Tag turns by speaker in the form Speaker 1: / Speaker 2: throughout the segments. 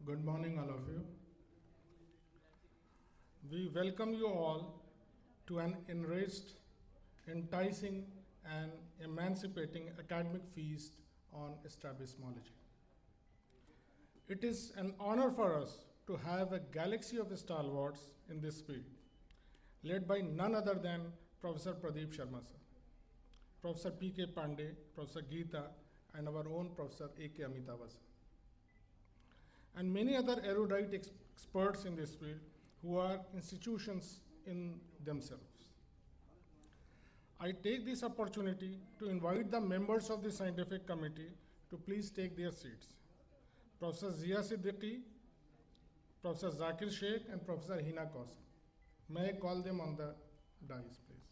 Speaker 1: Good morning, all of you. We welcome you all to an enriched, enticing, and emancipating academic feast on strabismology. It is an honor for us to have a galaxy of stalwarts in this field, led by none other than Professor Pradeep Sharma sir, Professor P.K. Pandey, Professor Geeta, and our own Professor A.K. Amitava sir, and many other erudite experts in this field who are institutions in themselves. I take this opportunity to invite the members of the scientific committee to please take their seats. Professor Zia Siddiqui, Professor Zakir Sheikh, and Professor Hina Qasim. May I call them on the dais, please?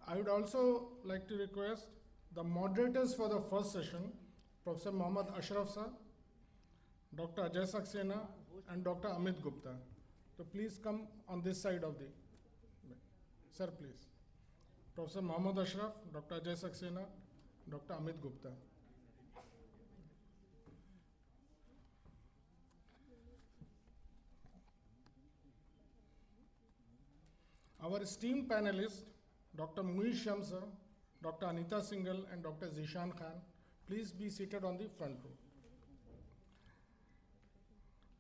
Speaker 1: I would also like to request the moderators for the first session, Professor Mohammad Ashraf sir, Dr. Ajay Saxena, and Dr. Amit Gupta, to please come on this side of the, sir, please. Professor Mohammad Ashraf, Dr. Ajay Saxena, Dr. Amit Gupta. Our esteemed panelists, Dr. Muiz Shams sir, Dr. Anita Singhal, and Dr. Zishan Khan, please be seated on the front row.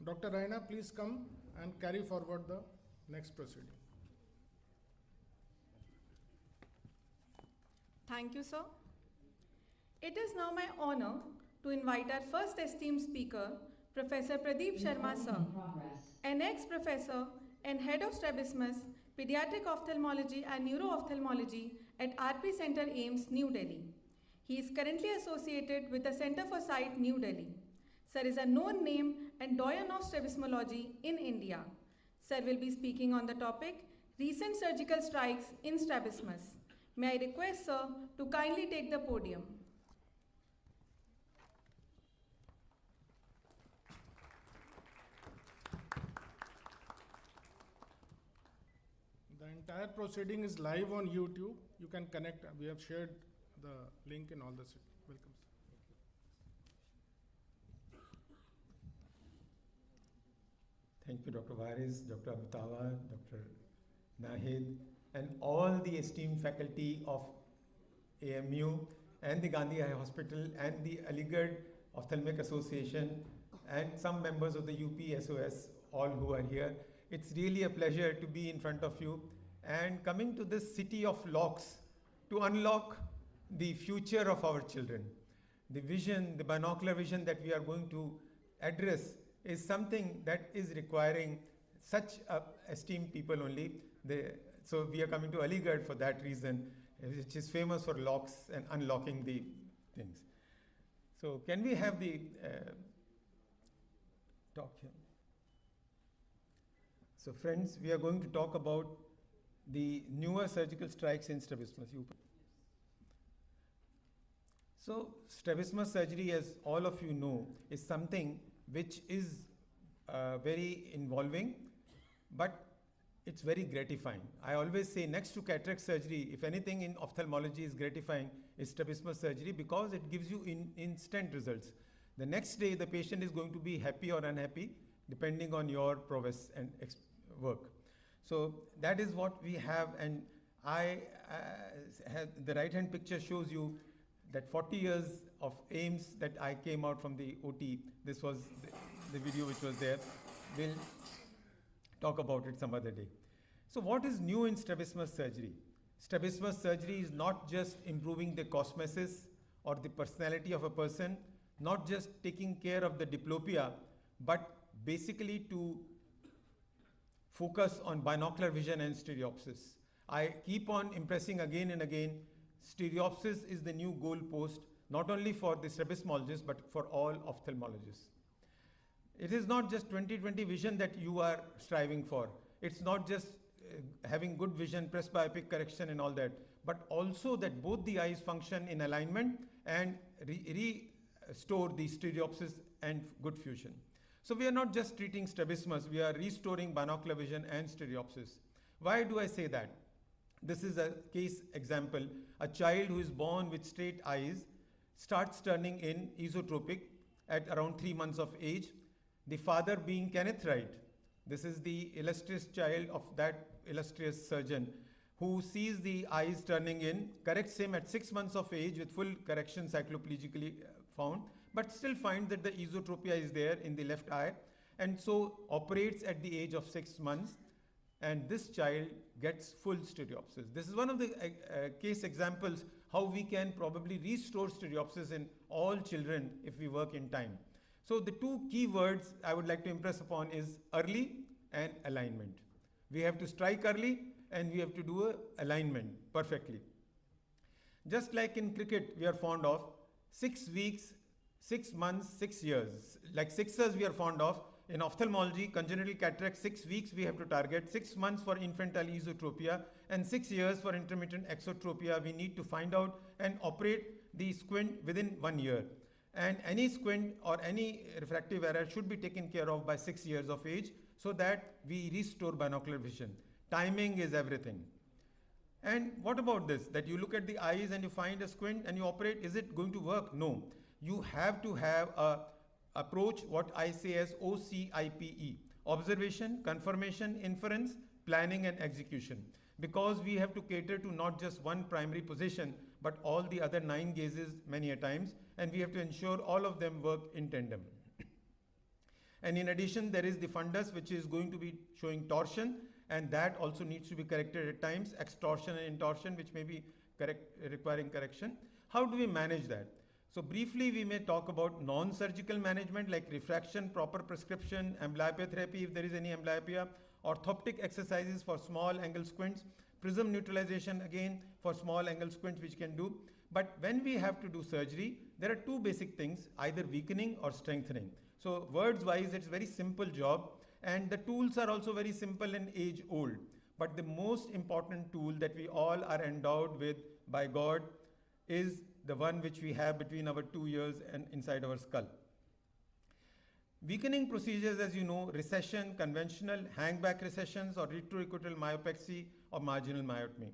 Speaker 1: Dr. Raina, please come and carry forward the next proceeding.
Speaker 2: Thank you, sir. It is now my honor to invite our first esteemed speaker, Professor Pradeep Sharma sir, an ex-professor and head of Strabismus, Pediatric Ophthalmology and Neuro-Ophthalmology at RP Center, AIIMS, New Delhi. He is currently associated with the Center for Sight, New Delhi. Sir is a known name and doyen of strabismology in India. Sir will be speaking on the topic, Recent Surgical Strikes in Strabismus. May I request sir to kindly take the podium.
Speaker 1: The entire proceeding is live on YouTube. You can connect. We have shared the link in all the cities. Welcome, sir.
Speaker 3: Thank you, Dr. Varis, Dr. Amitava, Dr. Nahid, and all the esteemed faculty of AMU and the Gandhi Eye Hospital and the Aligarh Ophthalmic Association and some members of the UP SOS, all who are here. It's really a pleasure to be in front of you and coming to this city of locks to unlock the future of our children. The vision, the binocular vision that we are going to address is something that is requiring such esteemed people only. So we are coming to Aligarh for that reason, which is famous for locks and unlocking the things. So can we have the talk here? So friends, we are going to talk about the newer surgical strikes in strabismus. So strabismus surgery, as all of you know, is something which is very involving, but it's very gratifying. I always say next to cataract surgery, if anything in ophthalmology is gratifying, is strabismus surgery because it gives you instant results. The next day, the patient is going to be happy or unhappy depending on your prowess and work. So that is what we have, and the right-hand picture shows you that 40 years of AIIMS that I came out from the OT. This was the video which was there. We'll talk about it some other day. So what is new in strabismus surgery? Strabismus surgery is not just improving the cosmesis or the personality of a person, not just taking care of the diplopia, but basically to focus on binocular vision and stereopsis. I keep on impressing again and again, stereopsis is the new goal post, not only for the strabismologists, but for all ophthalmologists. It is not just 20/20 vision that you are striving for. It's not just having good vision, presbyopic correction and all that, but also that both the eyes function in alignment and restore the stereopsis and good fusion. So we are not just treating strabismus, we are restoring binocular vision and stereopsis. Why do I say that? This is a case example. A child who is born with straight eyes starts turning in esotropic at around 3 months of age. The father being Kenneth Wright. This is the illustrious child of that illustrious surgeon who sees the eyes turning in, corrects him at 6 months of age with full correction cycloplegically found, but still finds that the esotropia is there in the left eye, and so operates at the age of 6 months, and this child gets full stereopsis. This is one of the case examples how we can probably restore stereopsis in all children if we work in time. So the two key words I would like to impress upon is early and alignment. We have to strike early and we have to do a alignment perfectly. Just like in cricket we are fond of 6 weeks, 6 months, 6 years. Like sixers we are fond of. In ophthalmology, congenital cataract, 6 weeks we have to target, 6 months for infantile esotropia, and 6 years for intermittent exotropia. We need to find out and operate the squint within 1 year. And any squint or any refractive error should be taken care of by 6 years of age so that we restore binocular vision. Timing is everything. And what about this? That you look at the eyes and you find a squint and you operate, is it going to work? No. You have to have a approach what I say as OCIPE: observation, confirmation, inference, planning and execution. Because we have to cater to not just one primary position, but all the other 9 gazes many a times, and we have to ensure all of them work in tandem. And in addition, there is the fundus, which is going to be showing torsion, and that also needs to be corrected at times, extorsion and intorsion, which may be requiring correction. How do we manage that? So briefly, we may talk about non-surgical management like refraction, proper prescription, amblyopia therapy if there is any amblyopia, orthoptic exercises for small angle squints, prism neutralization again for small angle squints which can do. But when we have to do surgery, there are 2 basic things, either weakening or strengthening. So words wise, it's a very simple job, and the tools are also very simple and age old. But the most important tool that we all are endowed with by God is the one which we have between our 2 ears and inside our skull. Weakening procedures, as you know, recession, conventional, hangback recessions, or retroequital myopexy or marginal myotomy.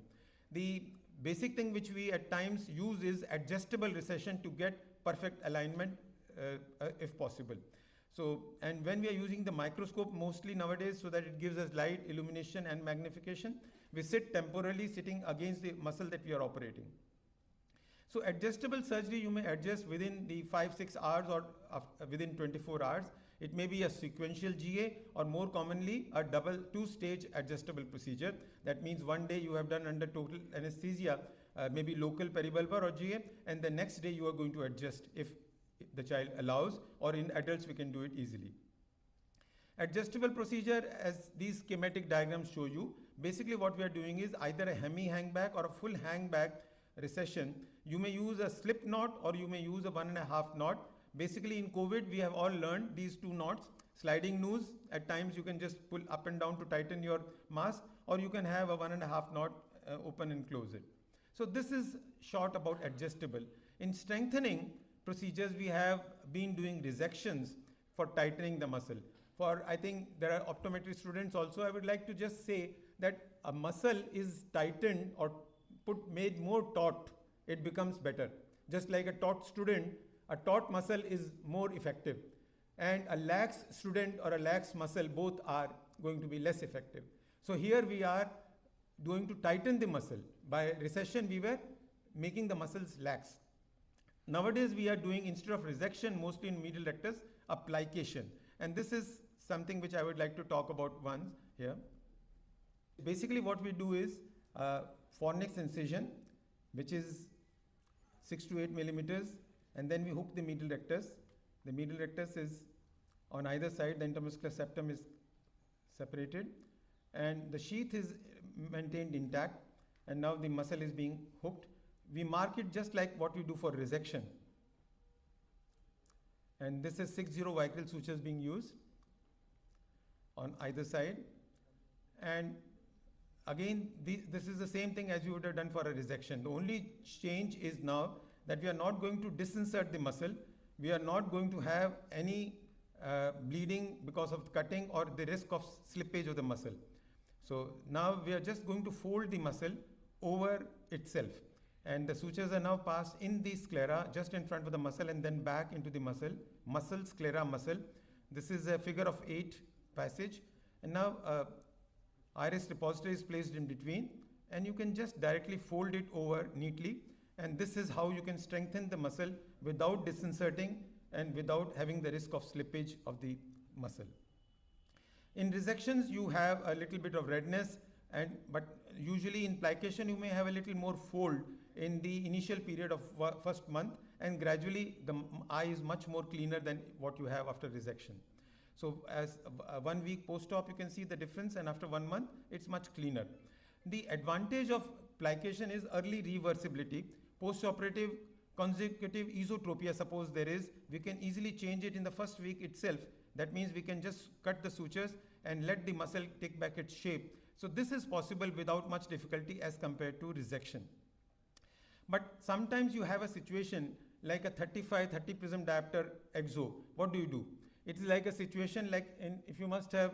Speaker 3: The basic thing which we at times use is adjustable recession to get perfect alignment if possible. So, and when we are using the microscope mostly nowadays so that it gives us light, illumination and magnification, we sit temporarily sitting against the muscle that we are operating. So adjustable surgery you may adjust within the 5-6 hours or within 24 hours. It may be a sequential GA or more commonly a double 2-stage adjustable procedure. That means one day you have done under total anesthesia, maybe local peribulbar or GA, and the next day you are going to adjust if the child allows, or in adults we can do it easily. Adjustable procedure, as these schematic diagrams show you, basically what we are doing is either a hemi-hangback or a full hangback recession. You may use a slip knot or you may use a 1.5 knot. Basically in COVID we have all learned these 2 knots. Sliding noose, at times you can just pull up and down to tighten your mask, or you can have a 1.5 knot open and close it. So this is short about adjustable. In strengthening procedures we have been doing resections for tightening the muscle. For I think there are optometry students also, I would like to just say that a muscle is tightened or made more taut, it becomes better. Just like a taut student, a taut muscle is more effective, and a lax student or a lax muscle, both are going to be less effective. So here we are going to tighten the muscle. By recession we were making the muscles lax. Nowadays we are doing, instead of resection, mostly in medial rectus, application, and this is something which I would like to talk about once here. Basically what we do is fornix incision, which is 6 to 8 millimeters, and then we hook the medial rectus. The medial rectus is on either side, the intermuscular septum is separated, and the sheath is maintained intact, and now the muscle is being hooked. We mark it just like what we do for resection. And this is 6 vicryl sutures being used on either side. And again, this is the same thing as you would have done for a resection. The only change is now that we are not going to disinsert the muscle. We are not going to have any bleeding because of cutting or the risk of slippage of the muscle. So now we are just going to fold the muscle over itself. And the sutures are now passed in the sclera, just in front of the muscle, and then back into the muscle, sclera, muscle. This is a figure of 8 passage. And now iris repository is placed in between, and you can just directly fold it over neatly. And this is how you can strengthen the muscle without disinserting and without having the risk of slippage of the muscle. In resections, you have a little bit of redness, but usually in plication, you may have a little more fold in the initial period of first month, and gradually the eye is much more cleaner than what you have after resection. So as 1 week post-op, you can see the difference, and after 1 month, it's much cleaner. The advantage of plication is early reversibility. Post-operative consecutive esotropia, suppose there is, we can easily change it in the first week itself. That means we can just cut the sutures and let the muscle take back its shape. So this is possible without much difficulty as compared to resection. But sometimes you have a situation like a 30 prism diopter exo. What do you do? It's like a situation like if you must have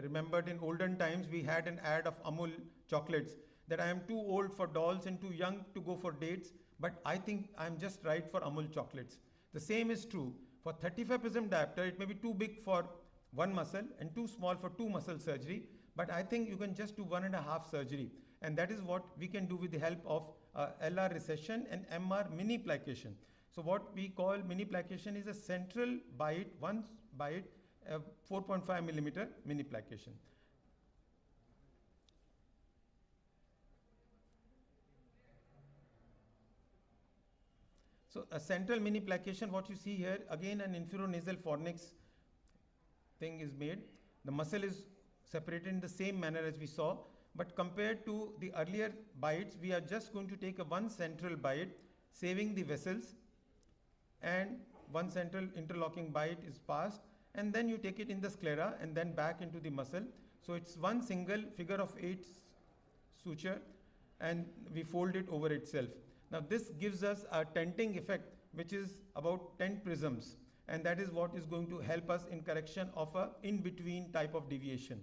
Speaker 3: remembered in olden times, we had an ad of Amul chocolates that I am too old for dolls and too young to go for dates, but I think I'm just right for Amul chocolates. The same is true. For 35 prism diopter, it may be too big for one muscle and too small for 2 muscle surgery, but I think you can just do 1.5 surgery. And that is what we can do with the help of LR recession and MR mini plication. So what we call mini plication is a central bite, one bite, 4.5 millimeter mini plication. So a central mini plication, what you see here, again an inferonasal fornix thing is made. The muscle is separated in the same manner as we saw, but compared to the earlier bites, we are just going to take a one central bite, saving the vessels, and one central interlocking bite is passed, and then you take it in the sclera and then back into the muscle. So it's one single figure of 8 suture, and we fold it over itself. Now this gives us a tenting effect, which is about 10 prisms, and that is what is going to help us in correction of a in-between type of deviation.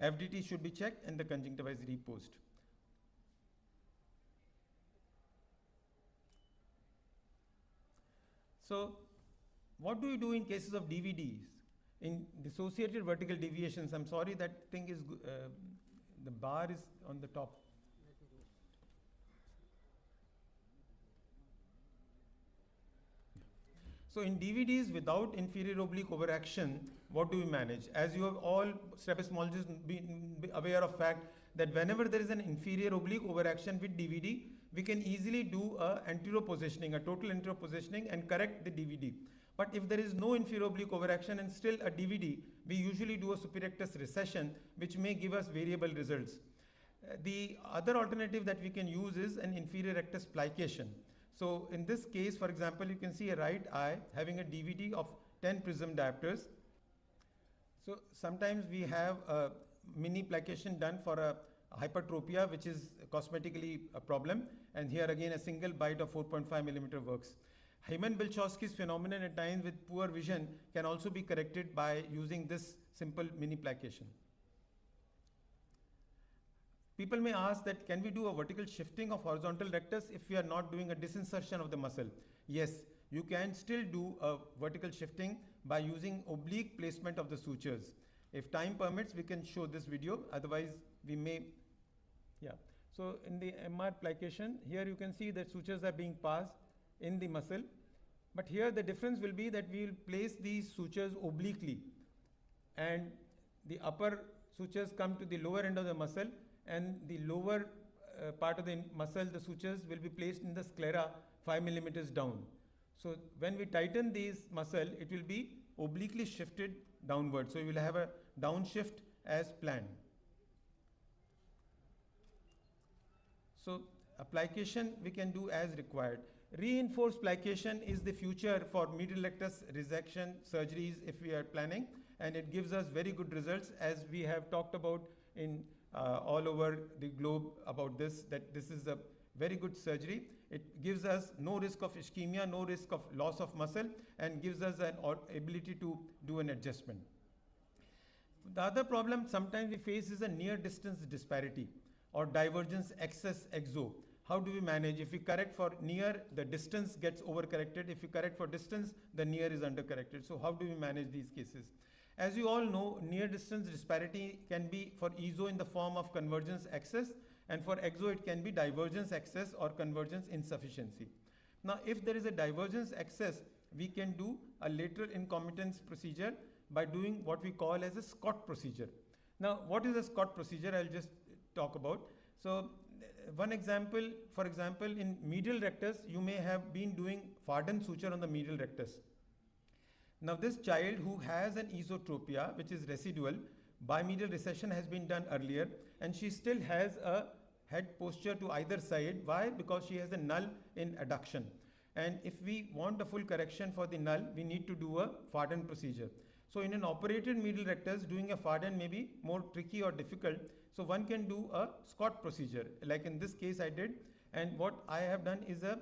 Speaker 3: FDT should be checked and the conjunctiva is reposed. So what do you do in cases of DVDs? In dissociated vertical deviations, I'm sorry, that thing is, the bar is on the top. So in DVDs without inferior oblique overaction, what do we manage? As you have all strabismologists been aware of fact that whenever there is an inferior oblique overaction with DVD, we can easily do a anterior positioning, a total anterior positioning, and correct the DVD. But if there is no inferior oblique overaction and still a DVD, we usually do a superior rectus recession, which may give us variable results. The other alternative that we can use is an inferior rectus plication. So in this case, for example, you can see a right eye having a DVD of 10 prism diopters. So sometimes we have a mini plication done for a hypertropia, which is cosmetically a problem. And here again, a single bite of 4.5 millimeter works. Hyman-Bilchowski's phenomenon at times with poor vision can also be corrected by using this simple mini plication. People may ask that can we do a vertical shifting of horizontal rectus if we are not doing a disinsertion of the muscle? Yes, you can still do a vertical shifting by using oblique placement of the sutures. If time permits, we can show this video, otherwise we may, yeah. So in the MR plication, here you can see that sutures are being passed in the muscle, but here the difference will be that we will place these sutures obliquely, and the upper sutures come to the lower end of the muscle, and the lower part of the muscle, the sutures will be placed in the sclera 5 millimeters down. So when we tighten these muscle, it will be obliquely shifted downward. So you will have a downshift as planned. So application we can do as required. Reinforced plication is the future for medial rectus resection surgeries if we are planning, and it gives us very good results, as we have talked about in all over the globe about this, that this is a very good surgery. It gives us no risk of ischemia, no risk of loss of muscle, and gives us an ability to do an adjustment. The other problem sometimes we face is a near distance disparity or divergence excess exo. How do we manage? If we correct for near, the distance gets overcorrected. If we correct for distance, the near is undercorrected. So how do we manage these cases? As you all know, near distance disparity can be for ESO in the form of convergence excess, and for EXO it can be divergence excess or convergence insufficiency. Now, if there is a divergence excess, we can do a lateral incompetence procedure by doing what we call as a Scott procedure. Now, what is a Scott procedure? I'll just talk about. So, one example, for example, in medial rectus, you may have been doing Farden suture on the medial rectus. Now, this child who has an esotropia, which is residual, bimedial recession has been done earlier, and she still has a head posture to either side. Why? Because she has a null in adduction. And if we want a full correction for the null, we need to do a Farden procedure. So in an operated medial rectus, doing a Farden may be more tricky or difficult. So one can do a Scott procedure, like in this case I did. And what I have done is a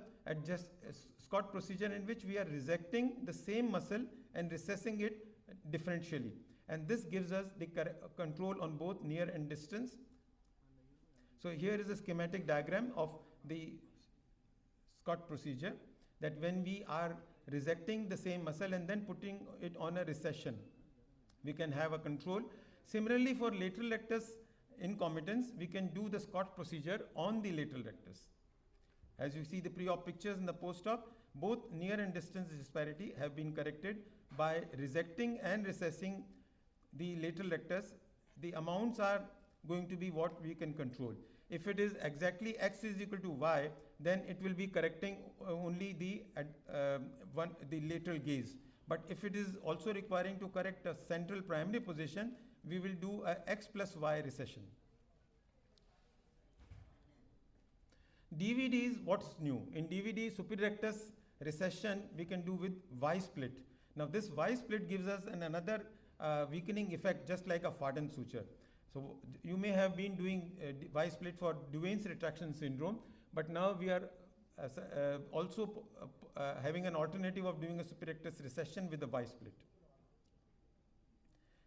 Speaker 3: Scott procedure in which we are resecting the same muscle and recessing it differentially. And this gives us the control on both near and distance. So here is a schematic diagram of the Scott procedure, that when we are resecting the same muscle and then putting it on a recession, we can have a control. Similarly, for lateral rectus incompetence, we can do the Scott procedure on the lateral rectus. As you see the pre-op pictures and the post-op, both near and distance disparity have been corrected by resecting and recessing the lateral rectus. The amounts are going to be what we can control. If it is exactly x is equal to y, then it will be correcting only the lateral gaze. But if it is also requiring to correct a central primary position, we will do a x plus y recession. DVD is what's new. In DVD, superior rectus recession we can do with Y split. Now this Y split gives us another weakening effect, just like a Farden suture. So you may have been doing Y split for Duane's retraction syndrome, but now we are also having an alternative of doing a superior rectus recession with the Y split.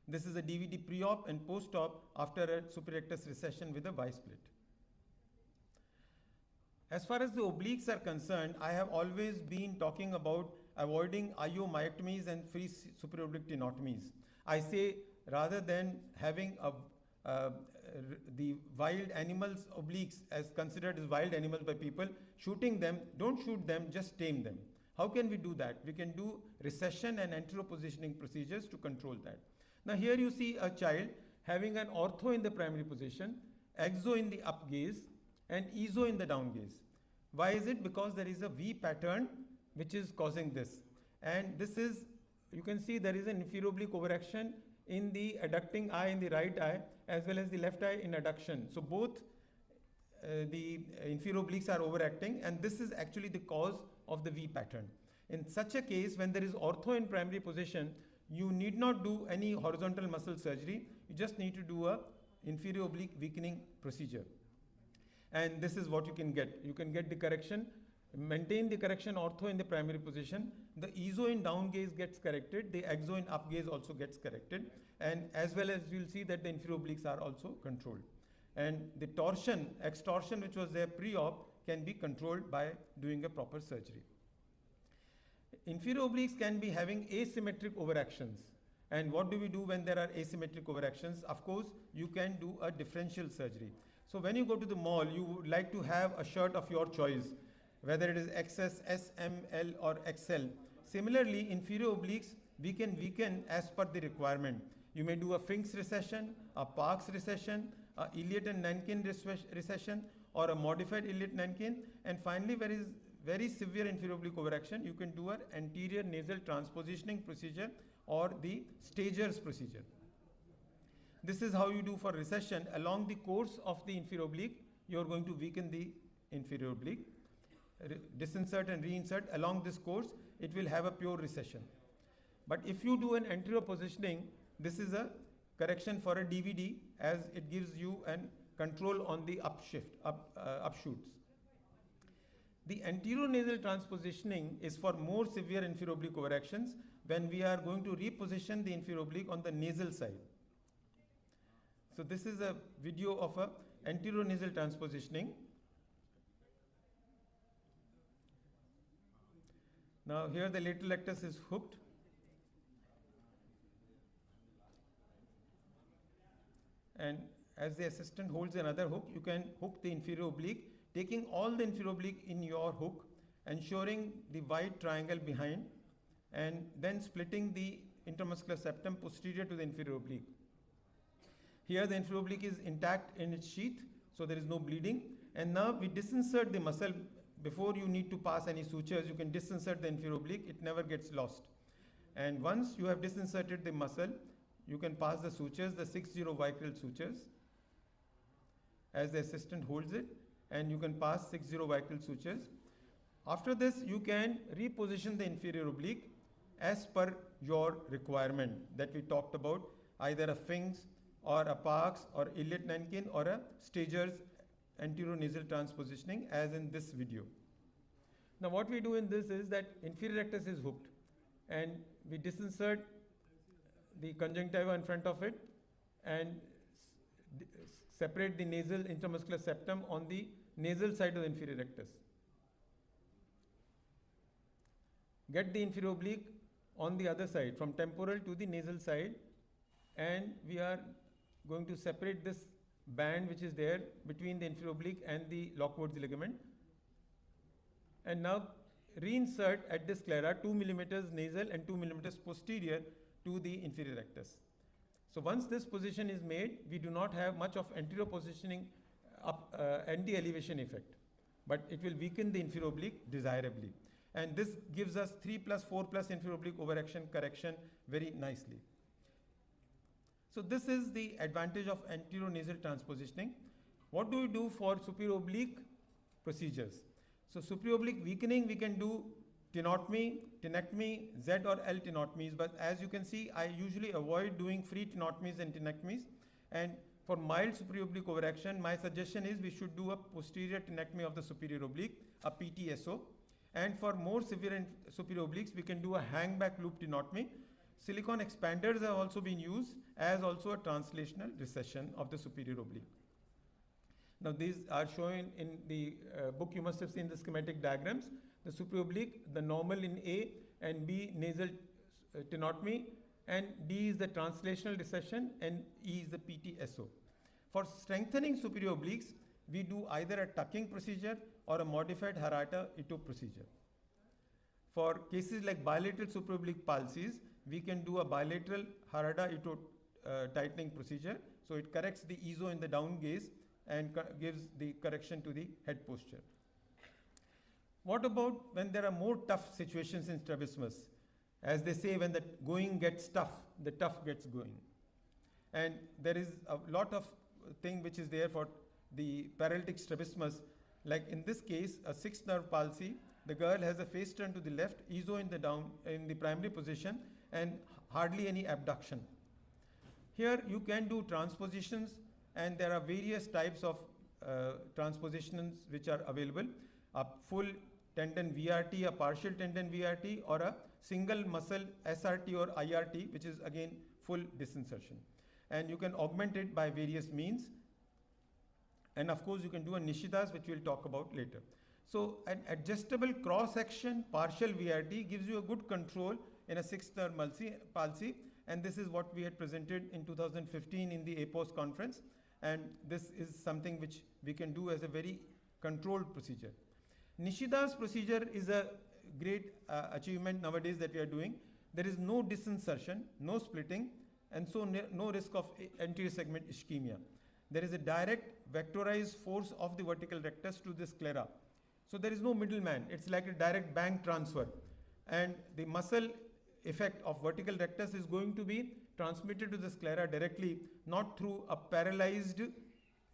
Speaker 3: This is a DVD pre-op and post-op after a superior rectus recession with a Y split. As far as the obliques are concerned, I have always been talking about avoiding IO myectomies and free superior oblique tenotomies. I say rather than having the wild animals obliques as considered as wild animals by people, shooting them, don't shoot them, just tame them. How can we do that? We can do recession and anterior-positioning procedures to control that. Now here you see a child having an ortho in the primary position, exo in the up gaze, and ESO in the down gaze. Why is it? Because there is a V pattern which is causing this. And this is, you can see there is an inferior oblique overaction in the adducting eye in the right eye as well as the left eye in adduction. So both the inferior obliques are overacting, and this is actually the cause of the V pattern. In such a case, when there is ortho in primary position, you need not do any horizontal muscle surgery. You just need to do a inferior oblique weakening procedure. And this is what you can get. You can get the correction, maintain the correction ortho in the primary position. The ESO in down gaze gets corrected. The exo in up gaze also gets corrected. And as well as you'll see that the inferior obliques are also controlled. And the torsion, extorsion, which was there pre-op, can be controlled by doing a proper surgery. Inferior obliques can be having asymmetric overactions. And what do we do when there are asymmetric overactions? Of course, you can do a differential surgery. So when you go to the mall, you would like to have a shirt of your choice, whether it is XS, S, M, L or XL. Similarly, inferior obliques, we can weaken as per the requirement. You may do a Fink's recession, a Park's recession, a Elliott and Nankin recession, or a modified Elliott-Nankin. And finally, there is very severe inferior oblique overaction, you can do an anterior nasal transpositioning procedure or the Stager's procedure. This is how you do for recession. Along the course of the inferior oblique, you are going to weaken the inferior oblique. Disinsert and reinsert along this course, it will have a pure recession. But if you do an anterior positioning, this is a correction for a DVD, as it gives you an control on the upshoots. The anterior nasal transpositioning is for more severe inferior oblique overactions when we are going to reposition the inferior oblique on the nasal side. So this is a video of a anterior nasal transpositioning. Now here the lateral rectus is hooked. And as the assistant holds another hook, you can hook the inferior oblique, taking all the inferior oblique in your hook, ensuring the white triangle behind, and then splitting the intermuscular septum posterior to the inferior oblique. Here the inferior oblique is intact in its sheath, so there is no bleeding. And now we disinsert the muscle. Before you need to pass any sutures, you can disinsert the inferior oblique, it never gets lost. And once you have disinserted the muscle, you can pass the sutures, the 6-0 vicryl sutures, as the assistant holds it, and you can pass 6-0 vicryl sutures. After this, you can reposition the inferior oblique as per your requirement that we talked about, either a Fink's or a Park's or Elliott-Nankin or a Stager's anteronasal transpositioning, as in this video. Now what we do in this is that inferior rectus is hooked, and we disinsert the conjunctiva in front of it and separate the nasal intermuscular septum on the nasal side of the inferior rectus. Get the inferior oblique on the other side, from temporal to the nasal side, and we are going to separate this band which is there between the inferior oblique and the Lockwood's ligament. And now reinsert at the sclera 2 millimeters nasal and 2 millimeters posterior to the inferior rectus. So once this position is made, we do not have much of anterior positioning anti-elevation effect, but it will weaken the inferior oblique desirably. And this gives us 3+4+ inferior oblique overaction correction very nicely. So this is the advantage of anteronasal transpositioning. What do we do for superior oblique procedures? So superior oblique weakening, we can do tenotomy, tenectomy, Z or L tenotomies, but as you can see, I usually avoid doing free tenotomies and tenectomies. And for mild superior oblique overaction, my suggestion is we should do a posterior tenectomy of the superior oblique, a PTSO. And for more severe superior obliques, we can do a hangback loop tenotomy. Silicone expanders have also been used as also a translational recession of the superior oblique. Now these are shown in the book. You must have seen the schematic diagrams. The superior oblique, the normal in A, and B nasal tenotomy, and D is the translational recession, and E is the PTSO. For strengthening superior obliques, we do either a tucking procedure or a modified Harata-Ito procedure. For cases like bilateral superior oblique palsies, we can do a bilateral Harada-Ito tightening procedure. So it corrects the EZO in the down gaze and gives the correction to the head posture. What about when there are more tough situations in strabismus? As they say, when the going gets tough, the tough gets going. And there is a lot of thing which is there for the paralytic strabismus. Like in this case, a 6th nerve palsy, the girl has a face turn to the left, EZO in the down, in the primary position, and hardly any abduction. Here you can do transpositions, and there are various types of transpositions which are available. A full tendon VRT, a partial tendon VRT, or a single muscle SRT or IRT, which is again full disinsertion. And you can augment it by various means. And of course you can do a Nishidas, which we'll talk about later. So an adjustable cross-section partial VRT gives you a good control in a 6th nerve palsy, and this is what we had presented in 2015 in the APOS conference, and this is something which we can do as a very controlled procedure. Nishida's procedure is a great achievement nowadays that we are doing. There is no disinsertion, no splitting, and so no risk of anterior segment ischemia. There is a direct vectorized force of the vertical rectus to the sclera. So there is no middleman. It's like a direct bank transfer. And the muscle effect of vertical rectus is going to be transmitted to the sclera directly, not through a paralyzed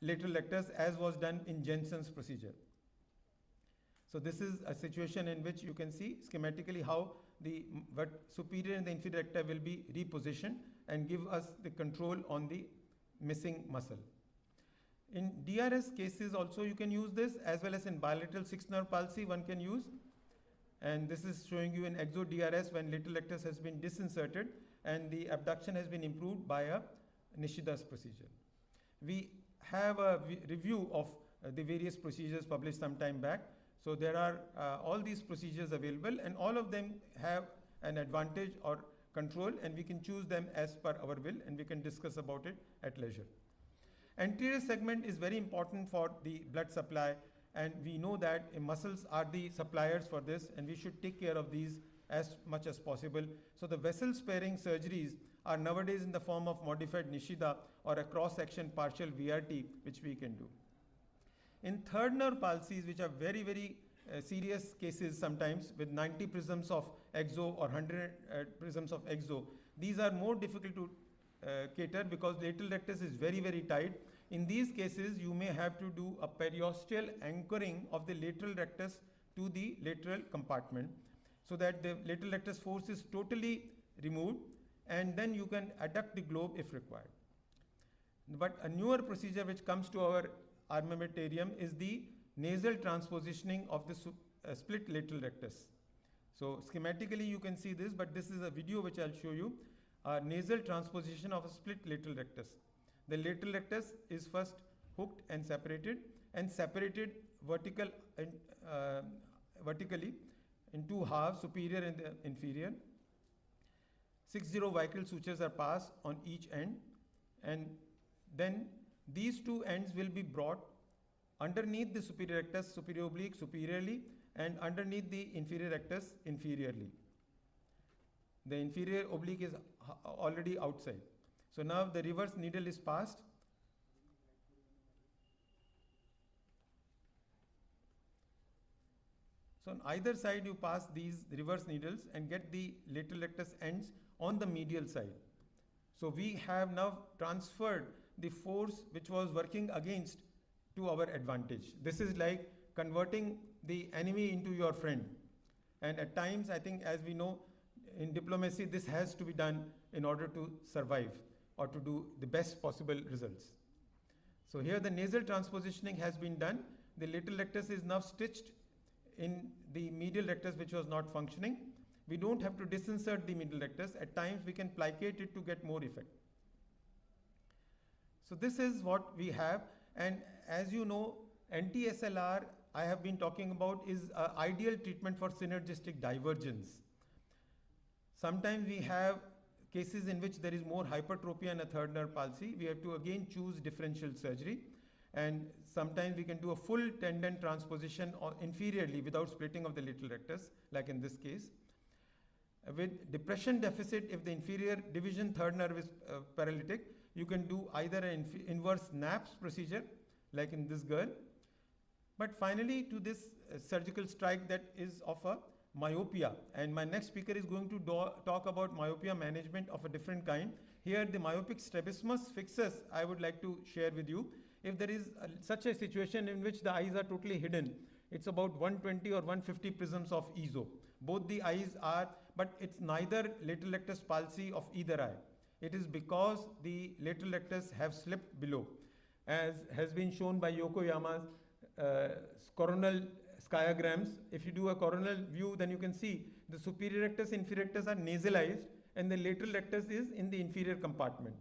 Speaker 3: lateral rectus as was done in Jensen's procedure. So this is a situation in which you can see schematically how the superior and the inferior recta will be repositioned and give us the control on the missing muscle. In DRS cases also you can use this, as well as in bilateral 6th nerve palsy one can use. And this is showing you in exo-DRS when lateral rectus has been disinserted and the abduction has been improved by a Nishida's procedure. We have a review of the various procedures published some time back. So there are all these procedures available, and all of them have an advantage or control, and we can choose them as per our will, and we can discuss about it at leisure. Anterior segment is very important for the blood supply, and we know that muscles are the suppliers for this, and we should take care of these as much as possible. So the vessel sparing surgeries are nowadays in the form of modified Nishida or a cross-section partial VRT, which we can do. In third nerve palsies, which are very, very serious cases sometimes with 90 prisms of exo or 100 prisms of exo, these are more difficult to cater because lateral rectus is very, very tight. In these cases, you may have to do a periosteal anchoring of the lateral rectus to the lateral compartment so that the lateral rectus force is totally removed, and then you can adduct the globe if required. But a newer procedure which comes to our armamentarium is the nasal transpositioning of the split lateral rectus. So schematically you can see this, but this is a video which I'll show you. Nasal transposition of a split lateral rectus. The lateral rectus is first hooked and separated vertically in two halves, superior and the inferior. 60 vical sutures are passed on each end, and then these two ends will be brought underneath the superior rectus, superior oblique, superiorly, and underneath the inferior rectus, inferiorly. The inferior oblique is already outside. So now the reverse needle is passed. So on either side you pass these reverse needles and get the lateral rectus ends on the medial side. So we have now transferred the force which was working against to our advantage. This is like converting the enemy into your friend. And at times, I think, as we know, in diplomacy, this has to be done in order to survive or to do the best possible results. So here the nasal transpositioning has been done. The lateral rectus is now stitched in the medial rectus which was not functioning. We don't have to disinsert the medial rectus. At times we can plicate it to get more effect. So this is what we have, and as you know, anti-SLR I have been talking about is an ideal treatment for synergistic divergence. Sometimes we have cases in which there is more hypertrophy and a third nerve palsy. We have to again choose differential surgery, and sometimes we can do a full tendon transposition or inferiorly without splitting of the lateral rectus, like in this case. With depression deficit, if the inferior division third nerve is paralytic, you can do either an inverse NAPS procedure, like in this girl. But finally, to this surgical strike that is of a myopia. And my next speaker is going to talk about myopia management of a different kind. Here, the myopic strabismus fixus, I would like to share with you. If there is such a situation in which the eyes are totally hidden, it's about 120 or 150 prisms of EZO. Both the eyes are, but it's neither lateral rectus palsy of either eye. It is because the lateral rectus have slipped below, as has been shown by Yokoyama's coronal skiograms. If you do a coronal view, then you can see the superior rectus, inferior rectus are nasalized, and the lateral rectus is in the inferior compartment.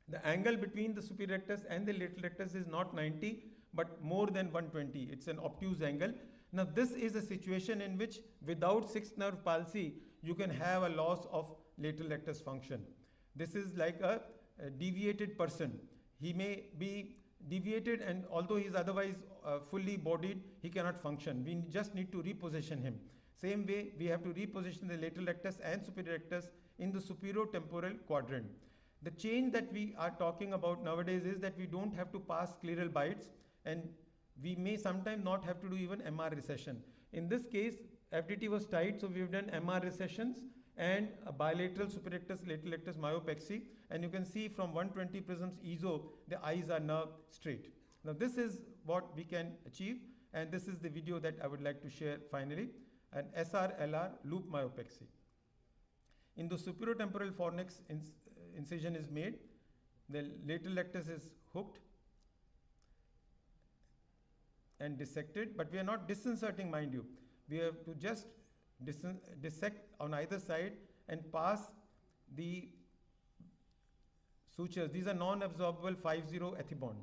Speaker 3: The angle between the superior rectus and the lateral rectus is not 90, but more than 120. It's an obtuse angle. Now, this is a situation in which without sixth nerve palsy, you can have a loss of lateral rectus function. This is like a deviated person. He may be deviated, and although he is otherwise fully bodied, he cannot function. We just need to reposition him. Same way, we have to reposition the lateral rectus and superior rectus in the superior-temporal quadrant. The change that we are talking about nowadays is that we don't have to pass scleral bites, and we may sometimes not have to do even MR recession. In this case, FDT was tight, so we've done MR recessions and a bilateral superior rectus, lateral rectus myopexy, and you can see from 120 prisms EZO, the eyes are now straight. Now this is what we can achieve, and this is the video that I would like to share finally, an SR-LR loop myopexy. In the superior temporal fornix, incision is made, the lateral rectus is hooked and dissected, but we are not disinserting, mind you. We have to just dissect on either side and pass the sutures. These are non-absorbable 5-0 ethibond.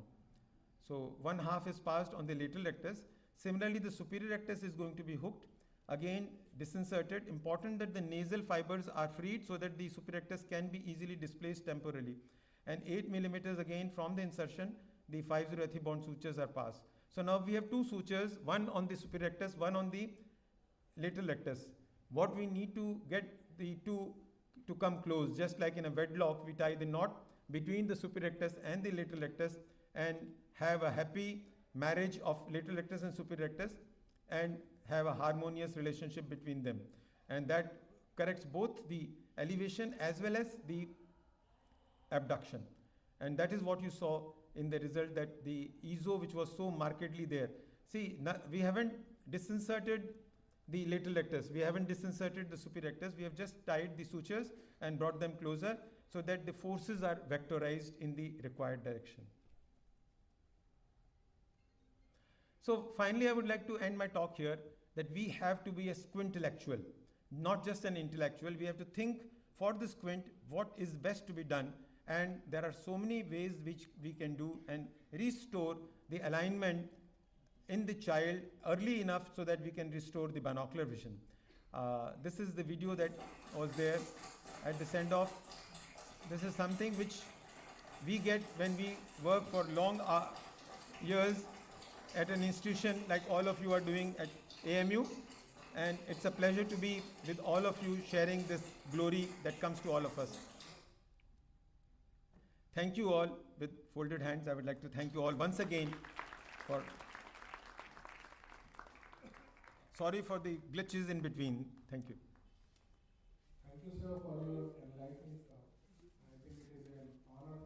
Speaker 3: So one half is passed on the lateral rectus. Similarly, the superior rectus is going to be hooked, again disinserted. Important that the nasal fibers are freed so that the superior rectus can be easily displaced temporally. And 8 millimeters again from the insertion, the 5-0 bond sutures are passed. So now we have two sutures, one on the superior rectus, one on the lateral rectus. What we need to get the two to come close, just like in a wedlock, we tie the knot between the superior rectus and the lateral rectus and have a happy marriage of lateral rectus and superior rectus and have a harmonious relationship between them. And that corrects both the elevation as well as the abduction. And that is what you saw in the result, that the EZO, which was so markedly there. See, we haven't disinserted the lateral rectus, we haven't disinserted the superior rectus, we have just tied the sutures and brought them closer so that the forces are vectorized in the required direction. So finally, I would like to end my talk here that we have to be a squintellectual, not just an intellectual. We have to think for the squint what is best to be done, and there are so many ways which we can do and restore the alignment in the child early enough so that we can restore the binocular vision. This is the video that was there at the send-off. This is something which we get when we work for long years at an institution like all of you are doing at AMU, and it's a pleasure to be with all of you sharing this glory that comes to all of us. Thank you all. With folded hands, I would like to thank you all once again for. Sorry for the glitches in between. Thank you.
Speaker 1: Thank you, sir, for your enlightening talk. I think it is an honor.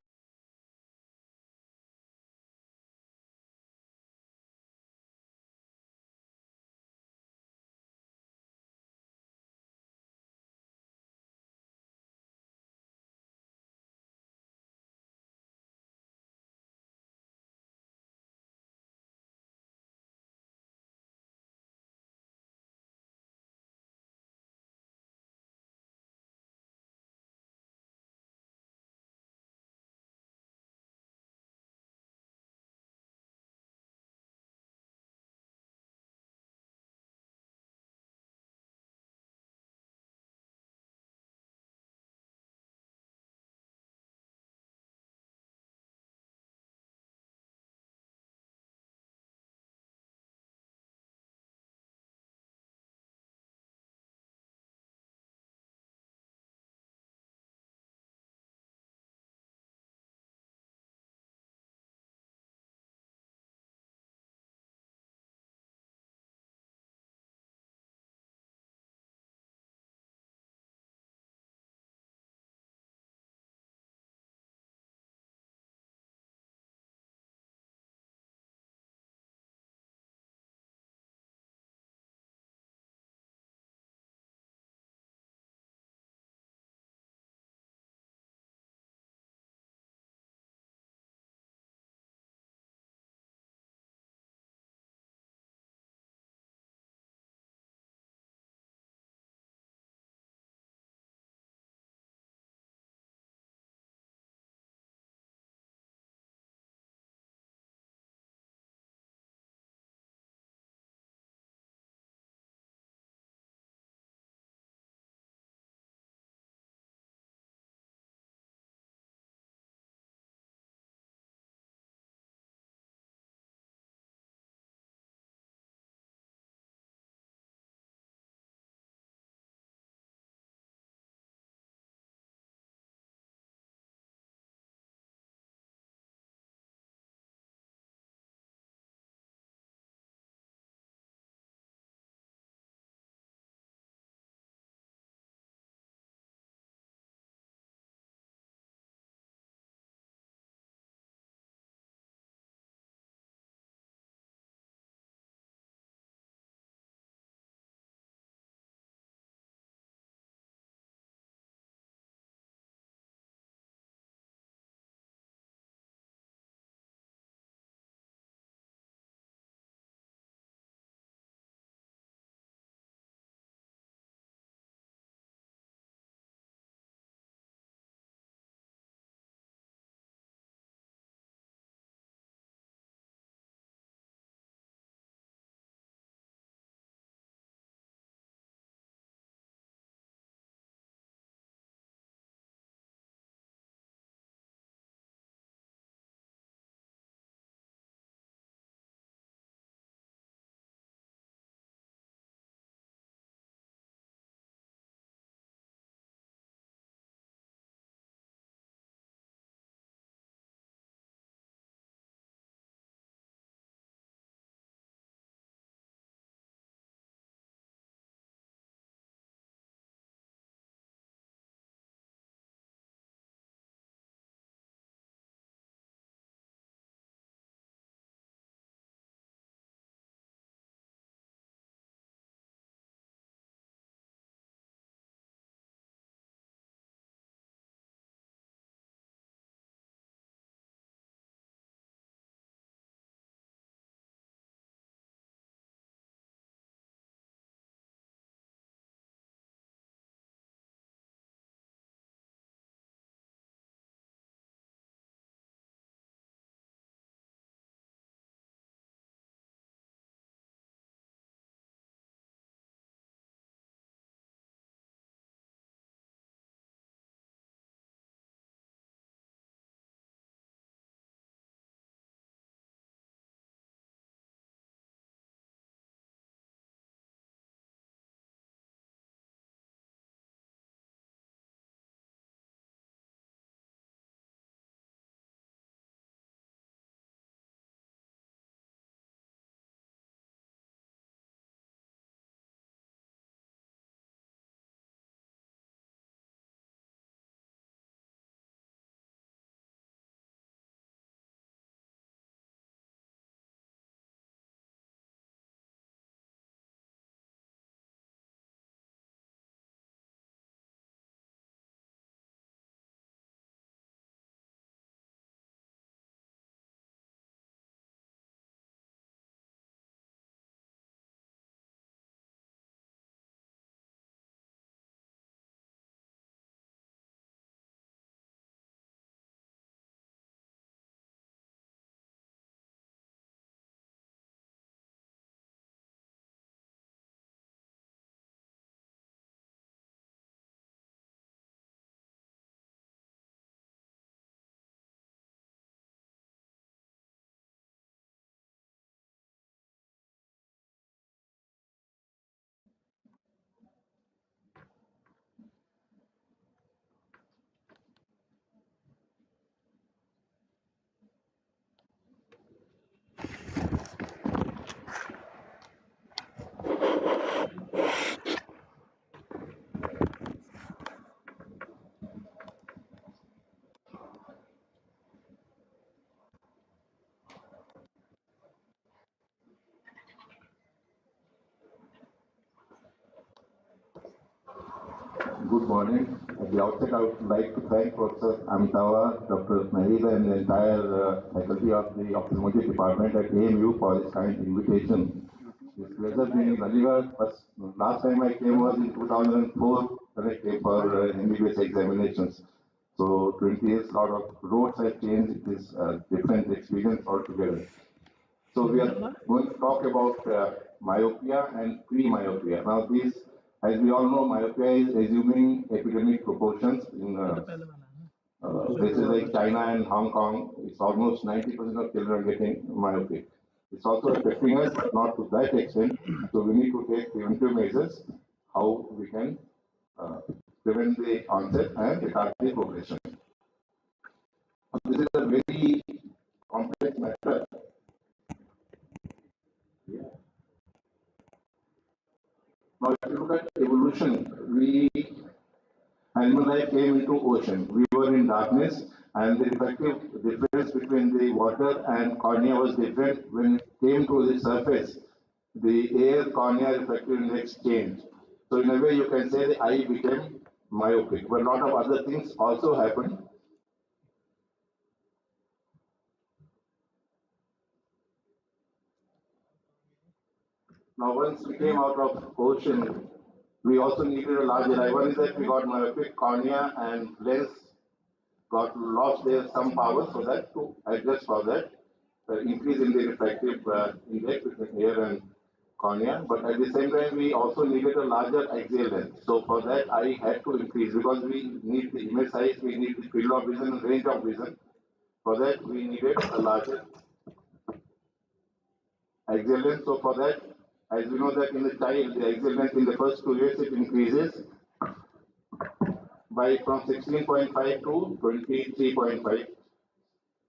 Speaker 4: Good morning. At the outset, I would like to thank Professor Amitawa, Dr. Mahila, and the entire faculty of the Ophthalmology Department at AMU for this kind invitation. It's a pleasure being in Aligarh. Last time I came was in 2004 when I came for MBBS examinations. So 20 years, a lot of roads have changed. It is a different experience altogether. So we are going to talk about myopia and pre-myopia. Now these, as we all know, myopia is assuming epidemic proportions in places like China and Hong Kong. It's almost 90% of children are getting myopic. It's also affecting us, but not to that extent. So we need to take preventive measures how we can prevent the onset and retard the progression. This is a very complex matter. Now, if you look at evolution, animal life came into ocean. We were in darkness, and the refractive difference between the water and cornea was different. When it came to the surface, the air cornea refractive index changed. So, in a way, you can say the eye became myopic. But a lot of other things also happened. Now, once we came out of ocean, we also needed a larger eye. One is that we got myopic cornea and lens got lost there some power, so that to adjust for that increase in the refractive index between air and cornea. But at the same time, we also needed a larger axial length. So for that, I had to increase because we need the image size, we need the field of vision and range of vision. For that, we needed a larger axial length. So for that, as we know that in the child, the axial length in the first 2 years it increases by from 16.5 to 23.5.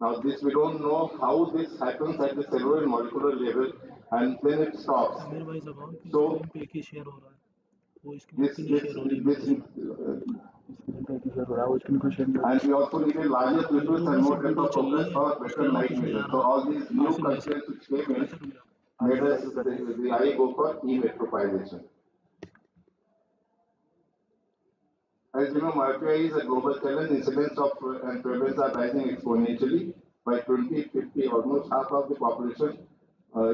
Speaker 4: Now this we don't know how this happens at the cellular and molecular level, and then it stops. So and we also need a larger pupils and more depth of focus for better light vision. So all these new concepts which came in made us the eye go for e-metropization. As you know, myopia is a global challenge. Incidence of and prevalence are rising exponentially. By 2050, almost half of the population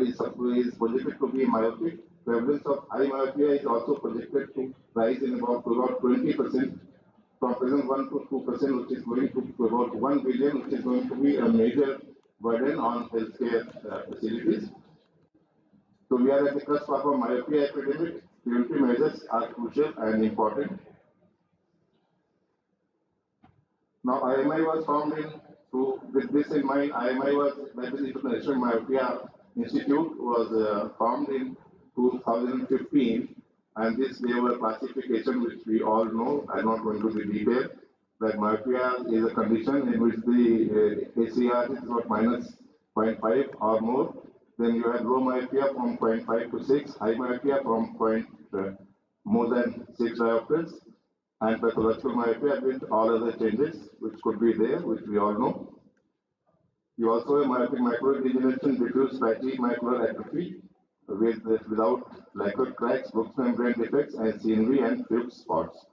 Speaker 4: is projected to be myopic. Prevalence of high myopia is also projected to rise in about 20%, from present 1 to 2%, which is going to about 1 billion, which is going to be a major burden on healthcare facilities. So we are at the cusp of a myopia epidemic. Preventive measures are crucial and important. Now, IMI was formed with this in mind. IMI was, that is International Myopia Institute, was formed in 2015, and this gave a classification which we all know. I'm not going to the detail. That myopia is a condition in which the ACR is about minus 0.5 or more. Then you have low myopia from 0.5 to 6, high myopia from more than 6 diopters, and pathological myopia with all other changes which could be there, which we all know. You also have myopic macular degeneration, diffuse fatty macular atrophy without lacular cracks, Brooks membrane defects, and CNV and Phipps spots.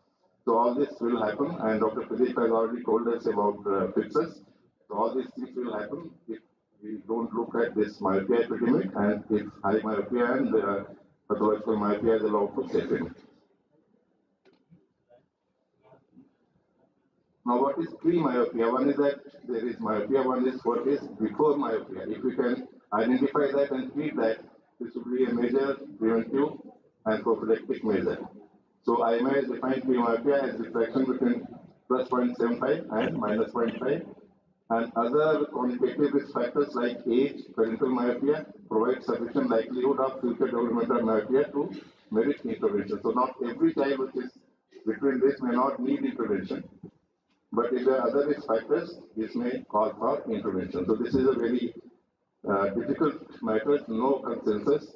Speaker 4: So all this will happen, and Dr. Pradeep has already told us about Phipps's. So all these things will happen if we don't look at this myopia epidemic, and if high myopia and pathological myopia is allowed to set in. Now, what is pre-myopia? One is that there is myopia, one is what is before myopia. If we can identify that and treat that, this would be a major preventive and prophylactic measure. So, IMI is defined pre-myopia as diffraction between plus 0.75 and minus 0.5. And other quantitative risk factors like age, parental myopia provide sufficient likelihood of future development of myopia to merit intervention. So, not every child which is between this may not need intervention. But if there are other risk factors, this may call for intervention. So this is a very difficult matter, no consensus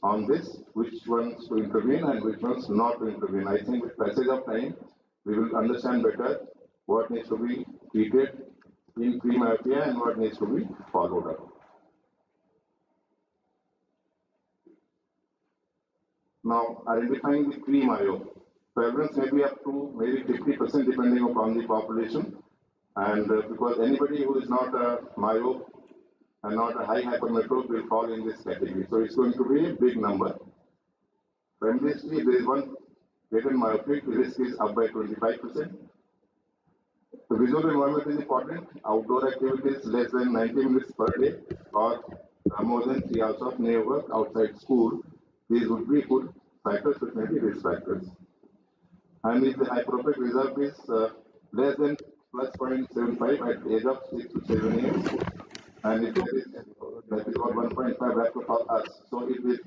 Speaker 4: on this, which ones to intervene and which ones not to intervene. I think with passage of time, we will understand better what needs to be treated in pre-myopia and what needs to be followed up. Now, identifying the pre-myo. prevalence may be up to maybe 50% depending upon the population. And because anybody who is not a myope and not a high hypermetrope will fall in this category. So it's going to be a big number. Tremendously, if there is one latent myopic, the risk is up by 25%. The visual environment is important. Outdoor activities less than 90 minutes per day or more than 3 hours of new work outside school. These would be good factors, which may be risk factors. And if the hyperopic reserve is less than plus 0.75 at the age of 6 to 7 years, and if there is, that is about 1.5 racks for us. So if the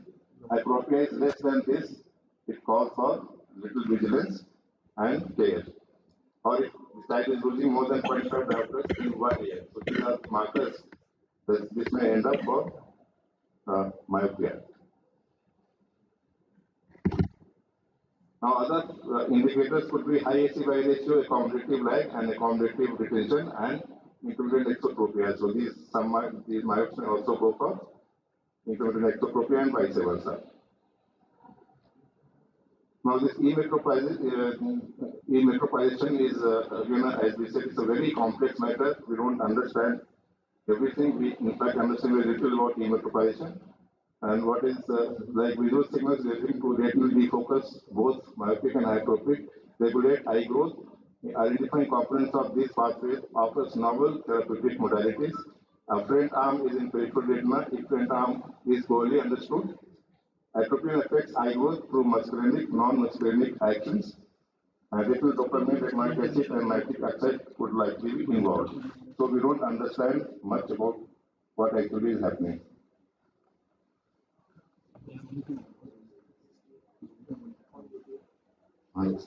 Speaker 4: hyperopia is less than this, it calls for little vigilance and care. Or if the child is losing more than 0.5 diopters in 1 year. So these are markers that this may end up for myopia. Now other indicators could be high ACY ratio, accommodative lag, and accommodative retention, and intermittent exotropia. So these myopes may also go for intermittent exotropia and vice versa. Now this e-metropization is, again, as we said, it's a very complex matter. We don't understand everything. We in fact understand very little about e-metropization. And what is like visual signals relating to retinal defocus, both myopic and hyperopic, regulate eye growth, identifying components of these pathways offers novel therapeutic modalities. Afferent arm is in peripheral retina, efferent arm is poorly understood. Atropine affects eye growth through muscarinic, non-muscarinic actions. Retinal dopamine, retinoic acid, and nitric oxide would likely be involved. So we don't understand much about what actually is happening. Right.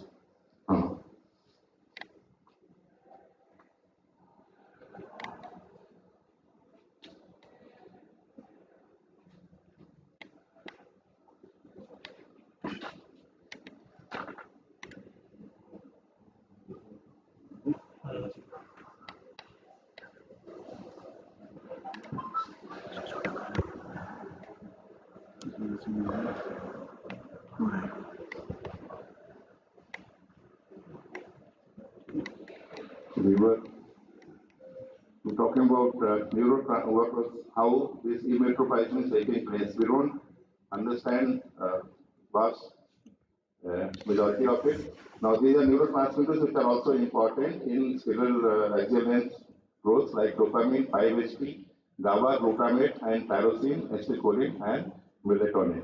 Speaker 4: We were talking about workers, how this e-metropization is taking place. We don't understand vast majority of it. Now these are neurotransmitters which are also important in cerebral axial length growth, like dopamine, 5-HT, GABA, glutamate, and tyrosine, acetylcholine, and melatonin.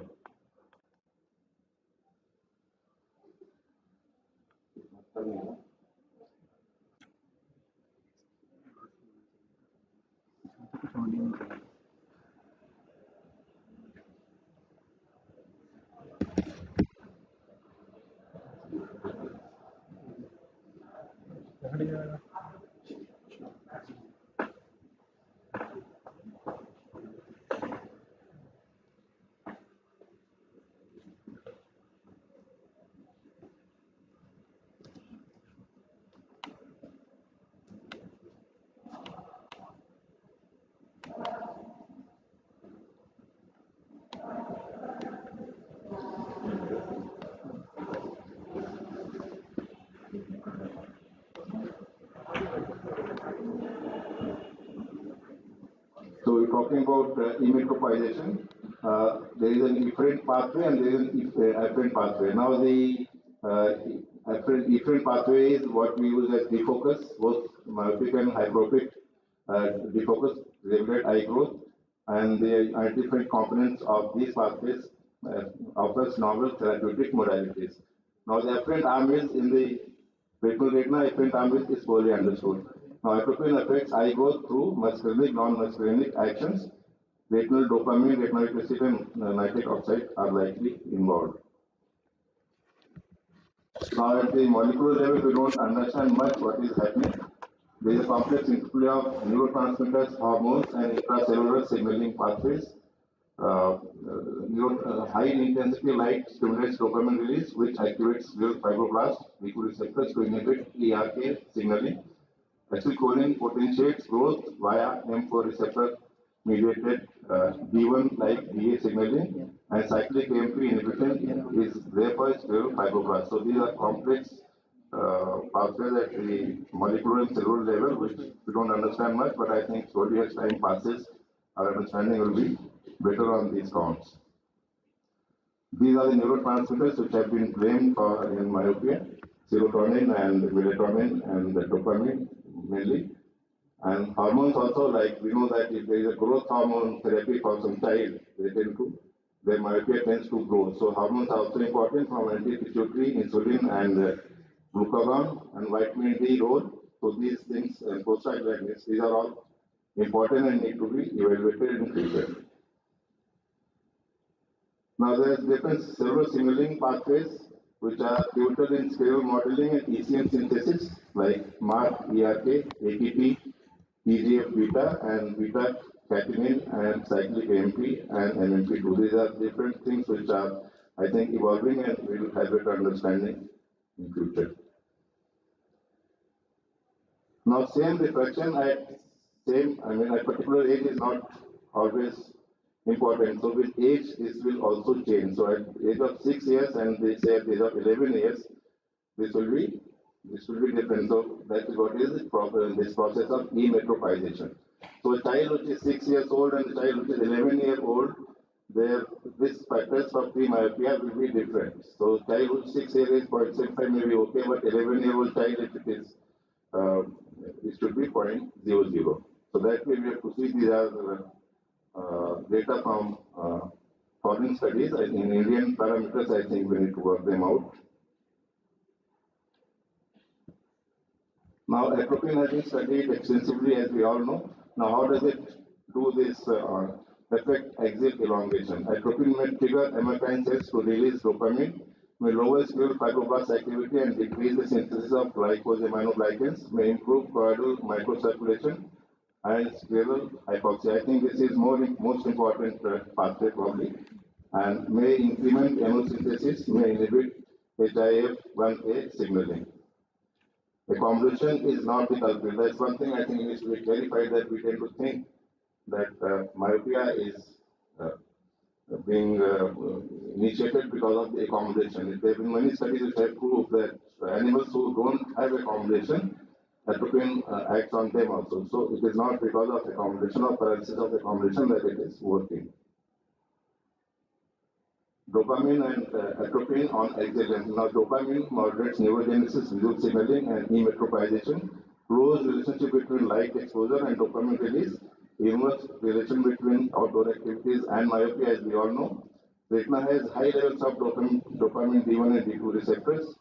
Speaker 4: So we're talking about e-metropization. There is an efferent pathway and there is an afferent pathway. Now the efferent pathway is what we use as defocus, both myopic and hyperopic defocus, regulate eye growth, and the different components of these pathways offers novel therapeutic modalities. Now the afferent arm is in the retinal retina, efferent arm is poorly understood. Now, atropine affects eye growth through muscarinic, non-muscarinic actions. Retinal dopamine, retinoic acid, and nitric oxide are likely involved. Now, at the molecular level, we don't understand much what is happening. There is a complex interplay of neurotransmitters, hormones, and intracellular signaling pathways. High intensity light stimulates dopamine release, which activates neural fibroblast receptors to inhibit ERK signaling. Acetylcholine potentiates growth via M4 receptor mediated D1 like DA signaling, and cyclic AMP inhibition is there for scleral fibroblasts. So these are complex pathways at the molecular and cellular level, which we don't understand much, but I think slowly as time passes, our understanding will be better on these counts. These are the neurotransmitters which have been blamed for in myopia: serotonin and melatonin and the dopamine mainly. And hormones also, like we know that if there is a growth hormone therapy for some child, their myopia tends to grow. So hormones are also important from anti-pituitary, insulin and glucagon and vitamin D role. So these things and prostaglandins, these are all important and need to be evaluated in future. Now there is different several signaling pathways which are pivotal in scleral modeling and ECM synthesis, like MARC, ERK, ATP, TGF-beta and beta-catenin and cyclic AMP and NMP2. These are different things which are, I think, evolving and we will have better understanding in future. Now, same refraction at at particular age is not always important. So with age, this will also change. So at the age of 6 years and they say at the age of 11 years, this will be different. So that is what is this process of emetropization. So a child which is 6 years old and a child which is 11-year-old, their risk factors for pre-myopia will be different. So child who is 6 years old, 0.75 may be okay, but 11-year-old child, if it is, it should be 0.00. So that way we have to see these are data from foreign studies. In Indian parameters, I think we need to work them out. Now, atropine has been studied extensively, as we all know. Now, how does it do this affect axial elongation? Atropine may trigger amacrine cells to release dopamine, may lower scleral fibroblast activity and decrease the synthesis of glycosaminoglycans, may improve choroidal microcirculation and scleral hypoxia. I think this is most important pathway probably, and may increment amylosynthesis, may inhibit HIF-1A signaling. Accommodation is not the culprit. That's one thing I think needs to be clarified, that we tend to think that myopia is being initiated because of the accommodation. There have been many studies which have proved that animals who don't have accommodation, atropine acts on them also. So it is not because of accommodation or paralysis of accommodation that it is working. Dopamine and atropine on axial length. Now, dopamine moderates neurogenesis, visual signaling, and emetropization. Close relationship between light exposure and dopamine release. Inverse relation between outdoor activities and myopia, as we all know. Retina has high levels of dopamine D1 and D2 receptors.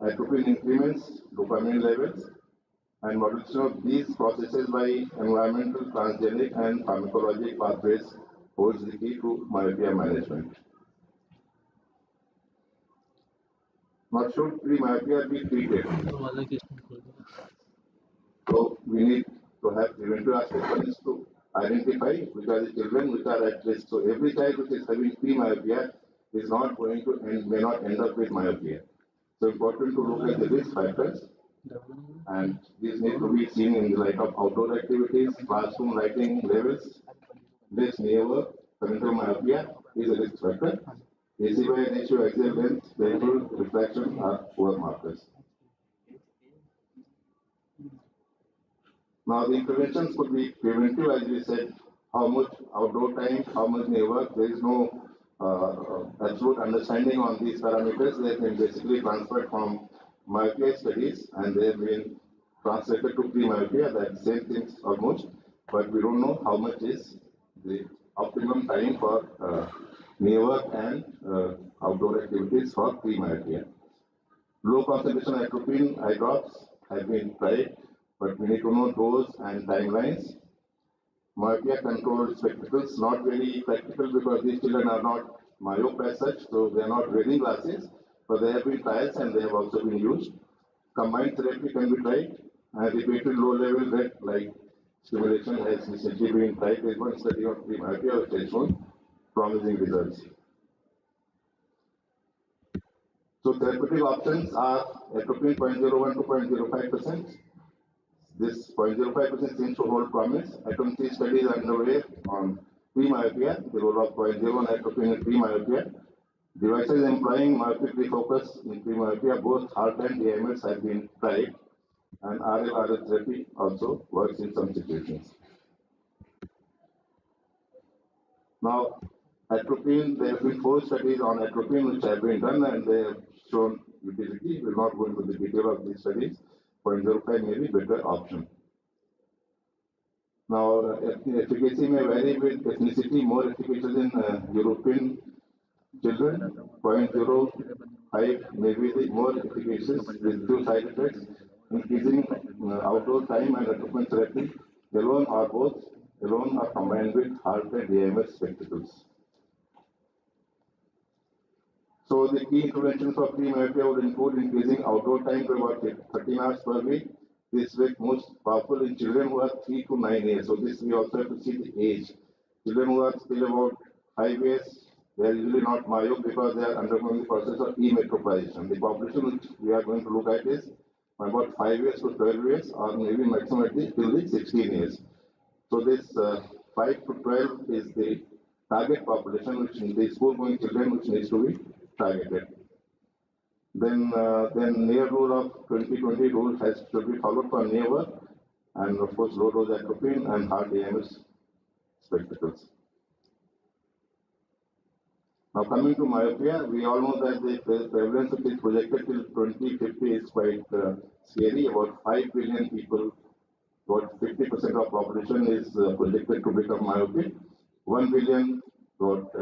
Speaker 4: Atropine increments dopamine levels, and modulation of these processes by environmental, transgenic, and pharmacologic pathways holds the key to myopia management. Now, should pre-myopia be treated? So we need to have preventive aspects. One is to identify which are the children which are at risk. So every child which is having pre-myopia is not going to may not end up with myopia. So important to look at the risk factors, and these need to be seen in the light of outdoor activities, classroom lighting levels, less near work, parental myopia is a risk factor. ACY ratio, axial length, variable refraction are poor markers. Now the interventions could be preventive, as we said, how much outdoor time, how much near work. There is no absolute understanding on these parameters. They have been basically transferred from myopia studies and they have been translated to pre-myopia, that same things almost, but we don't know how much is the optimum time for near work and outdoor activities for pre-myopia. Low concentration atropine eye drops have been tried, but we need to know dose and timelines. Myopia controlled spectacles, not very practical because these children are not myope as such, so they are not reading glasses, but they have been trials and they have also been used. Combined therapy can be tried, and repeated low level red light stimulation has recently been tried. There is one study on pre-myopia which has shown promising results. So therapeutic options are atropine 0.01 to 0.05%. This 0.05% seems to hold promise. I don't see studies underway on pre-myopia, the role of 0.01 atropine in pre-myopia. Devices employing myopic refocus in pre-myopia, both HART and AMS have been tried, and RLRS therapy also works in some situations. Now, atropine, there have been 4 studies on atropine which have been done and they have shown utility. We will not go into the detail of these studies. 0.05 may be better option. Now, efficacy may vary with ethnicity, more efficacious in European children. 0.05 may be the more efficacious with 2 side effects, increasing outdoor time and atropine therapy alone or both, alone or combined with HART and AMS spectacles. So the key interventions for pre-myopia would include increasing outdoor time to about 13 hours per week. This is most powerful in children who are 3 to 9 years. So this we also have to see the age. Children who are still about 5 years, they are usually not myope because they are undergoing the process of e-metropolization. The population which we are going to look at is about 5 years to 12 years or maybe maximum at least till the 16 years. So this 5 to 12 is the target population which in the school-going children which needs to be targeted. Then near rule of 2020 rule has to be followed for near work, and of course low dose atropine and hard AMS spectacles. Now coming to myopia, we all know that the prevalence of this projected till 2050 is quite scary. About 5 billion people, about 50% of population is projected to become myopic. 1 billion, about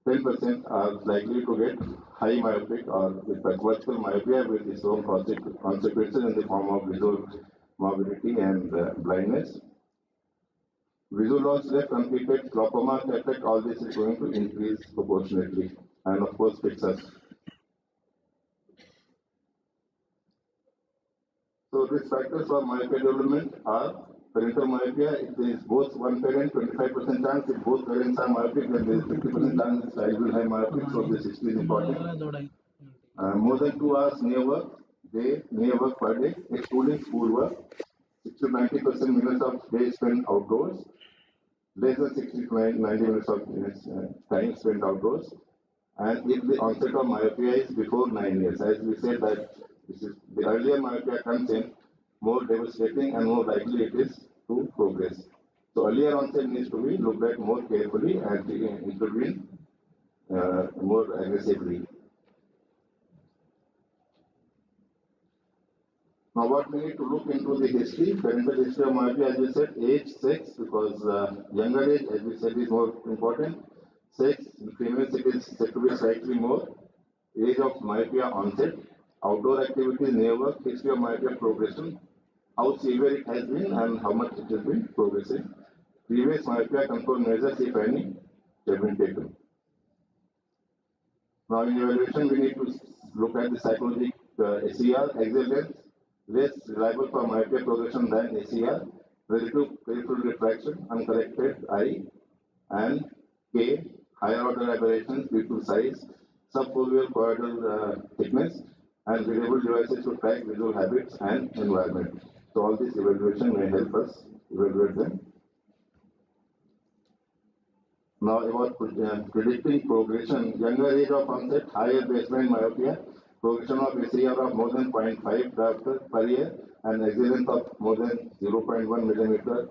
Speaker 4: 10% are likely to get high myopic or with pathological myopia with its own consequences in the form of visual morbidity and blindness. Visual loss left untreated, glaucoma, cataract, all this is going to increase proportionately and of course fixus. So these factors for myopia development are parental myopia. If there is both one parent, 25% chance. If both parents are myopic, then there is 50% chance the child will have myopic. So this is important. More than 2 hours near work per day, excluding school work. 60 to 90% minutes of day spent outdoors. Less than 60 to 90 minutes of time spent outdoors. And if the onset of myopia is before 9 years, as we said that this is the earlier myopia comes in, more devastating and more likely it is to progress. So earlier onset needs to be looked at more carefully and intervene more aggressively. Now what we need to look into the history, parental history of myopia, as we said, age, sex, because younger age, as we said, is more important. Sex, in females it is said to be slightly more. Age of myopia onset, outdoor activities, near work, history of myopia progression, how severe it has been and how much it has been progressing. Previous myopia control measures, if any, have been taken. Now in evaluation, we need to look at the psychologic SER, axial length, less reliable for myopia progression than SER, relative peripheral refraction, uncorrected eye, and K, higher order aberrations due to size, subfoveal choroidal thickness, and wearable devices to track visual habits and environment. So all this evaluation may help us evaluate them. Now about predicting progression, younger age of onset, higher baseline myopia, progression of SER of more than 0.5 diopter per year, and axial length of more than 0.1 millimeter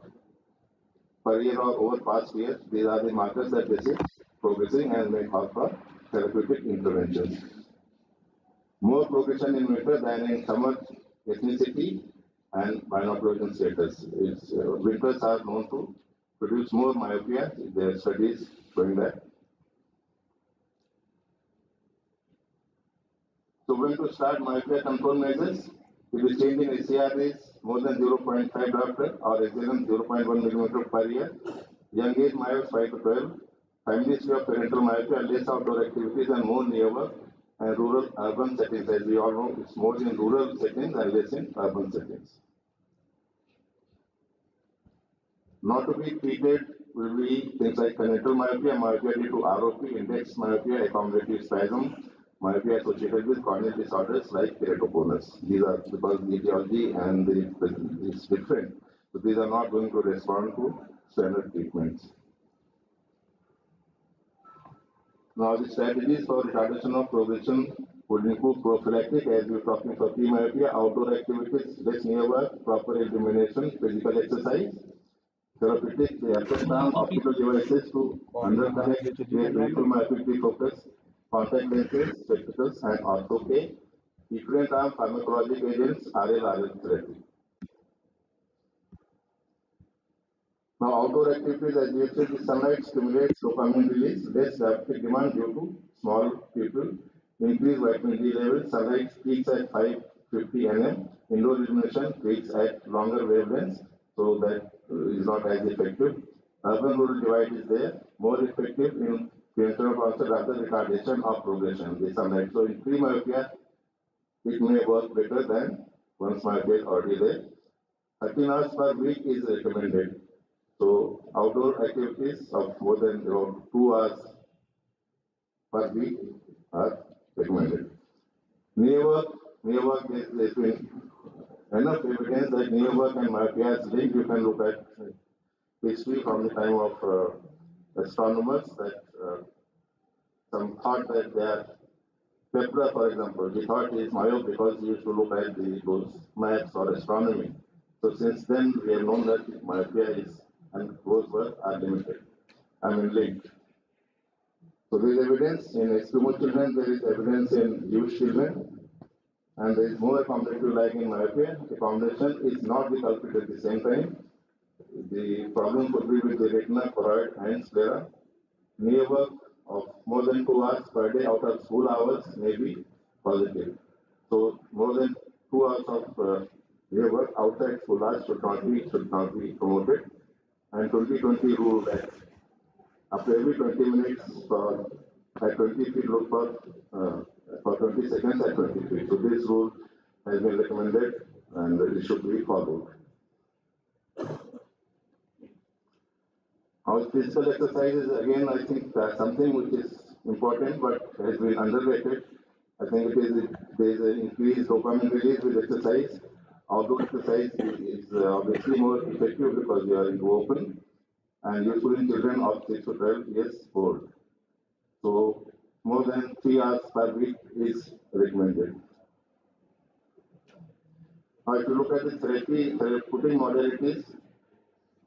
Speaker 4: per year or over past years. These are the markers that this is progressing and may call for therapeutic interventions. More progression in winter than in summer, ethnicity and binocular status. Winters are known to produce more myopia. There are studies showing that. So when to start myopia control measures? If the change in SCR is more than 0.5 diopter or axial length 0.1 millimeter per year, young age myopes 5 to 12, family history of parental myopia, less outdoor activities and more near work, and rural urban settings. As we all know, it's more in rural settings and less in urban settings. Not to be treated will be things like congenital myopia, myopia due to ROP, index myopia, accommodative spasm, myopia associated with corneal disorders like keratoconus. These are because the etiology and is different. So these are not going to respond to standard treatments. Now, the strategies for retardation of progression would include prophylactic, as we were talking for pre-myopia, outdoor activities, less near work, proper illumination, physical exercise, therapeutic, the upper-term optical devices to undercorrect, create peripheral myopic defocus, contact lenses, spectacles, and ortho-K, different-arm pharmacologic agents, RL therapy. Now, outdoor activities, as we have said, the sunlight stimulates dopamine release, less diabetic demand due to small pupil, increased vitamin D levels, sunlight peaks at 550 nm, indoor illumination peaks at longer wavelengths, so that is not as effective. Urban-rural divide is there, more effective in prevention of onset rather retardation of progression, the sunlight. So, in pre-myopia, it may work better than once myopia is already there. 13 hours per week is recommended. So, outdoor activities of more than around 2 hours per week are recommended. Near work there's been enough evidence that near work and myopia is linked. You can look at history from the time of astronomers that some thought that they are Kepler, for example, he thought he is myope because he used to look at those maps or astronomy. So since then, we have known that myopia is and those work are limited. Linked. So there is evidence in Eskimo children, there is evidence in Jewish children, and there is more accommodative like in myopia. Accommodation is not the culprit at the same time. The problem could be with the retina, choroid, and sclera. Near work of more than 2 hours per day out of school hours may be positive. So more than 2 hours of near work outside school hours should not be promoted. And 2020 rule that after every 20 minutes at 20 feet look for 20 seconds at 20 feet. So this rule has been recommended and it should be followed. Our physical exercise is again, I think, something which is important but has been underrated. I think there is an increased dopamine release with exercise. Outdoor exercise is obviously more effective because you are in the open and useful in children of 6 to 12 years old. So more than 3 hours per week is recommended. Now, if you look at the therapeutic modalities,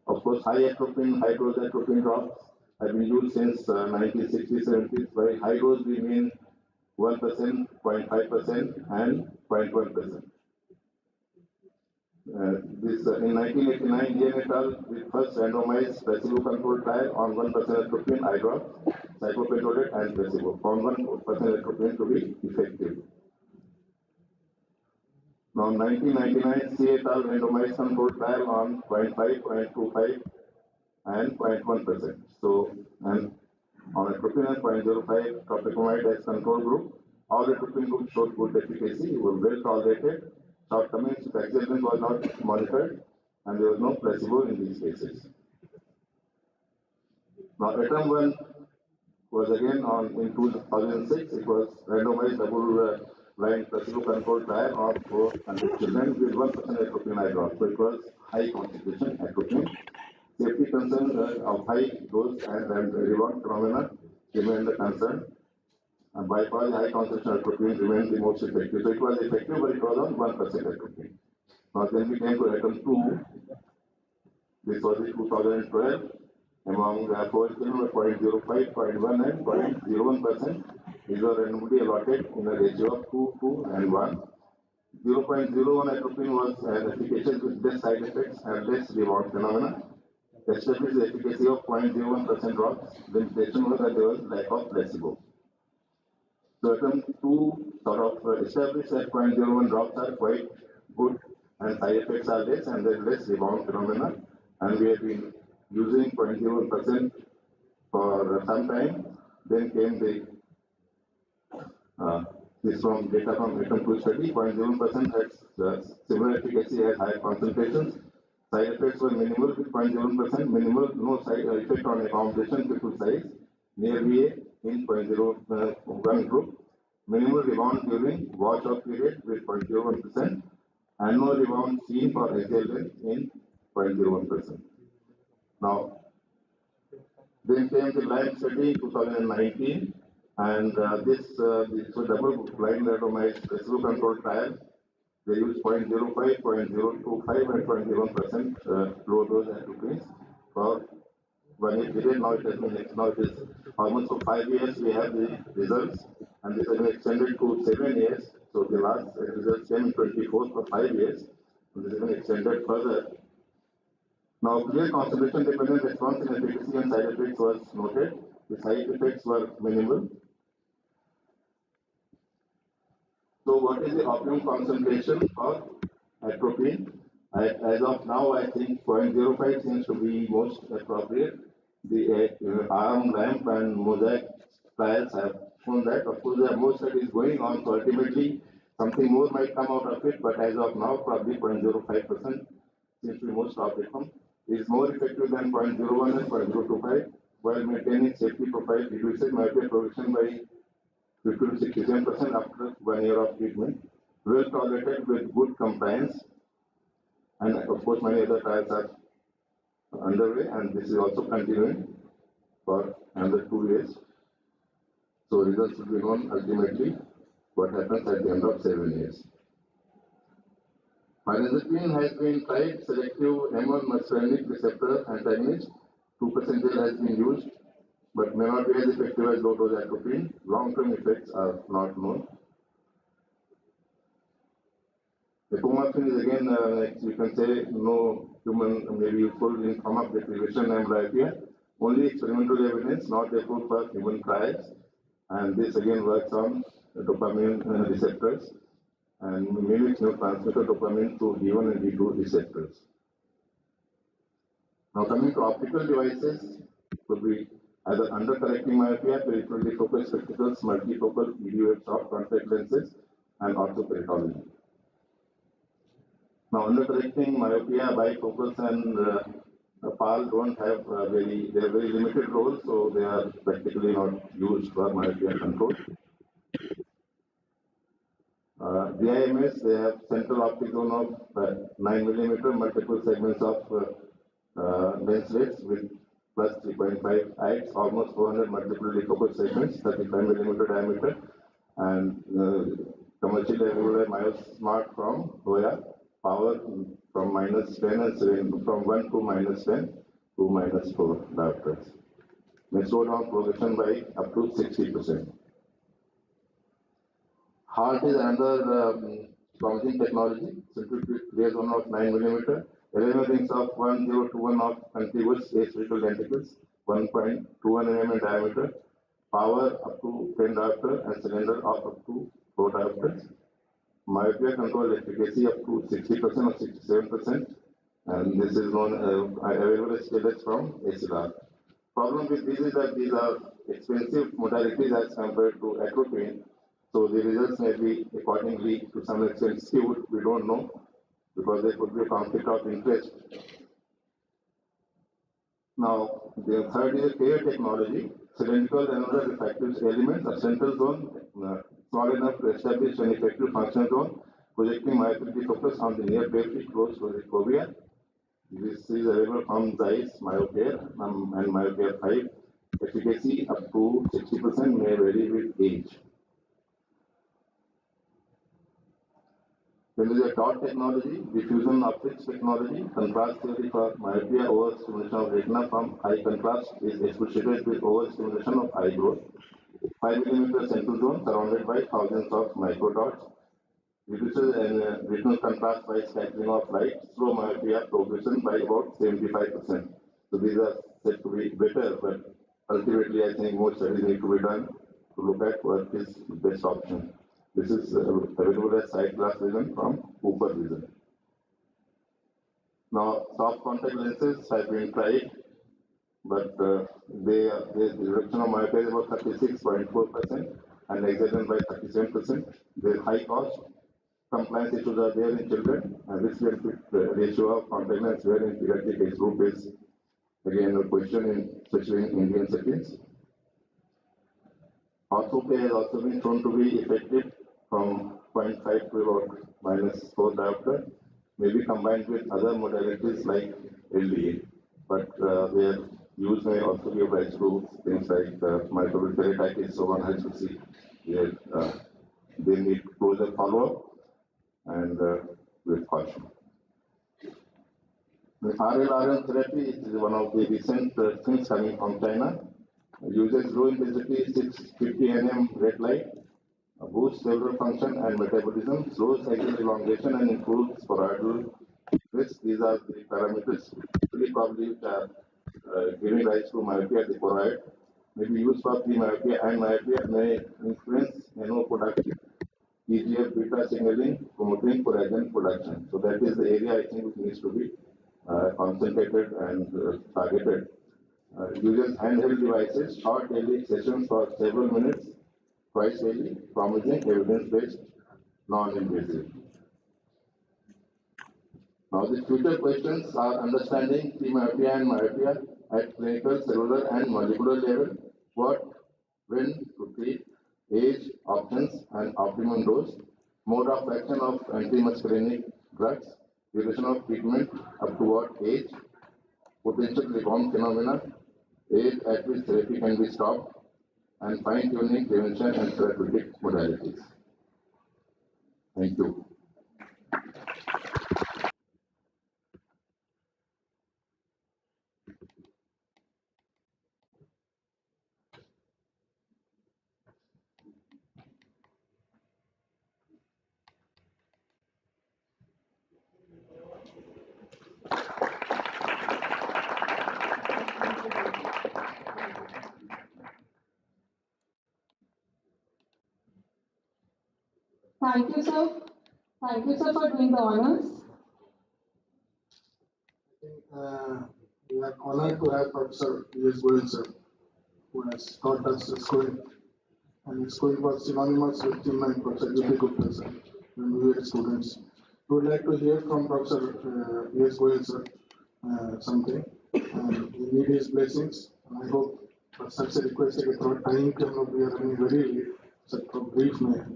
Speaker 4: of course, high atropine, high dose atropine drops have been used since 1960s, 70s. By high dose, we mean 1%, 0.5%, and 0.1%. In 1989, Indian et al. The first randomized placebo-controlled trial on 1% atropine eye drops, cyclopentodate, and placebo found 1% atropine to be effective. Now, 1999, C et al. Randomized controlled trial on 0.5, 0.25, and 0.1%. So, and on atropine and 0.05 tropicamide as control group, all atropine groups showed good efficacy, were well tolerated. Shortcomings, vaccination was not monitored, and there was no placebo in these cases. Now, ATOM 1 was again in 2006. It was randomized double-blind placebo-controlled trial of 400 children with 1% atropine eye drop. So it was high concentration atropine. Safety concerns of high dose and rebound phenomena remained the concern. And by far, high concentration atropine remained the most effective. So it was effective, but it was on 1% atropine. Now, then we came to ATOM 2. This was in 2012. Among 4 children were 0.05, 0.1, and 0.01%. These were randomly allotted in a ratio of 2, 2, and 1. 0.01 atropine was efficacious with less side effects and less rebound phenomena. Established the efficacy of 0.01% drops. The limitation was that there was lack of placebo. So ATOM 2 sort of established that 0.01 drops are quite good and side effects are less and there is less rebound phenomena. And we have been using 0.01% for some time. Then came this from data from ATOM 2 study. 0.01% has similar efficacy at higher concentrations. Side effects were minimal with 0.01%, minimal, no side effect on accommodation, pupil size, near VA in 0.01 group, minimal rebound during washout period with 0.01%, and no rebound seen for axial length in 0.01%. Now, then came the LIME study in 2019. And this was double-blind randomized placebo-controlled trial. They used 0.05, 0.025, and 0.01% low dose atropines for 1 year period. Now it has been now it is almost for 5 years we have the results, and this has been extended to 7 years. So the last results came in 24 for 5 years, and this has been extended further. Now, clear concentration-dependent response in efficacy and side effects was noted. The side effects were minimal. So, what is the optimum concentration for atropine? As of now, I think 0.05 seems to be most appropriate. The arm, lamp, and mosaic trials have shown that. Of course, there are more studies going on, so ultimately something more might come out of it, but as of now, probably 0.05% seems to be most optimum. Is more effective than 0.01 and 0.025 while maintaining safety profile, reduces myopia progression by 50 to 67% after 1 year of treatment. Well tolerated with good compliance, and of course, many other trials are underway, and this is also continuing for another 2 years. So, results will be known ultimately what happens at the end of 7 years. Pyrenzapine has been tried, selective M1 muscarinic receptor antagonist. 2% gel has been used, but may not be as effective as low-dose atropine. Long-term effects are not known. Epomorphine is again, like you can say, no human may be useful in form of deprivation and myopia. Only experimental evidence, not approved for human trials. And this again works on dopamine receptors and mimics neurotransmitter dopamine to D1 and D2 receptors. Now coming to optical devices, could be either undercorrecting myopia, peripherally focused spectacles, multifocal EDOF soft contact lenses, and orthokeratology. Now undercorrecting myopia, bifocals, and PAL don't have they have very limited role, so they are practically not used for myopia control. BIMS, they have central optic zone of 9 millimeter, multiple segments of lens slits with plus 3.5 heights, almost 400 multiple focus segments, 35 millimeter diameter, and commercially available MyoSmart from Hoya, power from -10 and from 1 to -10 to -4 diopters. May slow down progression by up to 60%. HALT is another promising technology, simple clear zone of 9 millimeter, 11 rings of 1021 of contiguous aspherical denticles, 1.21 mm in diameter, power up to 10 diopter, and cylinder of up to 4 diopters. Myopia control efficacy up to 60% or 67%, and this is known available as STLS from ACLR. Problem with these is that these are expensive modalities as compared to atropine. So the results may be accordingly to some extent skewed, we don't know, because there could be a conflict of interest. Now, the third is clear technology, cylindrical and other refractive elements, a central zone, small enough to establish an effective function zone, projecting myopically focus on the near periphery close to the fovea. This is available from Zeiss, Myocare, and Myocare 5. Efficacy up to 60% may vary with age. There is a dot technology, diffusion optics technology, contrast theory for myopia overstimulation of retina from high contrast is associated with overstimulation of eye growth. 5 millimeter central zone surrounded by thousands of microdots. Reduces retinal contrast by scattering of light, slow myopia progression by about 75%. So these are said to be better, but ultimately I think more studies need to be done to look at what is the best option. This is available as side glass vision from Cooper Vision. Now, soft contact lenses have been tried, but the reduction of myopia is about 36.4% and excision by 37%. The high cost, compliance issues are there in children, and risk benefit ratio of contact lens wear in pediatric age group is again a question, especially in Indian settings. Ortho has also been shown to be effective from 0.5 to about -4 diopter, may be combined with other modalities like LDA, but where use may also give rise to things like multiple keratitis, so one has to see they need closer follow-up and with caution. The RLRM therapy is one of the recent things coming from China. Uses low intensity 650 nm red light, boosts cellular function and metabolism, slows cycle elongation, and improves choroidal risk. These are the parameters probably which are giving rise to myopia at the choroid. Maybe used for pre-myopia and myopia may influence NO production, TGF beta signaling, promoting collagen production. So that is the area I think which needs to be concentrated and targeted. Uses handheld devices, short daily sessions for several minutes, twice daily, promising evidence-based, non-invasive. Now the future questions are understanding pre-myopia and myopia at clinical, cellular and molecular level, what, when to treat, age, options and optimum dose, mode of action of antimuscarinic drugs, duration of treatment up to what age, potential rebound phenomena, age at which therapy can be stopped, and fine-tuning prevention and therapeutic modalities. Thank you.
Speaker 5: Thank you, sir. Thank you, sir, for doing the honors.
Speaker 1: We are honored to have Professor B.S. Goyal, sir, who has taught us SQL. And SQL was synonymous with him and Professor J.P. Gupta, sir, when we were students. We would like to hear from Professor B.S. Goyal, sir, something. And we need his blessings. And I hope for such a request, we are running very late, such a brief manner.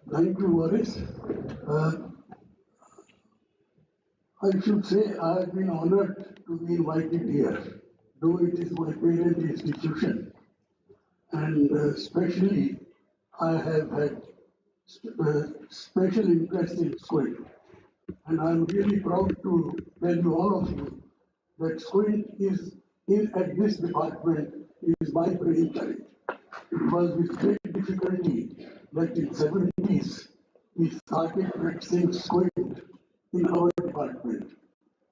Speaker 6: Thank you, Boris. I should say I have been honored to be invited here, though it is my parent institution. And especially, I have had special interest in squint. And I'm really proud to tell you, all of you, that squint is at this department is my brainchild. It was with great difficulty that in 70s we started practicing squint in our department.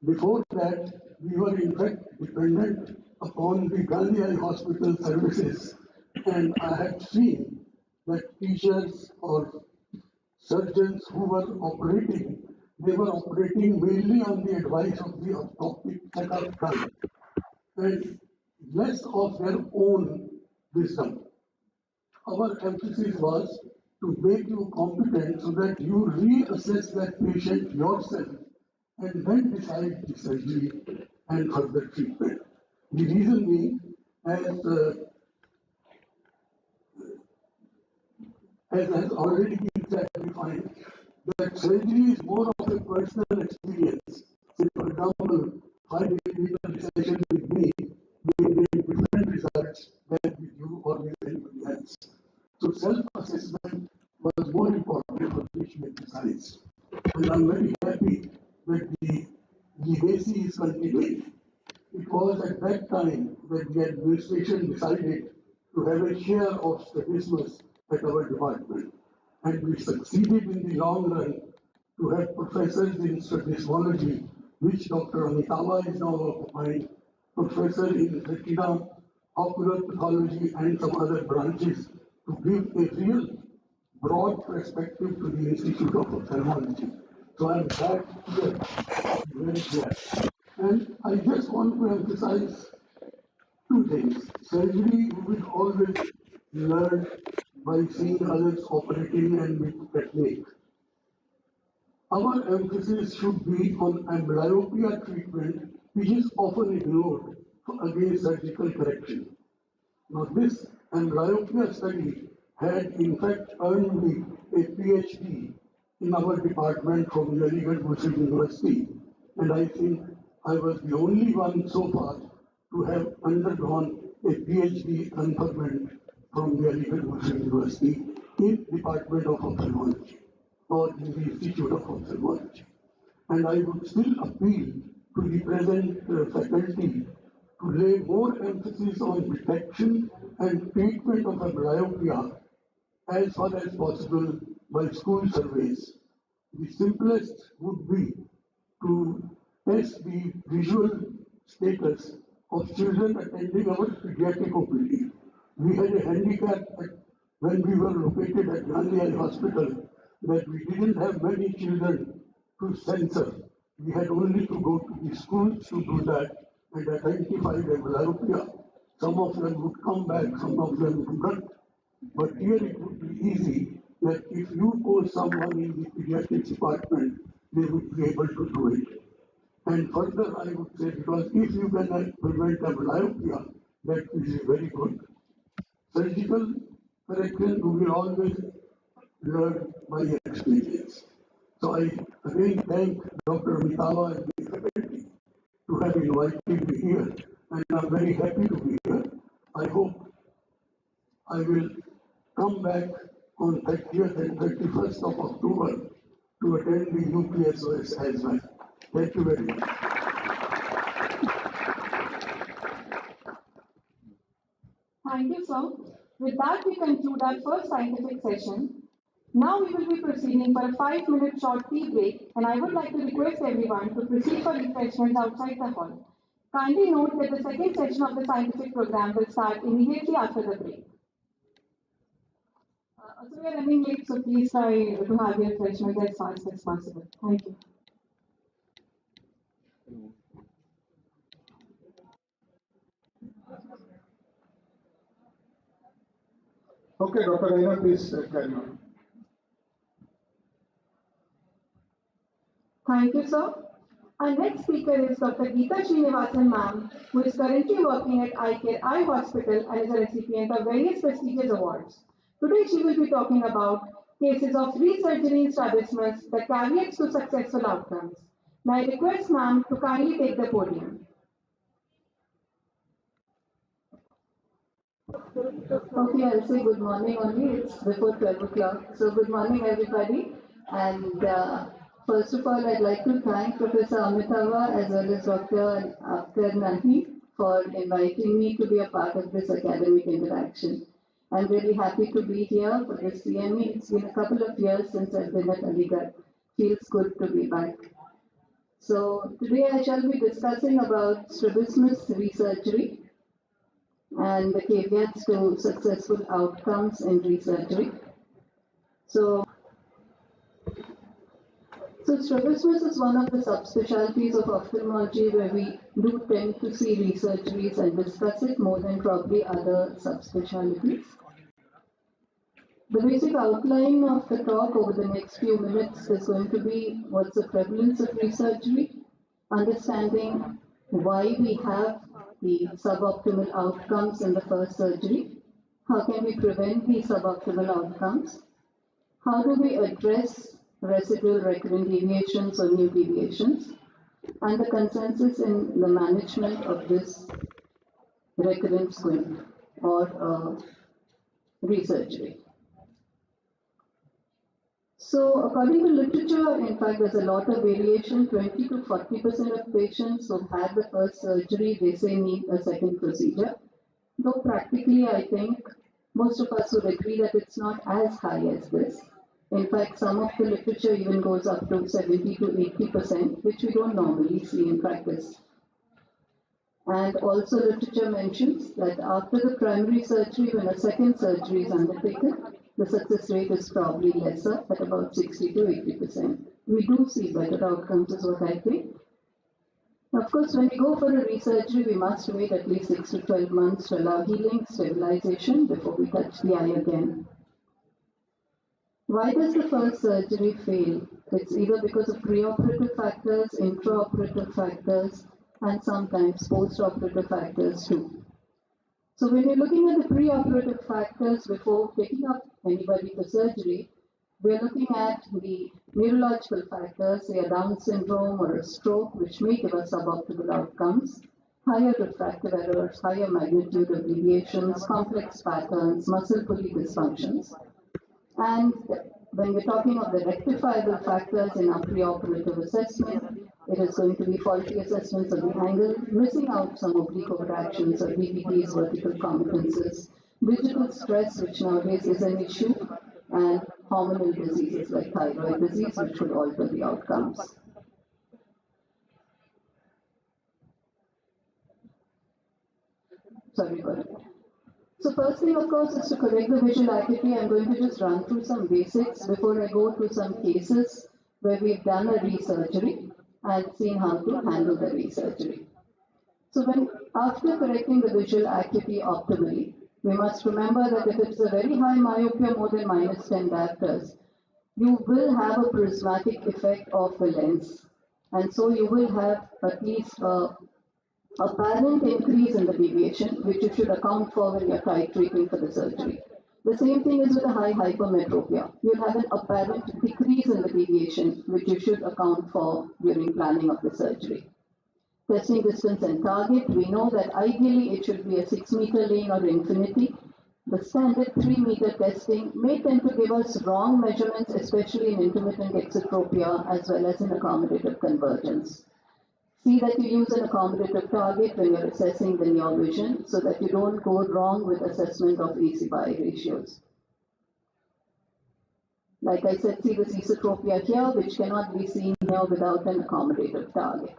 Speaker 6: Before that, we were in fact dependent upon the Gandhi Eye Hospital services, and I had seen that teachers or surgeons who were operating, they were operating mainly on the advice of the optic checkup guide and less of their own wisdom. Our emphasis was to make you competent so that you reassess that patient yourself and then decide the surgery and further treatment. The reason being, as has already been defined, that surgery is more of a personal experience. Say, for example, 5 millimeter session with me will bring different results than with you or with anybody else. So self-assessment was more important for which we emphasized. And I'm very happy that the legacy is continuing. It was at that time that the administration decided to have a share of strabismus at our department. And we succeeded in the long run to have professors in strabismology, which Dr. Amitava is now occupying, professor in retina, ocular pathology, and some other branches to give a real broad perspective to the Institute of Ophthalmology. So I'm glad here, very glad. And I just want to emphasize two things. Surgery, we will always learn by seeing others operating and with technique. Our emphasis should be on amblyopia treatment, which is often ignored against surgical correction. Now, this amblyopia study had in fact earned me a PhD in our department from Aligarh Muslim University. And I think I was the only one so far to have undergone a PhD conferment from the Aligarh University in Department of Ophthalmology or in the Institute of Ophthalmology. And I would still appeal to the present faculty to lay more emphasis on detection and treatment of myopia as far as possible by school surveys. The simplest would be to test the visual status of children attending our pediatric OPD. We had a handicap when we were located at Gandhi Eye Hospital that we didn't have many children to censor. We had only to go to the schools to do that and identify the myopia. Some of them would come back, some of them would not. But here it would be easy that if you post someone in the pediatrics department, they would be able to do it. And further, I would say, because if you can prevent a myopia, that is very good. Surgical correction, we will always learn by experience. So I again thank Dr. Mitava and the faculty to have invited me here, and I'm very happy to be here. I hope I will come back on 30th and 31st of October to attend the UPSOS as well. Thank you very much.
Speaker 5: Thank you, sir. With that, we conclude our first scientific session. Now we will be proceeding for a 5-minute short tea break, and I would like to request everyone to proceed for refreshments outside the hall. Kindly note that the second session of the scientific program will start immediately after the break. Also, we are running late, so please try to have your refreshments as fast as possible. Thank you.
Speaker 1: Okay, Dr. Raina, please carry on.
Speaker 5: Thank you, sir. Our next speaker is Dr. Geeta Srinivasan ma'am, who is currently working at Eye Hospital and is a recipient of various prestigious awards. Today she will be talking about cases of resurgery in strabismus, the caveats to successful outcomes. May I request ma'am to kindly take the podium.
Speaker 7: Okay, I'll say good morning only. It's before 12 o'clock. So good morning, everybody. And first of all, I'd like to thank Professor Amitava as well as Dr. Akhtar Nahi for inviting me to be a part of this academic interaction. I'm really happy to be here for this CME. It's been a couple of years since I've been at Aligarh. Feels good to be back. So today I shall be discussing about strabismus resurgery and the caveats to successful outcomes in resurgery. So strabismus is one of the subspecialties of ophthalmology where we do tend to see resurgeries and discuss it more than probably other subspecialties. The basic outline of the talk over the next few minutes is going to be what's the prevalence of resurgery, understanding why we have the suboptimal outcomes in the first surgery, how can we prevent these suboptimal outcomes, how do we address residual recurrent deviations or new deviations, and the consensus in the management of this recurrent squint or resurgery. So according to literature, in fact, there's a lot of variation. 20 to 40% of patients who had the first surgery, they say need a second procedure. Though practically, I think most of us would agree that it's not as high as this. In fact, some of the literature even goes up to 70 to 80%, which we don't normally see in practice. And also literature mentions that after the primary surgery, when a second surgery is undertaken, the success rate is probably lesser at about 60 to 80%. We do see better outcomes is what I think. Of course, when we go for a resurgery, we must wait at least 6 to 12 months to allow healing, stabilization before we touch the eye again. Why does the first surgery fail? It's either because of preoperative factors, intraoperative factors, and sometimes postoperative factors too. So when you're looking at the preoperative factors before taking up anybody for surgery, We're looking at the neurological factors, say a Down syndrome or a stroke, which may give us suboptimal outcomes, higher refractive errors, higher magnitude of deviations, complex patterns, muscle pulley dysfunctions. And when we're talking of the rectifiable factors in our preoperative assessment, it is going to be faulty assessments of the angle, missing out some oblique overactions or DVTs, vertical competences, digital stress, which nowadays is an issue, and hormonal diseases like thyroid disease, which would alter the outcomes. Sorry about it. So first thing, of course, is to correct the visual acuity. I'm going to just run through some basics before I go through some cases where we've done a resurgery and seen how to handle the resurgery. So after correcting the visual acuity optimally, we must remember that if it's a very high myopia, more than -10 diopters, you will have a prismatic effect of the lens. And so you will have at least a apparent increase in the deviation, which you should account for when you're titrating for the surgery. The same thing is with a high hypermetropia. You'll have an apparent decrease in the deviation, which you should account for during planning of the surgery. Testing distance and target, we know that ideally it should be a 6-meter lane or infinity. The standard 3-meter testing may tend to give us wrong measurements, especially in intermittent exotropia as well as in accommodative convergence. See that you use an accommodative target when you're assessing the near vision so that you don't go wrong with assessment of AC by ratios. Like I said, see this esotropia here, which cannot be seen here without an accommodative target.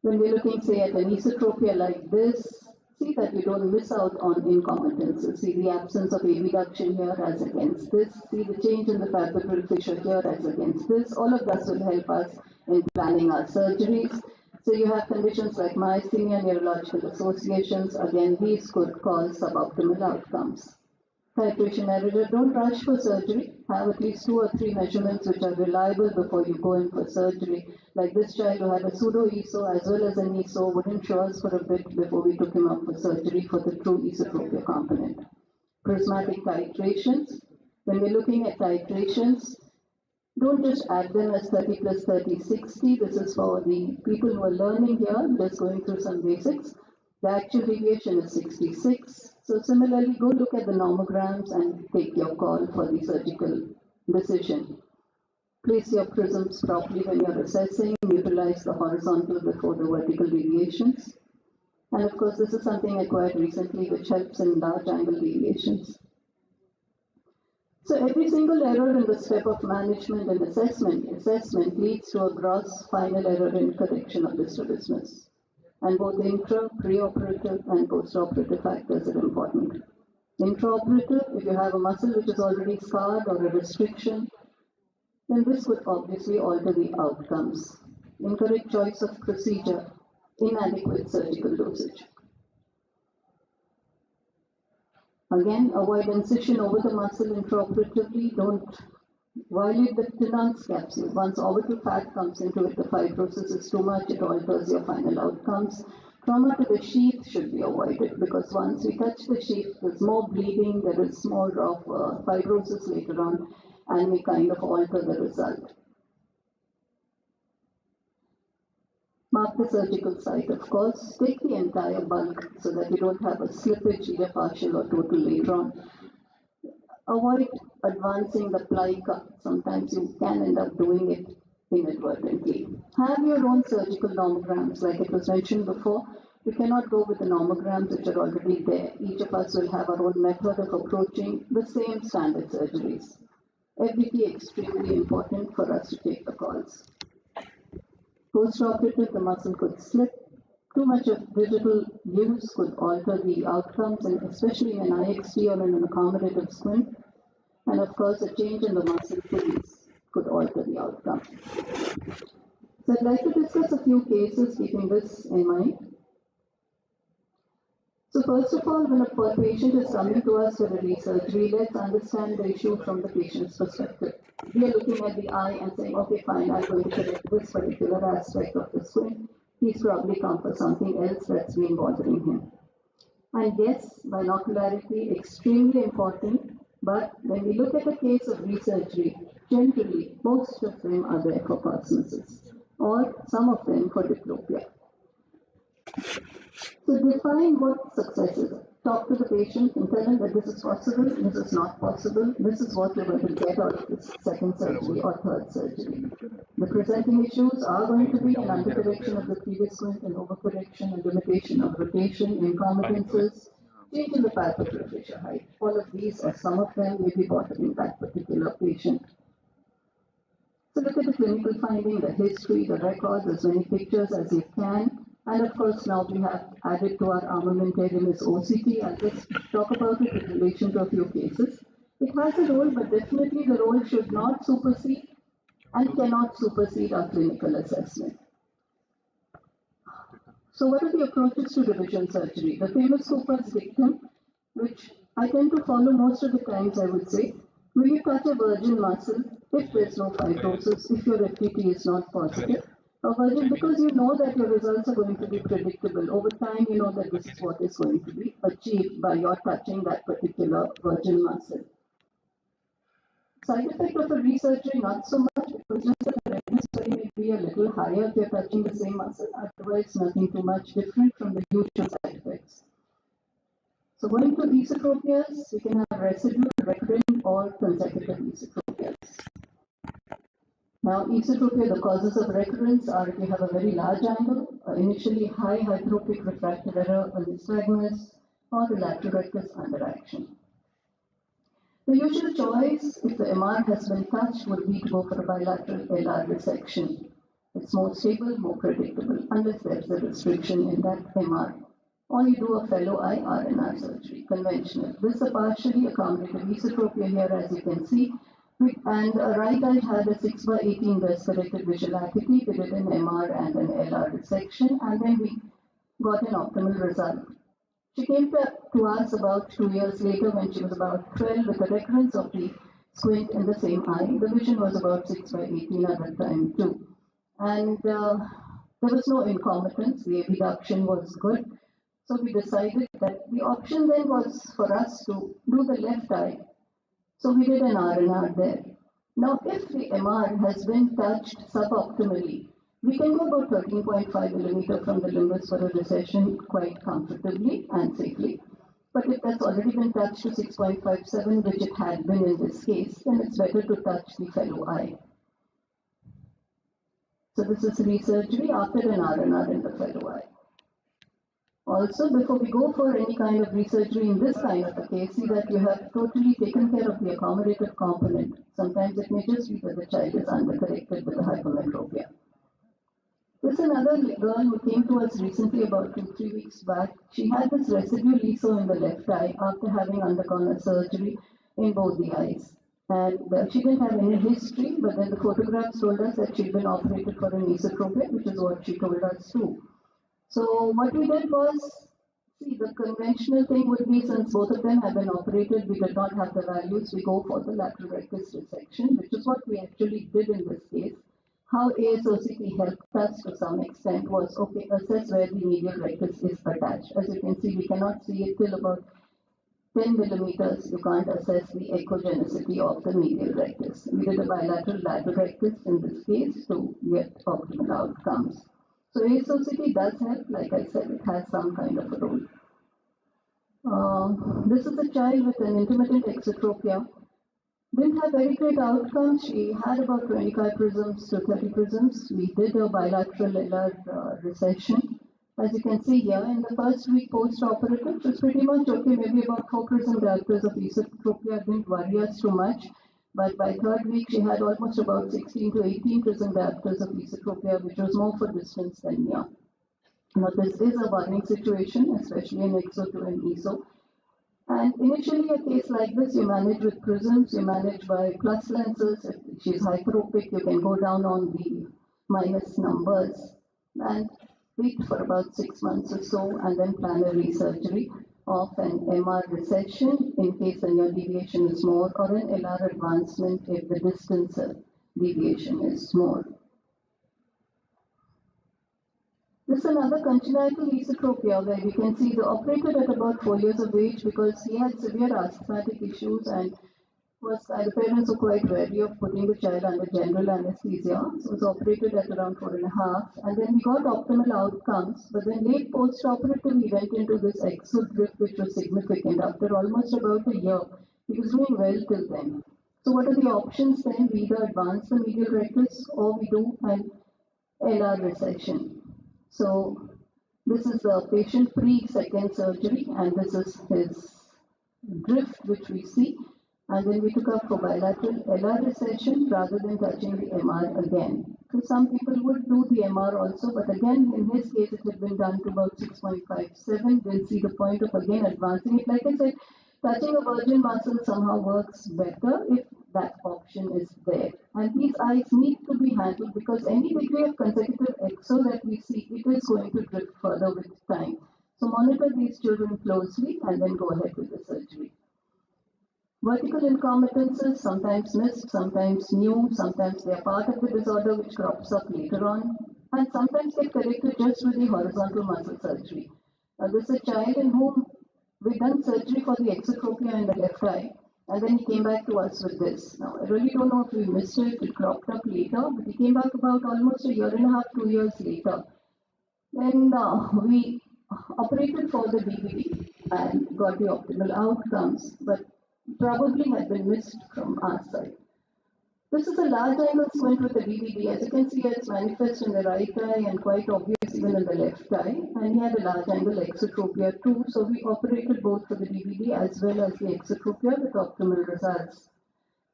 Speaker 7: When we're looking, say, at an esotropia like this, see that you don't miss out on incompetences. See the absence of abduction here as against this. See the change in the palpebral fissure here as against this. All of this will help us in planning our surgeries. So you have conditions like myasthenia, neurological associations. Again, these could cause suboptimal outcomes. Titration error, don't rush for surgery. Have at least 2 or 3 measurements which are reliable before you go in for surgery. Like this child who had a pseudo-ESO as well as an ESO wouldn't show us for a bit before we took him up for surgery for the true esotropia component. Prismatic titrations. When we're looking at titrations, don't just add them as 30 plus 30, 60. This is for the people who are learning here, just going through some basics. The actual deviation is 66. So similarly, go look at the nomograms and take your call for the surgical decision. Place your prisms properly when you're assessing, utilize the horizontal before the vertical deviations. And of course, this is something acquired recently which helps in large angle deviations. So every single error in the step of management and assessment leads to a gross final error in correction of the strabismus. And both intra, preoperative, and postoperative factors are important. Intraoperative, if you have a muscle which is already scarred or a restriction, then this could obviously alter the outcomes. Incorrect choice of procedure, inadequate surgical dosage. Again, avoid incision over the muscle intraoperatively. Don't violate the Tenant's capsule. Once orbital fat comes into it, the fibrosis is too much, it alters your final outcomes. Trauma to the sheath should be avoided because once we touch the sheath, there's more bleeding, there is more of fibrosis later on, and we kind of alter the result. Mark the surgical site, of course. Take the entire bulk so that you don't have a slippage, either partial or total later on. Avoid advancing the ply cut. Sometimes you can end up doing it inadvertently. Have your own surgical nomograms, like it was mentioned before. You cannot go with the nomograms which are already there. Each of us will have our own method of approaching the same standard surgeries. FDT extremely important for us to take the calls. Post-operative, the muscle could slip. Too much of digital use could alter the outcomes, and especially in an IXT or in an accommodative squint. And of course, a change in the muscle pulleys could alter the outcome. So I'd like to discuss a few cases keeping this in mind. So first of all, when a patient is coming to us for a resurgery, let's understand the issue from the patient's perspective. We are looking at the eye and saying, okay, fine, I'm going to correct this particular aspect of the squint. He's probably come for something else that's been bothering him. And yes, binocularity extremely important, but when we look at a case of resurgery, generally most of them are there for cosmesis, or some of them for diplopia. So define what success is. Talk to the patient and tell him that this is possible, this is not possible, this is what you're going to get out of this second surgery or third surgery. The presenting issues are going to be an undercorrection of the previous squint, an overcorrection, a limitation of rotation, incompetences, change in the path of refracture height. All of these or some of them may be bothering that particular patient. So look at the clinical finding, the history, the records, as many pictures as you can. And of course, now we have added to our armamentarium is OCT. I'll just talk about it in relation to a few cases. It has a role, but definitely the role should not supersede and cannot supersede our clinical assessment. So what are the approaches to revision surgery? The famous Cooper's dictum, which I tend to follow most of the times, I would say, will you touch a virgin muscle if there's no fibrosis, if your FTT is not positive? A virgin, because you know that your results are going to be predictable. Over time, you know that this is what is going to be achieved by your touching that particular virgin muscle. Side effect of a resurgery, not so much, because just the redness may be a little higher if you're touching the same muscle, otherwise nothing too much different from the usual side effects. So going to esotropias, we can have residual, recurrent, or consecutive esotropias. Now, esotropia, the causes of recurrence are if you have a very large angle, initially high hyperopic refractive error, a nystagmus, or a lateral rectus underaction. The usual choice, if the MR has been touched, would be to go for a bilateral LR resection. It's more stable, more predictable, unless there's a restriction in that MR. Or you do a fellow eye RNR surgery, conventional. This is a partially accommodative esotropia here, as you can see. And a right eye had a 6/18 best corrected visual acuity. We did an MR and an LR resection, and then we got an optimal result. She came to us about 2 years later when she was about 12 with a recurrence of the squint in the same eye. The vision was about 6/18 at that time too. And there was no incompetence. The abduction was good. So we decided that the option then was for us to do the left eye. So we did an RNR there. Now, if the MR has been touched suboptimally, we can go about 13.5 millimeter from the limbus for a recession quite comfortably and safely. But if that's already been touched to 6.57, which it had been in this case, then it's better to touch the fellow eye. So this is resurgery after an RNR in the fellow eye. Also, before we go for any kind of resurgery in this kind of a case, see that you have totally taken care of the accommodative component. Sometimes it may just be that the child is undercorrected with a hypermetropia. This is another girl who came to us recently about 2-3 weeks back. She had this residue leso in the left eye after having undergone a surgery in both the eyes. And she didn't have any history, but then the photographs told us that she'd been operated for an esotropia, which is what she told us too. So what we did was, see, the conventional thing would be, since both of them have been operated, we did not have the values, we go for the lateral rectus resection, which is what we actually did in this case. How ASOCT helped us to some extent was, okay, assess where the medial rectus is attached. As you can see, we cannot see it till about 10 millimeters. You can't assess the echogenicity of the medial rectus. We did a bilateral lateral rectus in this case to get optimal outcomes. So ASOCT does help, like I said, it has some kind of a role. This is a child with an intermittent exotropia. Didn't have very great outcomes. She had about 25 prisms to 30 prisms. We did a bilateral LR recession. As you can see here, in the first week post-operative, it was pretty much okay, maybe about 4 prism diopters of esotropia didn't worry us too much. But by third week, she had almost about 16 to 18 prism diopters of esotropia, which was more for distance than near. Now, this is a worrying situation, especially in EXO to an ESO. And initially, a case like this, you manage with prisms, you manage by plus lenses. If she's hyperopic, you can go down on the minus numbers and wait for about 6 months or so, and then plan a resurgery of an MR resection in case the near deviation is more, or an LR advancement if the distance deviation is more. This is another congenital esotropia where we can see the operated at about 4 years of age because he had severe asthmatic issues and the parents were quite wary of putting the child under general anesthesia. So it was operated at around 4.5, and then we got optimal outcomes. But then late post-operative, we went into this exodrift, which was significant. After almost about a year, he was doing well till then. So what are the options then? We either advance the medial rectus or we do an LR resection. So this is the patient pre-second surgery, and this is his drift, which we see. And then we took up for bilateral LR recession rather than touching the MR again. So some people would do the MR also, but again, in his case, it had been done to about 6.57. We'll see the point of again advancing it. Like I said, touching a virgin muscle somehow works better if that option is there. And these eyes need to be handled because any degree of consecutive exo that we see, it is going to drift further with time. So monitor these children closely and then go ahead with the surgery. Vertical incompetence sometimes missed, sometimes new, sometimes they are part of the disorder which crops up later on, and sometimes get corrected just with the horizontal muscle surgery. Now, this is a child in whom we done surgery for the exotropia in the left eye, and then he came back to us with this. Now, I really don't know if we missed it, it cropped up later, but he came back about almost a year and a half, 2 years later. Then we operated for the DVD and got the optimal outcomes, but probably had been missed from our side. This is a large angle squint with the DVD. As you can see, it's manifest in the right eye and quite obvious even in the left eye. And he had a large angle exotropia too, so we operated both for the DVD as well as the exotropia with optimal results.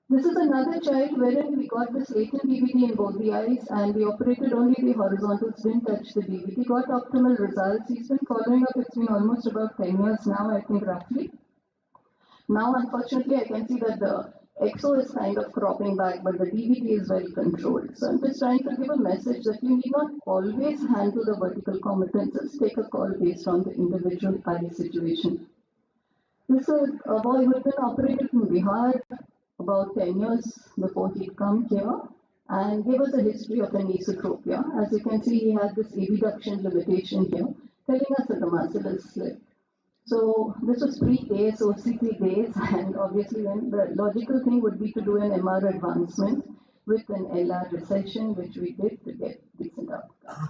Speaker 7: This is another child wherein we got this latent DVD in both the eyes and we operated only the horizontals, didn't touch the DVD, got optimal results. He's been following up, it's been almost about 10 years now, I think roughly. Now, unfortunately, I can see that the exo is kind of cropping back, but the DVD is well controlled. So I'm just trying to give a message that you need not always handle the vertical competences. Take a call based on the individual eye situation. This is a boy who had been operated in Bihar about 10 years before he'd come here and gave us a history of an esotropia. As you can see, he had this abduction limitation here, telling us that the muscle is slipped. So this was pre-ASOCT days, and obviously then the logical thing would be to do an MR advancement with an LR recession, which we did to get decent outcomes.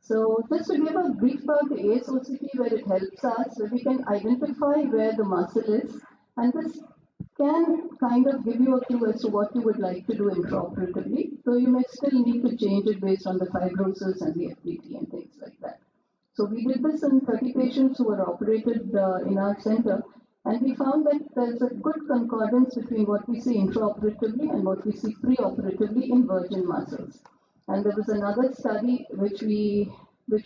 Speaker 7: So just to give a brief about the ASOCT, where it helps us, where we can identify where the muscle is, and this can kind of give you a clue as to what you would like to do intraoperatively, though you may still need to change it based on the fibrosis and the FPT and things like that. So we did this in 30 patients who were operated in our center, and we found that there's a good concordance between what we see intraoperatively and what we see preoperatively in virgin muscles. And there was another study which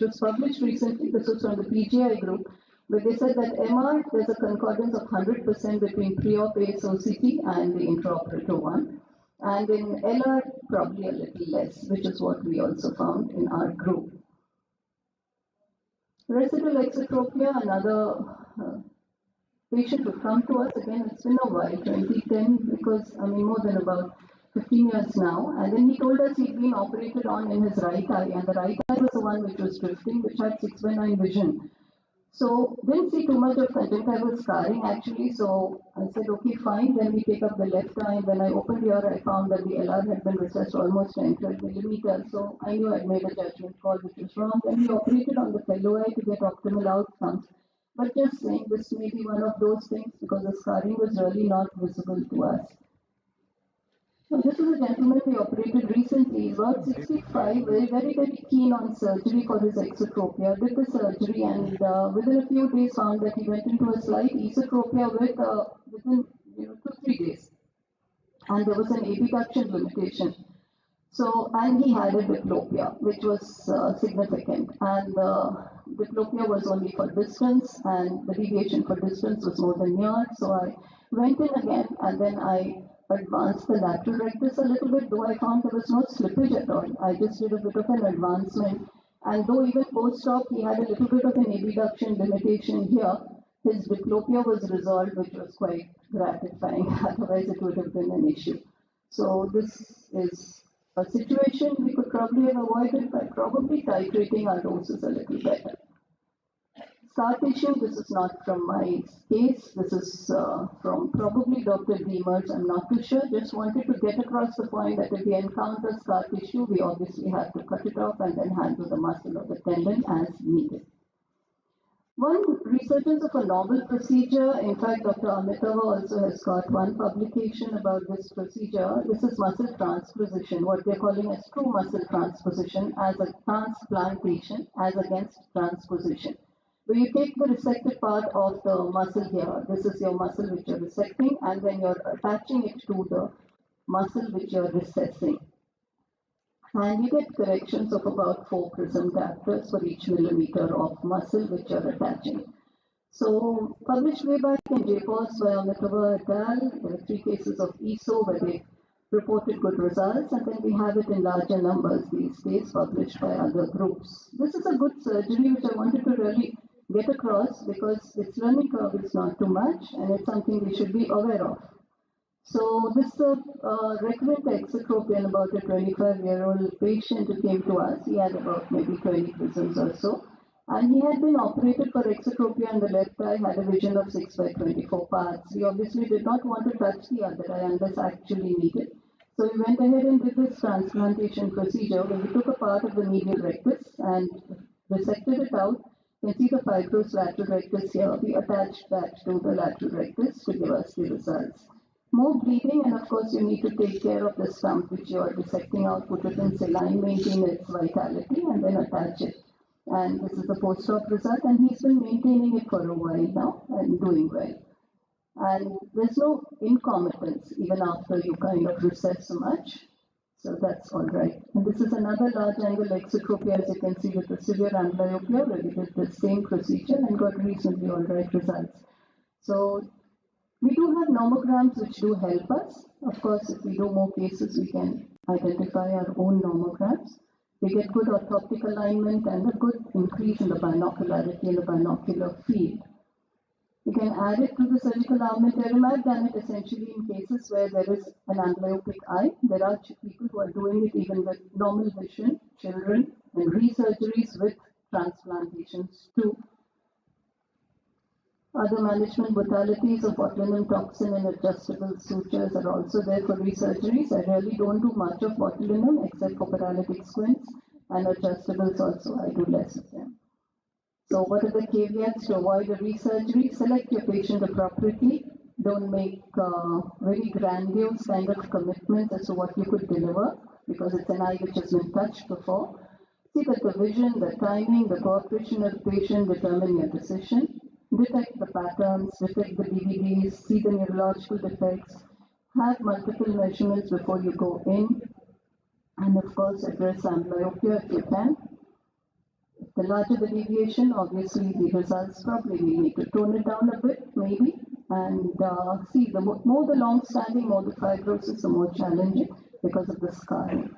Speaker 7: was published recently, this was from the PGI group, where they said that MR, there's a concordance of 100% between pre-op ASOCT and the intraoperative one. And in LR, probably a little less, which is what we also found in our group. Residual exotropia, another patient would come to us. Again, it's been a while, 2010, because more than about 15 years now. And then he told us he'd been operated on in his right eye, and the right eye was the one which was drifting, which had 6/9 vision. So didn't see too much of conjunctival scarring actually. So I said, okay, fine. Then we take up the left eye, and when I opened here, I found that the LR had been recessed almost 10-12 millimeters. So I knew I'd made a judgment call which was wrong. Then we operated on the fellow eye to get optimal outcomes. But just saying, this may be one of those things because the scarring was really not visible to us. So this is a gentleman we operated recently. He's about 65, very keen on surgery for his exotropia. Did the surgery and within a few days found that he went into a slight esotropia within 2-3 days. And there was an abduction limitation. So, and he had a diplopia, which was significant. And diplopia was only for distance, and the deviation for distance was more than near. So I went in again, and then I advanced the lateral rectus a little bit, though I found there was no slippage at all. I just did a bit of an advancement, and though even post-op he had a little bit of an abduction limitation here, his diplopia was resolved, which was quite gratifying. Otherwise it would have been an issue. So this is a situation we could probably have avoided by probably titrating our doses a little better. Scar tissue, this is not from my case, this is from probably Dr. Beamer's, I'm not too sure, just wanted to get across the point that if we encounter scar tissue, we obviously have to cut it off and then handle the muscle or the tendon as needed. One resurgence of a novel procedure, in fact, Dr. Amitava also has got one publication about this procedure. This is muscle transposition, what they're calling as true muscle transposition as a transplantation as against transposition. Where you take the resected part of the muscle here, this is your muscle which you're resecting, and then you're attaching it to the muscle which you're recessing. And you get corrections of about 4 prism diopters for each millimeter of muscle which you're attaching. So, published way back in JPOS by Amitava et al., there are 3 cases of ESO where they reported good results, and then we have it in larger numbers these days, published by other groups. This is a good surgery which I wanted to really get across because its learning curve is not too much, and it's something we should be aware of. So this is a recurrent exotropia in about a 25-year-old patient who came to us. He had about maybe 20 prisms or so. And he had been operated for exotropia in the left eye, had a vision of 6 by 24 parts. We obviously did not want to touch the other eye unless actually needed. So we went ahead and did this transplantation procedure where we took a part of the medial rectus and resected it out. You can see the fibrous lateral rectus here. We attached that to the lateral rectus to give us the results. More bleeding, and of course you need to take care of the stump which you are dissecting out, put it in saline, maintain its vitality, and then attach it. And this is the post-op result, and he's been maintaining it for a while now and doing well. And there's no incompetence even after you kind of recess so much. So that's all right. And this is another large angle exotropia, as you can see, with the severe amblyopia, where we did the same procedure and got reasonably all right results. So we do have nomograms which do help us. Of course, if we do more cases, we can identify our own nomograms. We get good orthoptic alignment and a good increase in the binocularity and the binocular field. We can add it to the surgical armamentarium. I've done it essentially in cases where there is an amblyopic eye. There are people who are doing it even with normal vision, children, and resurgeries with transplantations too. Other management modalities of botulinum toxin and adjustable sutures are also there for resurgeries. I really don't do much of botulinum except for paralytic squints, and adjustables also I do less of them. So what are the caveats to avoid a resurgery? Select your patient appropriately. Don't make very grandiose kind of commitments as to what you could deliver because it's an eye which has been touched before. See that the vision, the timing, the cooperation of the patient determine your decision. Detect the patterns, detect the DVDs, see the neurological defects, have multiple measurements before you go in, and of course address amblyopia if you can. The larger the deviation, obviously the results probably we need to tone it down a bit, maybe, and see the more the long-standing, more the fibrosis, the more challenging because of the scarring.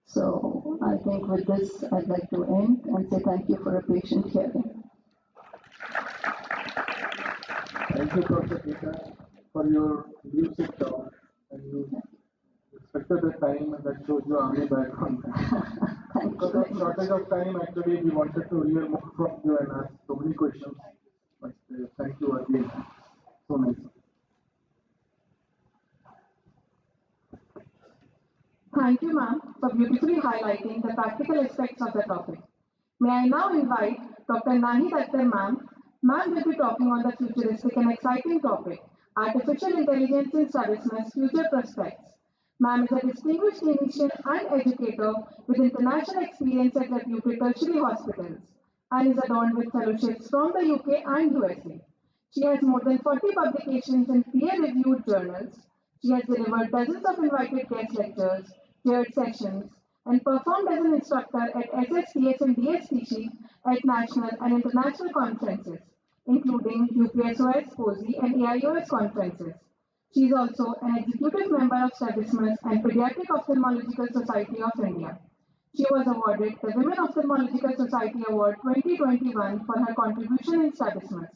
Speaker 7: So I think with this I'd like to end and say thank you for a patient hearing.
Speaker 8: Thank you, Dr. Geeta, for your music talk, and you respected the time, and that shows your army background. Because of shortage of time, actually, we wanted to hear more from you and ask so many questions. But thank you again. So nice.
Speaker 5: Thank you, ma'am, for beautifully highlighting the practical aspects of the topic. May I now invite Dr. Nahi Akhtar, ma'am. Ma'am will be talking on the futuristic and exciting topic, Artificial Intelligence in Strabismus Future Prospects. Ma'am is a distinguished clinician and educator with international experience at reputed tertiary hospitals and is adorned with fellowships from the UK and USA. She has more than 40 publications in peer-reviewed journals. She has delivered dozens of invited guest lectures, chaired sessions, and performed as an instructor at SSTS and DSTC at national and international conferences, including UPSOS, COSI, and AIOS conferences. She is also an executive member of Strabismus and Pediatric Ophthalmological Society of India. She was awarded the Women Ophthalmological Society Award 2021 for her contribution in Strabismus,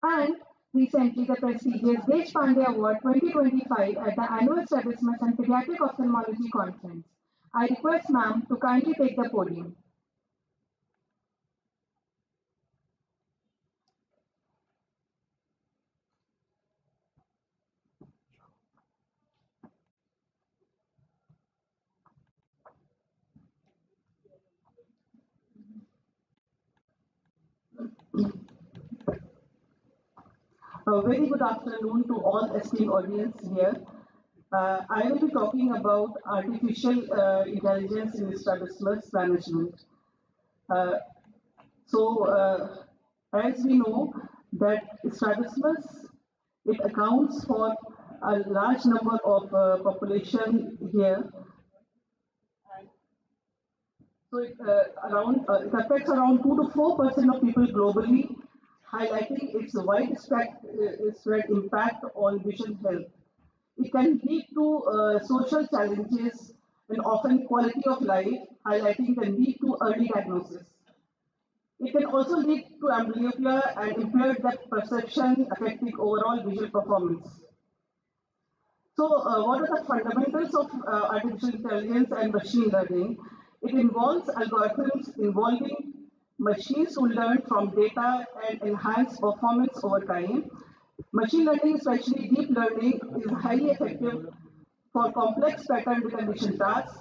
Speaker 5: and recently the prestigious Deshpande Award 2025 at the annual Strabismus and Pediatric Ophthalmology Conference. I request ma'am to kindly take the podium. A very good afternoon to all esteemed audience here. I will be talking about artificial intelligence in strabismus management. Uh, as we know that strabismus, it accounts for a large number of population here. So it affects around 2 to 4% of people globally, highlighting its widespread impact on vision health. It can lead to social challenges and often quality of life, highlighting the need to early diagnosis. It can also lead to amblyopia and impaired depth perception, affecting overall visual performance. So, what are the fundamentals of artificial intelligence and machine learning? It involves algorithms involving machines who learn from data and enhance performance over time. Machine learning, especially deep learning, is highly effective for complex pattern recognition tasks,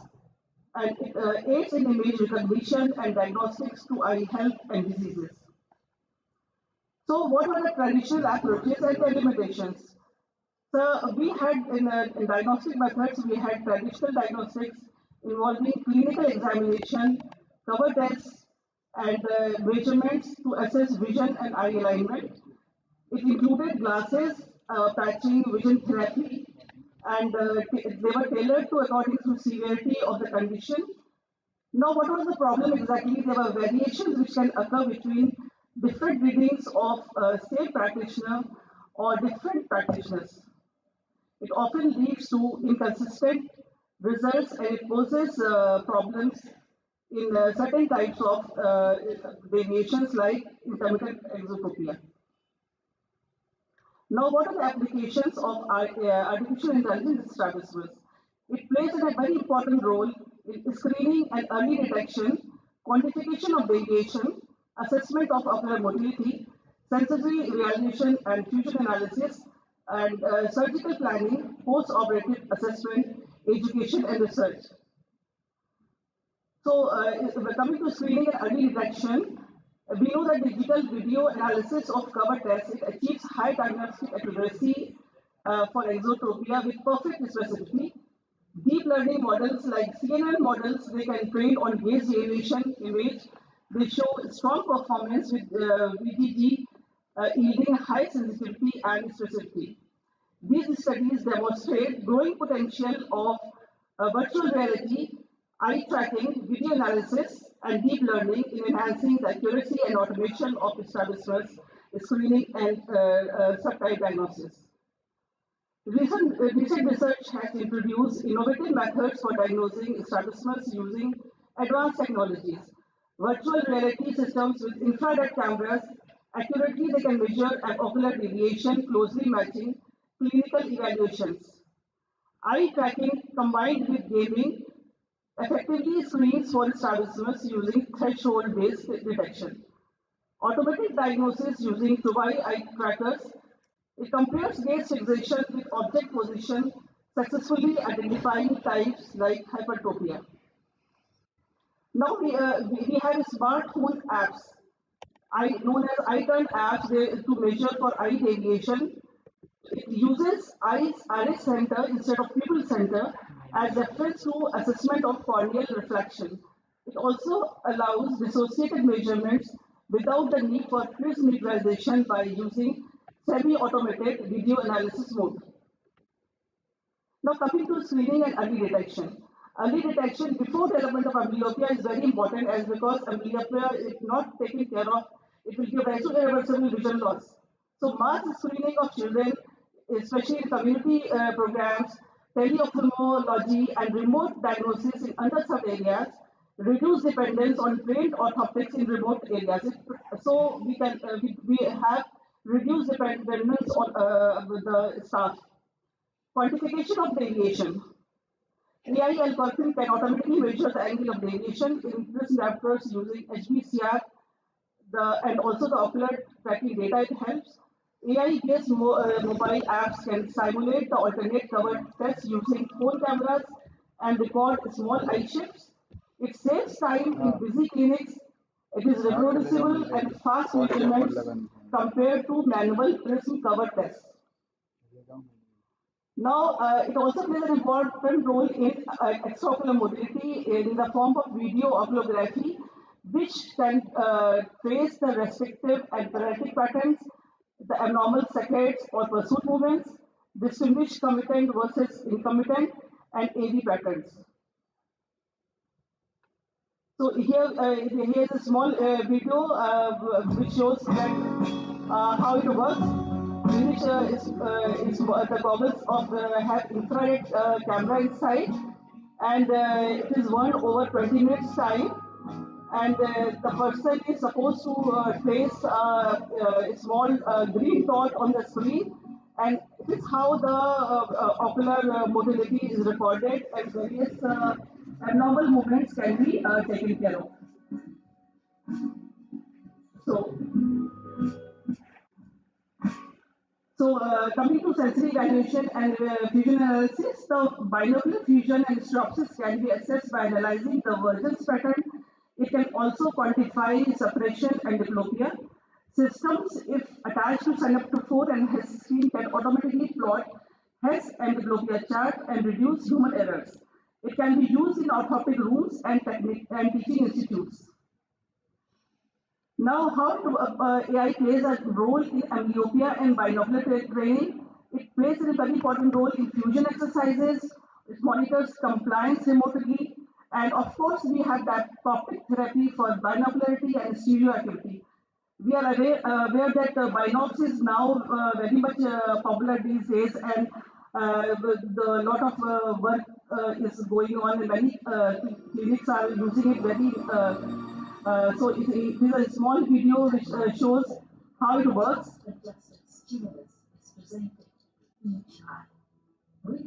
Speaker 5: and it aids in image recognition and diagnostics to eye health and diseases. So, what were the traditional approaches and their limitations? So we had in diagnostic methods, we had traditional diagnostics involving clinical examination, cover tests, and measurements to assess vision and eye alignment. It included glasses, patching, vision therapy, and they were tailored to according to severity of the condition. Now, what was the problem exactly? There were variations which can occur between different readings of same practitioner or different practitioners. It often leads to inconsistent results and it poses problems in certain types of variations like intermittent exotropia. Now, what are the applications of artificial intelligence in Strabismus? It plays a very important role in screening and early detection, quantification of variation, assessment of ocular motility, sensory evaluation and fusion analysis, and surgical planning, post-operative assessment, education, and research. So, coming to screening and early detection, we know that digital video analysis of cover tests it achieves high diagnostic accuracy for exotropia with perfect specificity. Deep learning models like CNN models, they can train on gaze deviation image. They show strong performance with VTG yielding high sensitivity and specificity. These studies demonstrate growing potential of virtual reality, eye tracking, video analysis, and deep learning in enhancing the accuracy and automation of strabismus screening and subtype diagnosis. Recent research has introduced innovative methods for diagnosing strabismus using advanced technologies. Virtual reality systems with infrared cameras, accurately they can measure an ocular deviation closely matching clinical evaluations. Eye tracking combined with gaming effectively screens for strabismus using threshold-based detection. Automatic diagnosis using two-eye eye trackers. It compares gaze fixation with object position, successfully identifying types like hypertropia. Now we have smartphone apps, known as eye turn apps to measure for eye deviation. It uses eyes iris center instead of pupil center as reference to assessment of corneal reflection. It also allows dissociated measurements without the need for crisp visualization by using semi-automated video analysis mode. Now coming to screening and early detection. Early detection before development of amblyopia is very important as because amblyopia is not taken care of, it will give rise to irreversible vision loss. So mass screening of children, especially in community programs, teleophthalmology and remote diagnosis in underserved areas, reduce dependence on trained orthoptics in remote areas. So we can we have reduced dependence on the staff. Quantification of deviation. AI algorithm can automatically measure the angle of deviation in interest raptors using HBCR, and also the ocular tracking data it helps. AI-based mobile apps can simulate the alternate cover tests using phone cameras and record small eye shifts. It saves time in busy clinics. It is reproducible and fast measurements compared to manual prism cover tests. Now, it also plays an important role in extraocular mobility in the form of video oculography, which can trace the restrictive and paralytic patterns, the abnormal saccades or pursuit movements, distinguish committant versus incommittant, and AV patterns. So here is a small video which shows that how it works. Which the goggles have infrared camera inside, and it is 1/20 minutes time. And the person is supposed to trace a small green dot on the screen, and this is how the ocular motility is recorded, and various abnormal movements can be taken care of. So, coming to sensory evaluation and fusion analysis, the binocular fusion and stropsis can be assessed by analyzing the divergence pattern. It can also quantify suppression and diplopia. Systems, if attached to synaptophore and HES screen, can automatically plot HES and diplopia chart and reduce human errors. It can be used in orthoptic rooms and teaching institutes. Now, how AI plays a role in amblyopia and binocular training? It plays a very important role in fusion exercises. It monitors compliance remotely, and of course, we have that optic therapy for binocularity and stereo acuity. We are aware that binocs is now very much popular these days, and the lot of work is going on. Many clinics are using it very. So it is a small video which shows how it works.
Speaker 9: Adjusted stimulus is presented to each eye. With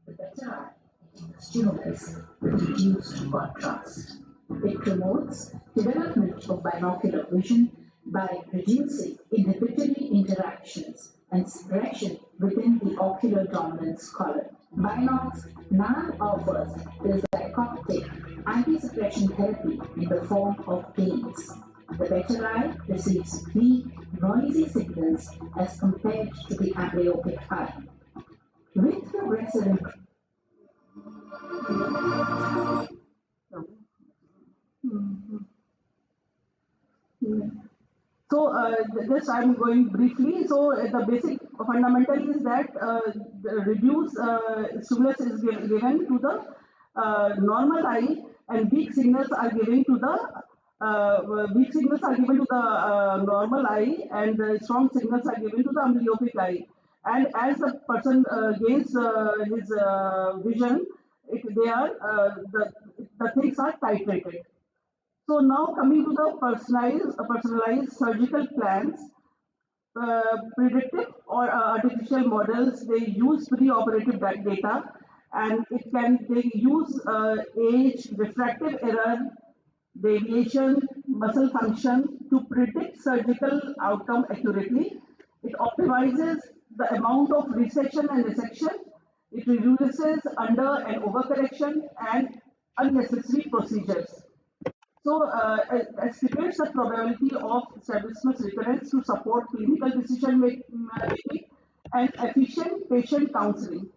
Speaker 9: the better eye, the stimulus with reduced contrast. It promotes development of binocular vision by reducing inhibitory interactions and suppression within the ocular dominance column. Binocs now offers this dichotic anti-suppression therapy in the form of gains. The better eye receives weak, noisy signals as compared to the amblyopic eye. With progressive improvement,
Speaker 5: So this I'm going briefly. So the basic fundamental is that the reduced stimulus is given to the normal eye, and weak signals are given to the normal eye, and strong signals are given to the amblyopic eye. And as the person gains his vision, the things are titrated. So now coming to the personalized surgical plans, predictive or artificial models, they use pre-operative data, and they use age, refractive error, deviation, muscle function to predict surgical outcome accurately. It optimizes the amount of resection and resection. It reduces under and overcorrection and unnecessary procedures. So, estimates the probability of strabismus recurrence to support clinical decision making and efficient patient counseling.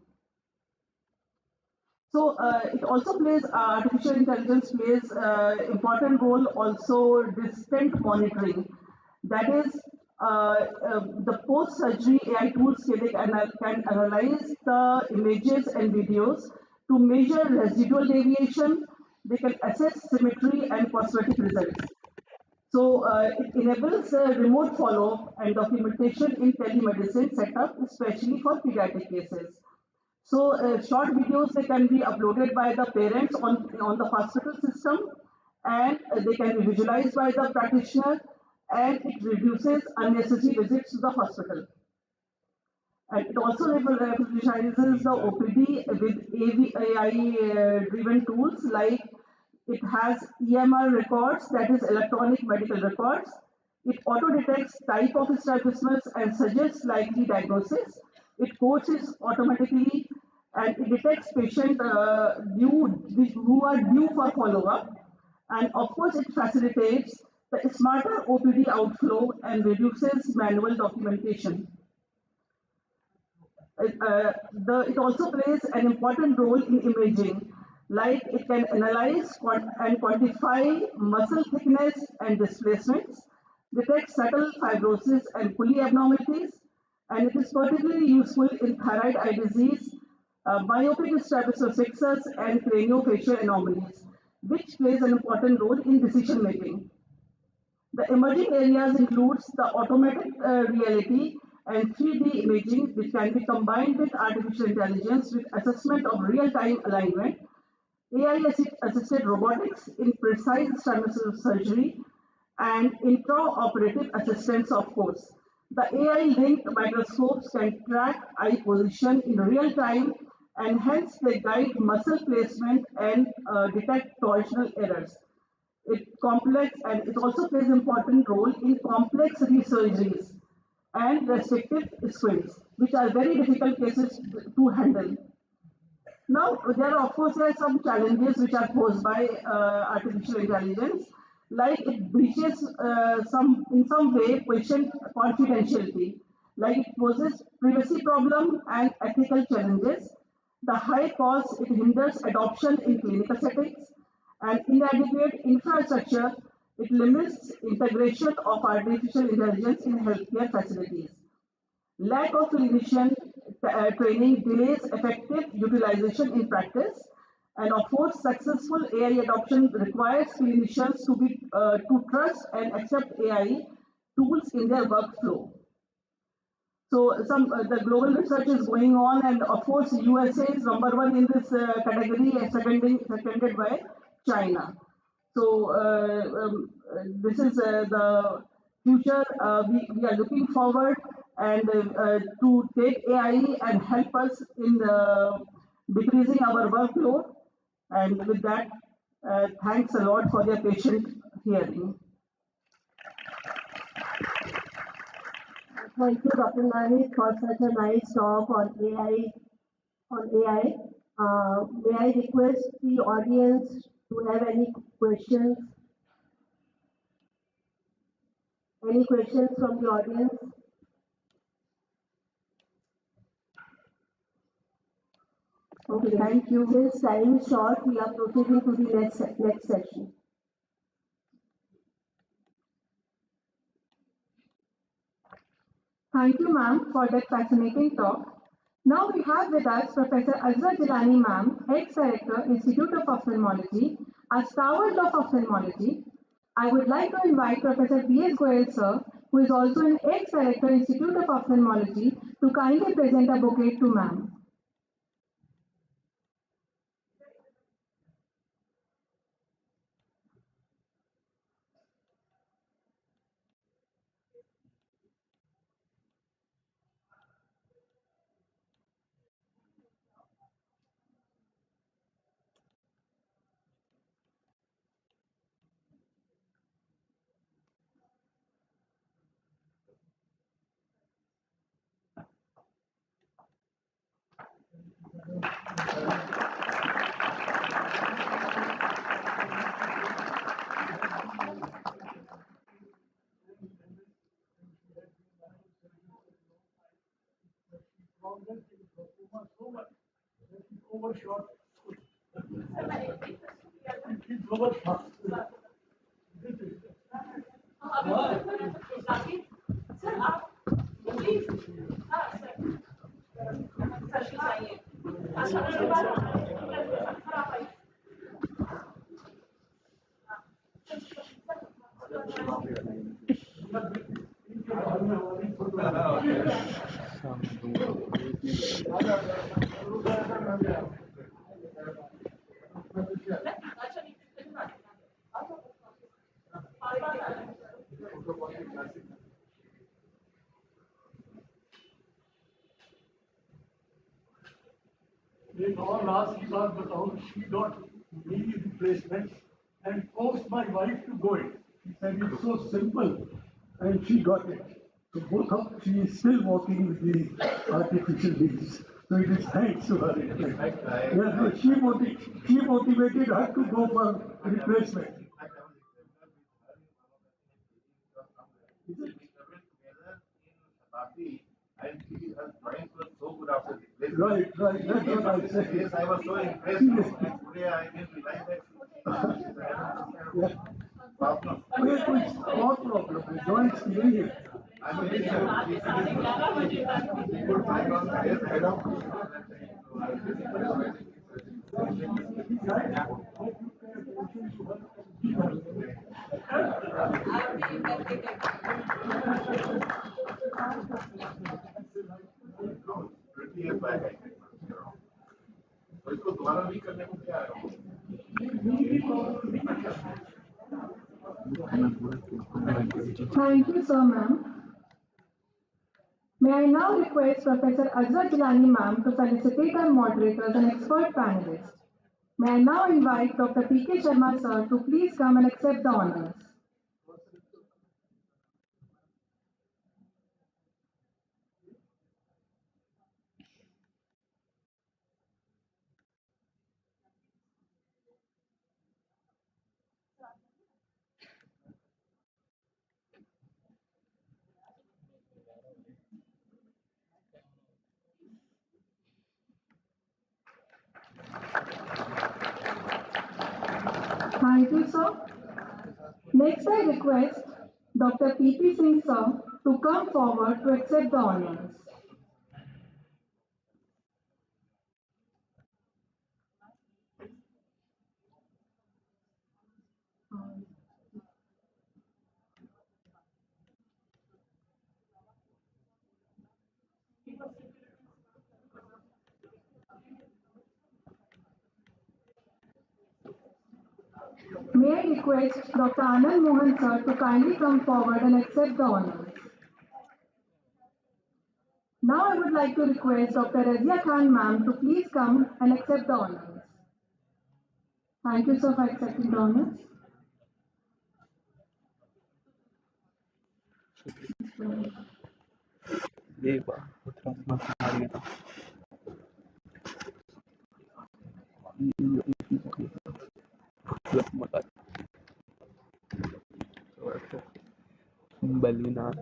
Speaker 5: So, it also plays, artificial intelligence plays important role also distant monitoring. That is, the post-surgery AI tools can analyze the images and videos to measure residual deviation. They can assess symmetry and cosmetic results. So it enables remote follow-up and documentation in telemedicine setup, especially for pediatric cases. So short videos, they can be uploaded by the parents on the hospital system, and they can be visualized by the practitioner, and it reduces unnecessary visits to the hospital. And it also revolutionizes the OPD with AI-driven tools like it has EMR records, that is electronic medical records. It auto-detects type of strabismus and suggests likely diagnosis. It coaches automatically and it detects patients who are due for follow-up. And of course, it facilitates the smarter OPD outflow and reduces manual documentation. It also plays an important role in imaging, like it can analyze and quantify muscle thickness and displacements, detect subtle fibrosis and pulley abnormalities, and it is particularly useful in thyroid eye disease, myopic strabismus fixus, and craniofacial anomalies, which plays an important role in decision making. The emerging areas includes the automatic reality and 3D imaging, which can be combined with artificial intelligence with assessment of real-time alignment, AI-assisted robotics in precise strabismus surgery, and intraoperative assistance, of course. The AI-linked microscopes can track eye position in real time and hence they guide muscle placement and detect torsional errors. It also plays an important role in complex resurgeries and restrictive squints, which are very difficult cases to handle. Now, there are some challenges which are posed by artificial intelligence, like it breaches in some way patient confidentiality, like it poses privacy problem and ethical challenges. The high cost, it hinders adoption in clinical settings, and inadequate infrastructure, it limits integration of artificial intelligence in healthcare facilities. Lack of clinician training delays effective utilization in practice, and of course, successful AI adoption requires clinicians to trust and accept AI tools in their workflow. So the global research is going on, and of course, USA is number one in this category, seconded by China. So this is the future. We are looking forward and to take AI and help us in decreasing our workload. And with that, thanks a lot for your patient hearing.
Speaker 10: Thank you, Dr. Nani, for such a nice talk on AI. May I request the audience to have any questions? Any questions from the audience? Okay, thank you. Since time is short, we are proceeding to the next session.
Speaker 5: Thank you, ma'am, for that fascinating talk. Now we have with us Professor Azra Jilani, ma'am, ex-director, Institute of Ophthalmology, a stalwart of ophthalmology. I would like to invite Professor B.S. Goyal, sir, who is also an ex-director, Institute of Ophthalmology, to kindly present a bouquet to ma'am.
Speaker 6: now she got knee replacement and forced my wife to go it. She said it's so simple, and she got it. So she is still walking with the artificial knees. So it is thanks to her. Yeah, so she motivated her to go for replacement.
Speaker 4: And her drawings were so good after this.
Speaker 6: Right. That's what I said.
Speaker 4: Yes, I was so impressed. And today I didn't realize that.
Speaker 6: Yeah. It's our problem. We don't experience it.
Speaker 4: I'm very sure she could find on career head of. तो इसको दोबारा नहीं करने को क्या है?
Speaker 5: Thank you, sir, ma'am. May I now request Professor Azra Jilani, ma'am, to felicitate our moderators and expert panelists. May I now invite Dr. P.K. Sharma, sir, to please come and accept the honors. Thank you, sir. Next, I request Dr. P.P. Singh, sir, to come forward to accept the honors. May I request Dr. Anand Mohan, sir, to kindly come forward and accept the honors. Now I would like to request Dr. Razia Khan, ma'am, to please come and accept the honors. Thank you, sir, for accepting the honors.
Speaker 11: Balina.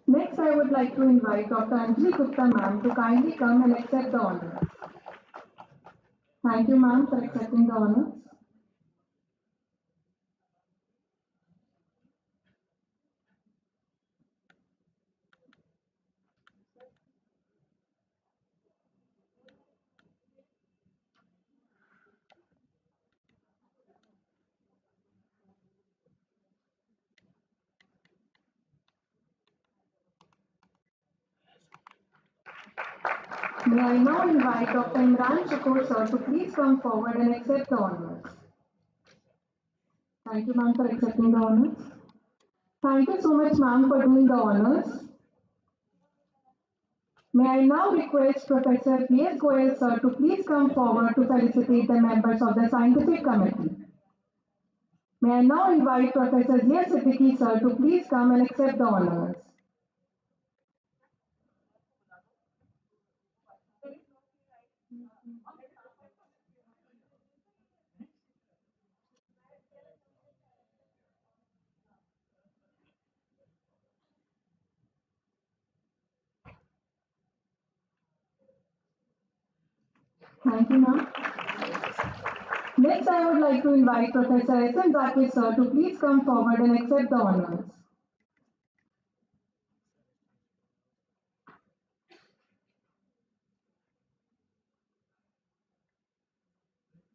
Speaker 5: Next, I would like to invite Dr. Anjali Gupta, ma'am, to kindly come and accept the honors. Thank you, ma'am, for accepting the honors. May I now invite Dr. Imran Shakur, sir, to please come forward and accept the honors. Thank you, ma'am, for accepting the honors. Thank you so much, ma'am, for doing the honors. May I now request Professor P.S. Goyal, sir, to please come forward to felicitate the members of the scientific committee. May I now invite Professor Zia Siddiqui, sir, to please come and accept the honors. Thank you, ma'am. Next, I would like to invite Professor S.M. Zakir, sir, to please come forward and accept the honors.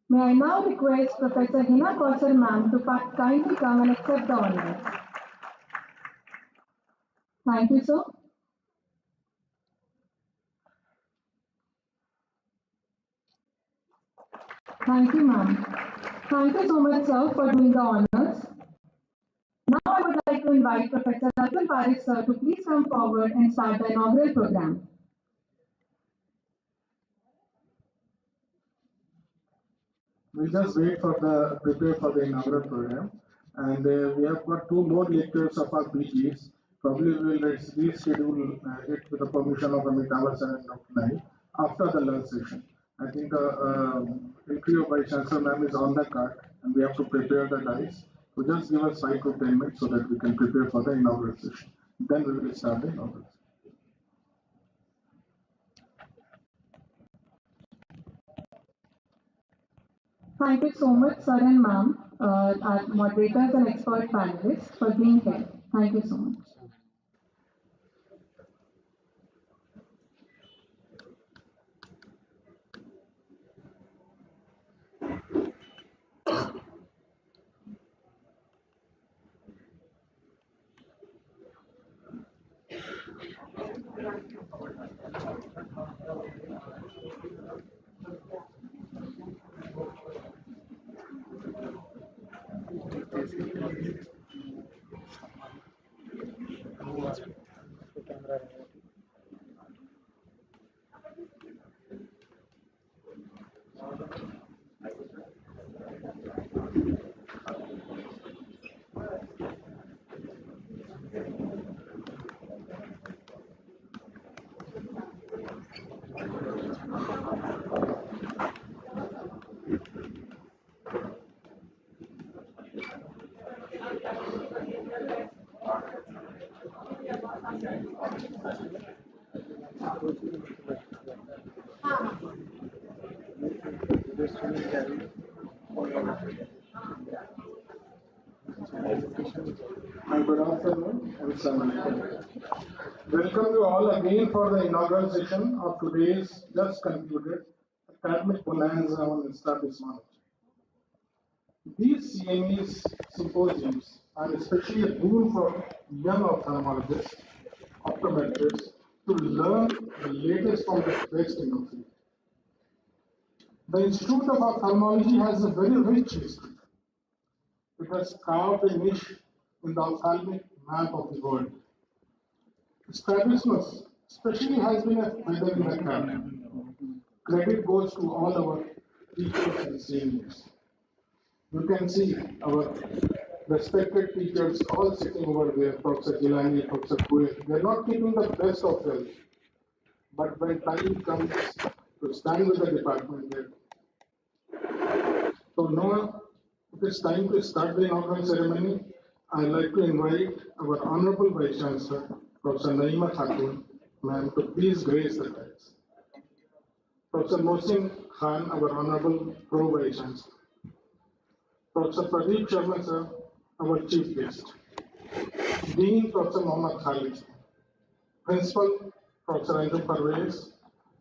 Speaker 5: May I now request Professor Hina Kausar, ma'am, to kindly come and accept the honors. Thank you, sir. Thank you, ma'am. Thank you so much, sir, for doing the honors. Now I would like to invite Professor Atul Parekh sir to please come forward and start the inaugural program.
Speaker 8: We'll just wait for the prepare for the inaugural program, and we have got two more lectures of our PGs. Probably we will reschedule it with the permission of Amitabh sir and Dr. Naik after the lunch session. I think entry of Vice Chancellor ma'am is on the card, and we have to prepare the dice. So just give us 5 to 10 minutes so that we can prepare for the inaugural session. Then we will start the inaugural.
Speaker 5: Thank you so much, sir and ma'am, our moderators and expert panelists for being here. Thank you so much.
Speaker 8: Good afternoon and Assalamualaikum. Welcome you all again for the inaugural session of today's just concluded academic bonanza on Strabismus. These CMEs symposiums are especially a boon for young ophthalmologists, optometrists to learn the latest from the best in the field. The Institute of Ophthalmology has a very rich history. It has carved a niche in the ophthalmic map of the world. Strabismus especially has been a feather in the cap. Credit goes to all our teachers and seniors. You can see our respected teachers all sitting over there, Professor Gilani, Professor Kuil. They are not keeping the best of health. But when time comes to stand with the department there, so now it is time to start the inaugural ceremony. I'd like to invite our Honorable Vice Chancellor, Professor Naima Khatun, ma'am, to please grace the dais. Professor Mohsin Khan, our Honorable Pro Vice Chancellor. Professor Pradeep Sharma, sir, our Chief Guest. Dean Professor Mohammad Khalid. Principal Professor Anju Parvez.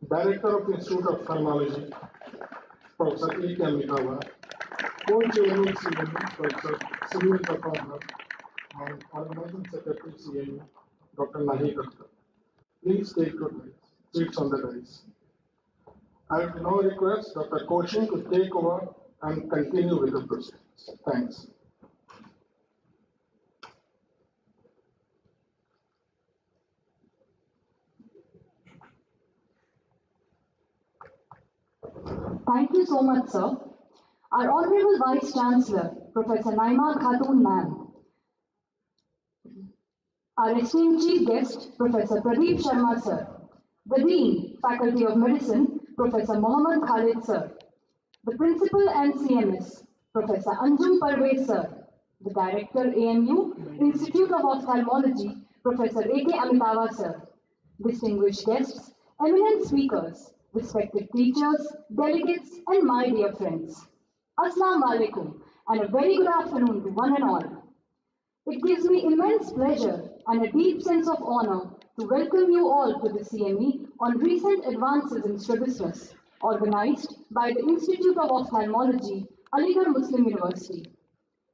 Speaker 8: Director of Institute of Ophthalmology, Professor A. K. Amitava. Co-Chairman CME, Professor Sunil Kapoor, and Organizing Secretary CME, Dr. Nahi Kakkar. Please take your seats on the dais. I will now request Dr. Koshin to take over and continue with the proceedings. Thanks.
Speaker 11: Thank you so much, sir. Our Honorable Vice Chancellor, Professor Naima Khatun, ma'am. Our esteemed Chief Guest, Professor Pradeep Sharma, sir. The Dean, Faculty of Medicine, Professor Mohammad Khalid, sir. The Principal and CMS, Professor Anjum Parvez, sir. The Director, AMU, Institute of Ophthalmology, Professor A. K. Amitava, sir. Distinguished guests, eminent speakers, respected teachers, delegates, and my dear friends. Assalamu alaikum, and a very good afternoon to one and all. It gives me immense pleasure and a deep sense of honor to welcome you all to the CME on recent advances in strabismus, organized by the Institute of Ophthalmology, Aligarh Muslim University.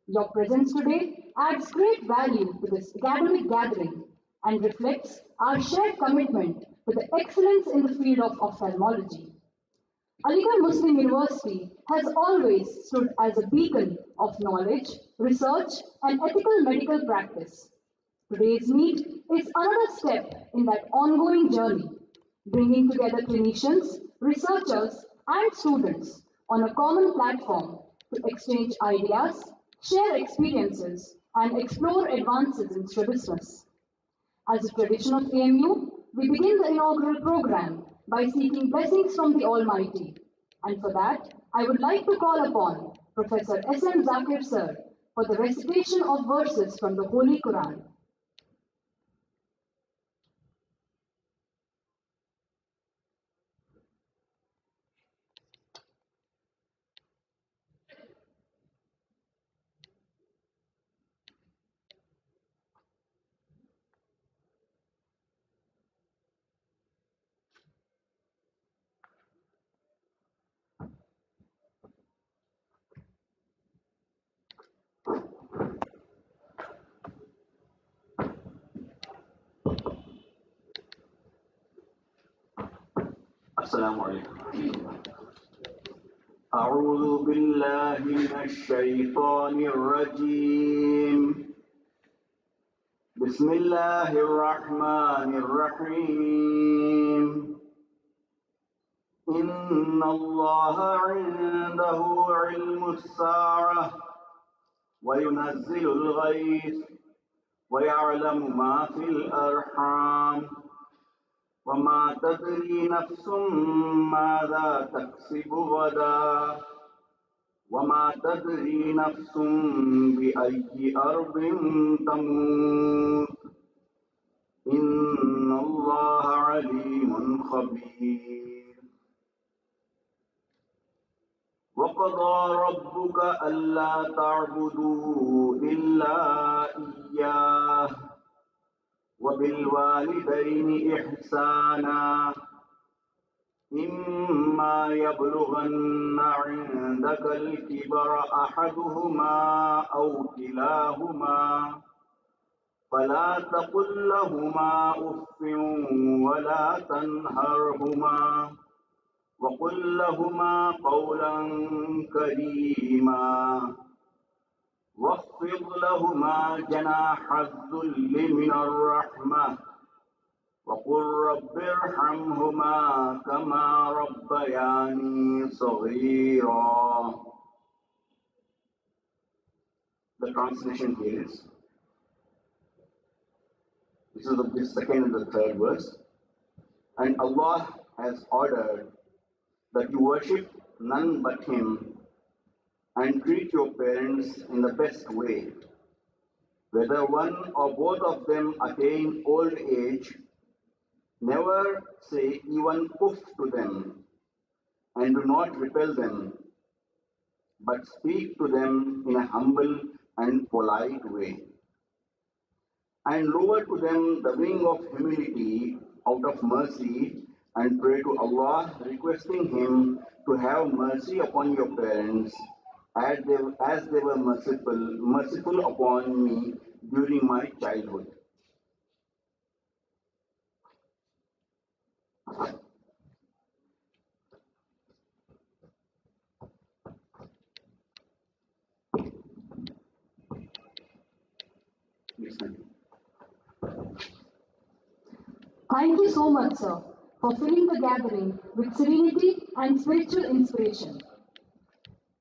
Speaker 11: Your presence today adds great value to this academic gathering and reflects our shared commitment to the excellence in the field of ophthalmology. Aligarh Muslim University has always stood as a beacon of knowledge, research, and ethical medical practice. Today's meet is another step in that ongoing journey, bringing together clinicians, researchers, and students on a common platform to exchange ideas, share experiences, and explore advances in strabismus. As a tradition of AMU, we begin the inaugural program by seeking blessings from the Almighty. And for that, I would like to call upon Professor S.M. Zakir Sir for the recitation of verses from the Holy Quran.
Speaker 12: السلام عليكم. أعوذ بالله من الشيطان الرجيم. بسم الله الرحمن الرحيم. إن الله عنده علم الساعة وينزل الغيث ويعلم ما في الأرحام وما تدري نفس ماذا تكسب غدا وما تدري نفس بأي أرض تموت إن الله عليم خبير. وقضى ربك ألا تعبدوا إلا إياه وبالوالدين إحسانا إما يبلغن عندك الكبر أحدهما أو كلاهما فلا تقل لهما أف ولا تنهرهما وقل لهما قولا كريما واخفض لهما جناح الذل من الرحمة وقل رب ارحمهما كما ربياني صغيرا. The translation here is, this is the second and the third verse. And Allah has ordered that you worship none but Him and treat your parents in the best way. Whether one or both of them attain old age, never say even poof to them, and do not repel them, but speak to them in a humble and polite way. And lower to them the wing of humility out of mercy, and pray to Allah, requesting Him to have mercy upon your parents, as they were merciful upon me during my childhood.
Speaker 11: Thank you so much, sir, for filling the gathering with serenity and spiritual inspiration.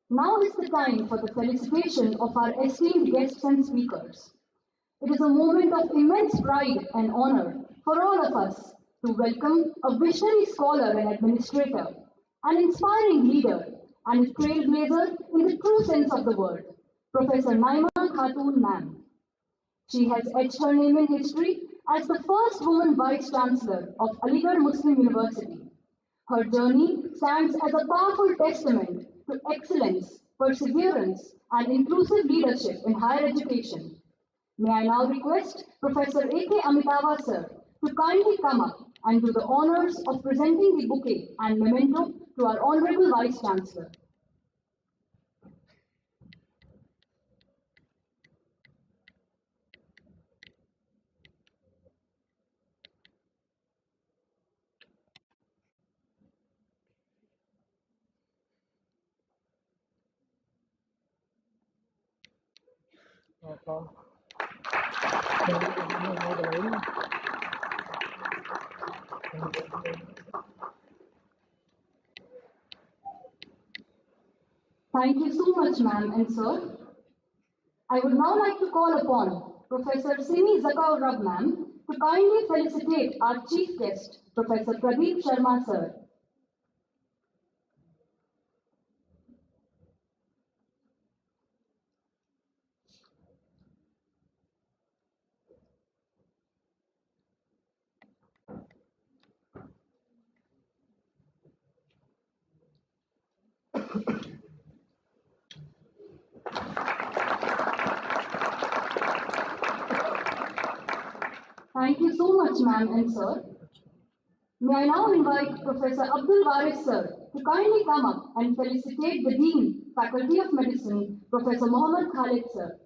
Speaker 11: Now is the time for the felicitation of our esteemed guests and speakers. It is a moment of immense pride and honor for all of us to welcome a visionary scholar and administrator, an inspiring leader, and a trailblazer in the true sense of the word, Professor Naima Khatun Ma'am. She has etched her name in history as the first woman Vice Chancellor of Aligarh Muslim University. Her journey stands as a powerful testament to excellence, perseverance, and inclusive leadership in higher education. May I now request Professor A.K. Amitava sir to kindly come up and do the honors of presenting the bouquet and memento to our Honorable Vice Chancellor. Thank you so much, ma'am and sir. I would now like to call upon Professor Simi Zakau Rab, ma'am, to kindly felicitate our chief guest, Professor Pradeep Sharma, sir. Thank you so much, ma'am and sir. May I now invite Professor Abdul Waris, sir, to kindly come up and felicitate the Dean, Faculty of Medicine, Professor Mohammed Khalid, sir.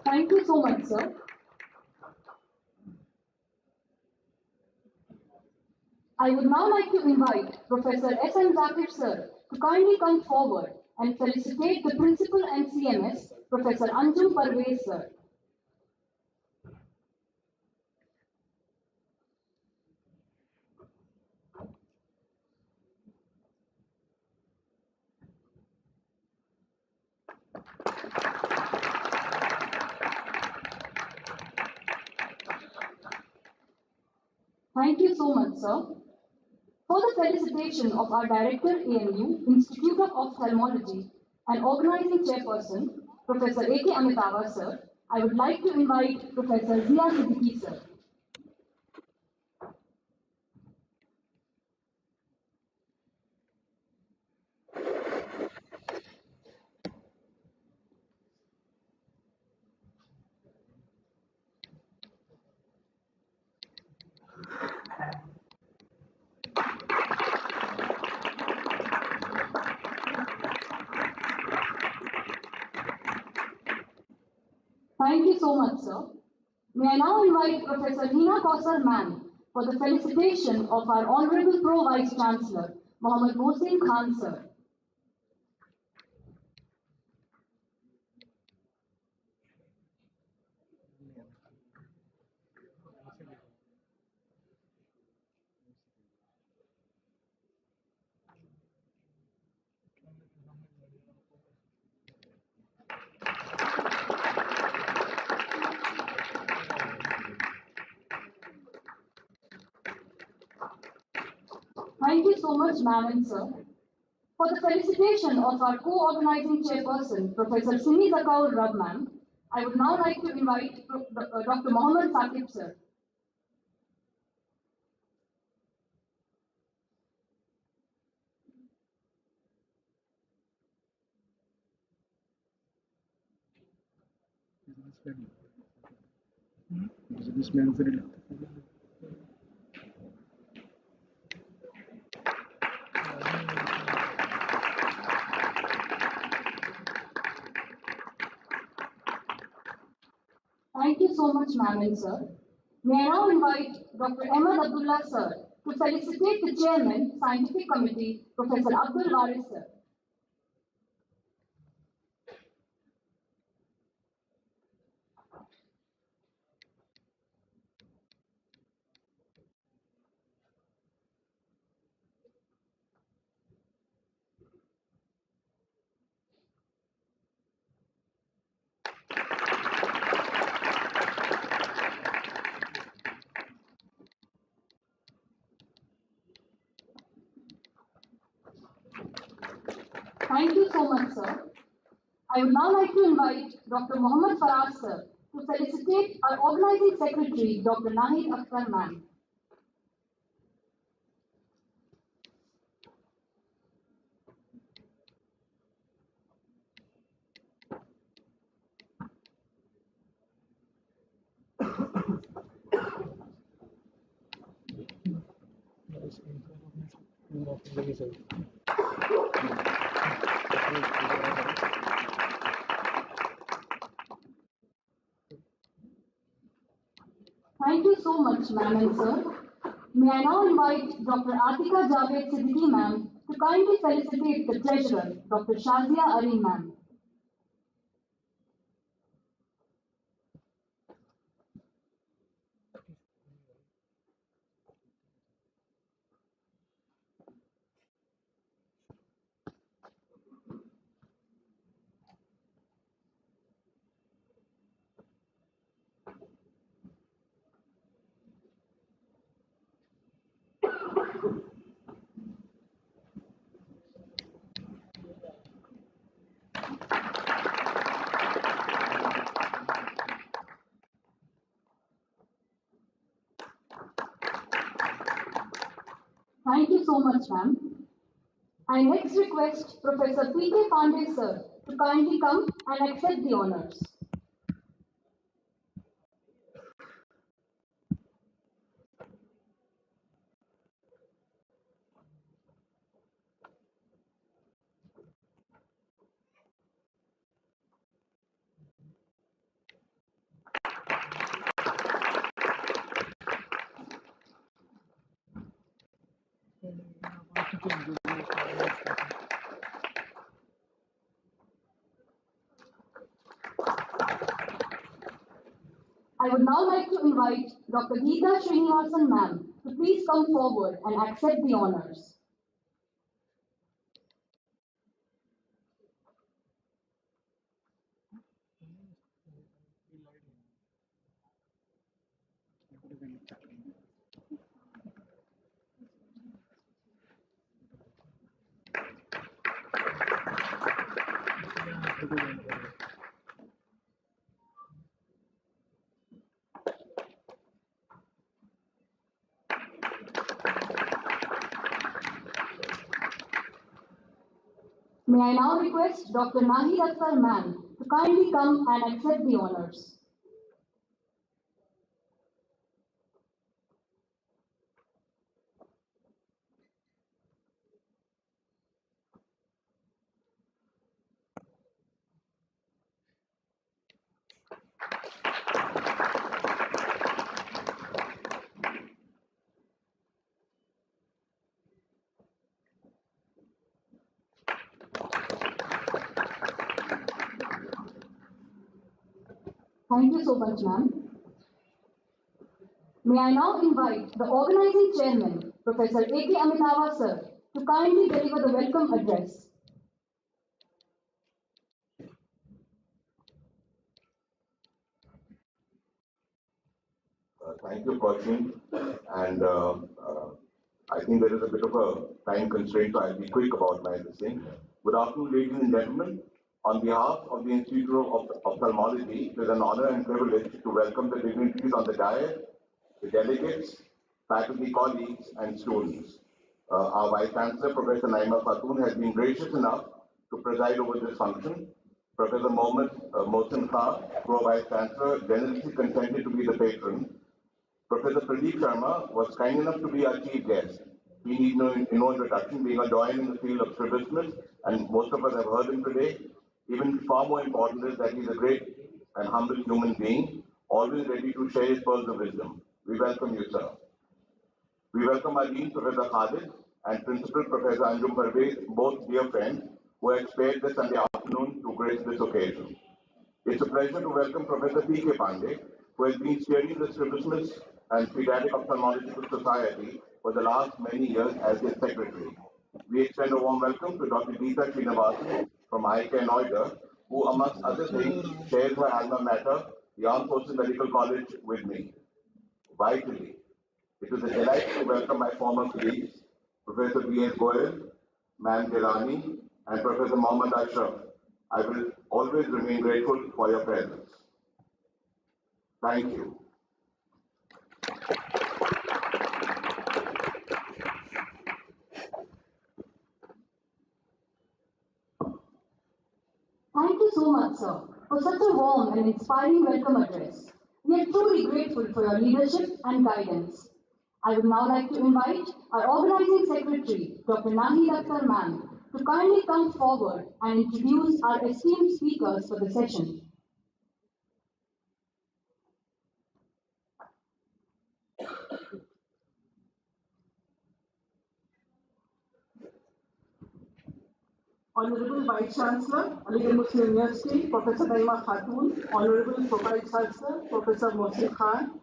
Speaker 11: Thank you so much, sir. I would now like to invite Professor S.M. Zakir, sir, to kindly come forward and felicitate the Principal and CMS, Professor Anjum Parvez, sir. Thank you so much, sir. For the felicitation of our Director AMU, Institute of Ophthalmology, and Organizing Chairperson, Professor A.K. Amitava, sir, I would like to invite Professor Zia Siddiqui, sir. Thank you so much, sir. May I now invite Professor Hina Kausar, ma'am, for the felicitation of our Honorable Pro Vice Chancellor, Mohammad Mohsin Khan, sir. Thank you so much, ma'am and sir. For the felicitation of our co-organizing chairperson, Professor Simi Zakaur Rab, ma'am, I would now like to invite Dr. Mohammed Saqib, sir. Thank you so much, ma'am and sir. May I now invite Dr. Ahmed Abdullah, sir, to felicitate the chairman, Scientific Committee, Professor Abdul Waris, sir. Thank you so much, sir. I would now like to invite Dr. Mohammed Faraz, sir, to felicitate our organizing secretary, Dr. Nahid Akhtar, ma'am. Thank you so much, ma'am and sir. May I now invite Dr. Atika Javed Siddiqui ma'am to kindly felicitate the treasurer, Dr. Shazia Areen ma'am. Thank you so much, ma'am. I next request Professor P.K. Pandey sir to kindly come and accept the honors. I would now like to invite Dr. Geeta Srinivasan ma'am to please come forward and accept the honors. May I now request Dr. Nahi Akhtar ma'am to kindly come and accept the honors. Thank you so much, ma'am. May I now invite the organizing chairman, Professor A.K. Amitava sir, to kindly deliver the welcome address.
Speaker 4: Thank you, Kaushik. And I think there is a bit of a time constraint, so I'll be quick about my thing. Good afternoon, ladies and gentlemen. On behalf of the Institute of Ophthalmology, it is an honor and privilege to welcome the dignitaries on the dais, the delegates, faculty colleagues, and students. Our Vice Chancellor, Professor Naima Khatoon, has been gracious enough to preside over this function. Professor Mohammed Mohsin Khan, Pro-Vice Chancellor, generously consented to be the patron. Professor Pradeep Sharma was kind enough to be our chief guest. We need no introduction, being a doyen in the field of strabismus, and most of us have heard him today. Even far more important is that he's a great and humble human being, always ready to share his pearls of wisdom. We welcome you, sir. We welcome our Dean, Professor Khalid, and Principal Professor Anjum Parvez, both dear friends, who have spared the Sunday afternoon to grace this occasion. It's a pleasure to welcome Professor P.K. Pandey, who has been steering the Strabismus and Pediatric Ophthalmological Society for the last many years as its secretary. We extend a warm welcome to Dr. Geeta Srinivasan from ICARE Noida, who, amongst other things, shares her alma mater, the Armed Forces Medical College, with me. Vitally, it is a delight to welcome my former colleagues, Professor B.S. Goyal, Ma'am Gilani, and Professor Mohammad Ashraf. I will always remain grateful for your presence. Thank you.
Speaker 11: Thank you so much, sir, for such a warm and inspiring welcome address. We are truly grateful for your leadership and guidance. I would now like to invite our organizing secretary, Dr. Nahi Akhtar ma'am, to kindly come forward and introduce our esteemed speakers for the session.
Speaker 5: Honorable Vice Chancellor, Aligarh Muslim University, Professor Naima Khatun, Honorable Vice Chancellor, Professor Mohsin Khan,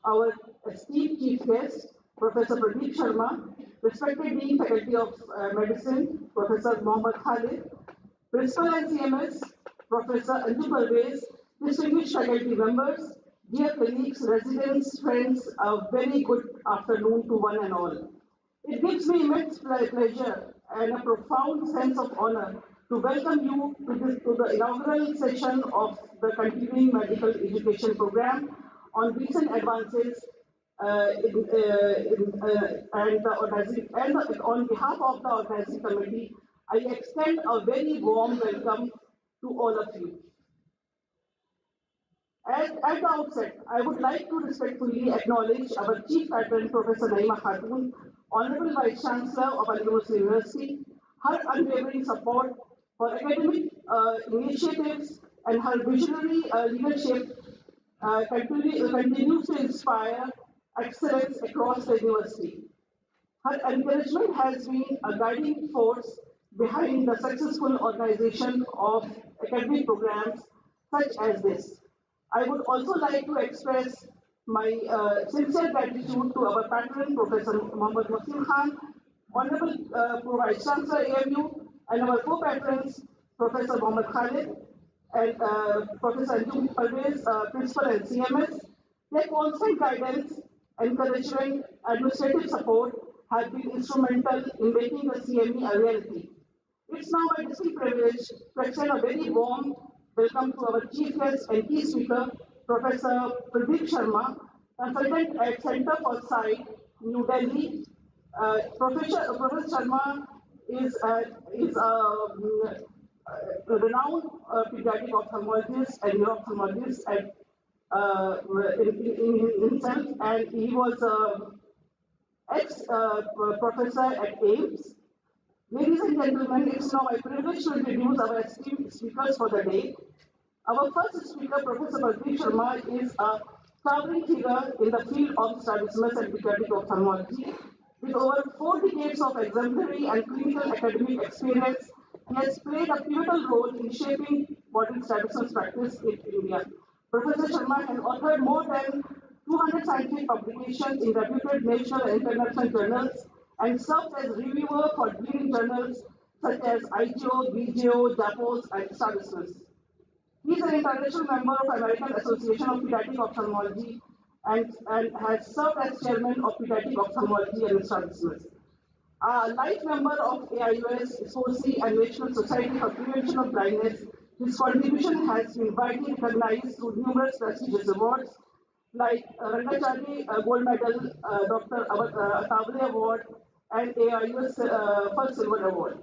Speaker 5: our esteemed chief guest, Professor Pradeep Sharma, respected Dean Faculty of Medicine, Professor Mohammad Khalid, Principal and CMS, Professor Anju Parvez, distinguished faculty members, dear colleagues, residents, friends, a very good afternoon to one and all. It gives me immense pleasure and a profound sense of honor to welcome you to the inaugural session of the continuing medical education program on recent advances on behalf of the organizing committee, I extend a very warm welcome to all of you. At the outset, I would like to respectfully acknowledge our Chief Patron, Professor Naima Khatun, Honorable Vice Chancellor of Aligarh Muslim University, her unwavering support for academic initiatives and her visionary leadership continues to inspire excellence across the university. Her encouragement has been a guiding force behind the successful organization of academic programs such as this. I would also like to express my sincere gratitude to our patron, Professor Mohammad Mohsin Khan, Honorable Vice Chancellor AMU, and our co-patrons, Professor Mohammad Khalid and Professor Anju Parvez, Principal and CMS. Their constant guidance, encouragement, administrative support have been instrumental in making the CME a reality. It's now my distinct privilege to extend a very warm welcome to our chief guest and key speaker, Professor Pradeep Sharma, consultant at Center for Sight, New Delhi. Professor Sharma is a renowned pediatric ophthalmologist and neuro-ophthalmologist in himself, and he was ex-professor at AIMS. Ladies and gentlemen, it's now my privilege to introduce our esteemed speakers for the day. Our first speaker, Professor Pradeep Sharma, is a towering figure in the field of Strabismus and pediatric ophthalmology. With over 4 decades of exemplary and clinical academic experience, he has played a pivotal role in shaping modern Strabismus practice in India. Professor Sharma has authored more than 200 scientific publications in reputed national and international journals and served as reviewer for leading journals such as IGO, BGO, JAPOS, and Strabismus. He is an international member of American Association of Pediatric Ophthalmology and has served as chairman of Pediatric Ophthalmology and Strabismus. A life member of AIUS, SOCI, and National Society for Prevention of Blindness, his contribution has been widely recognized through numerous prestigious awards like Rangachari Gold Medal, Dr. Atavale Award, and AIUS First Silver Award.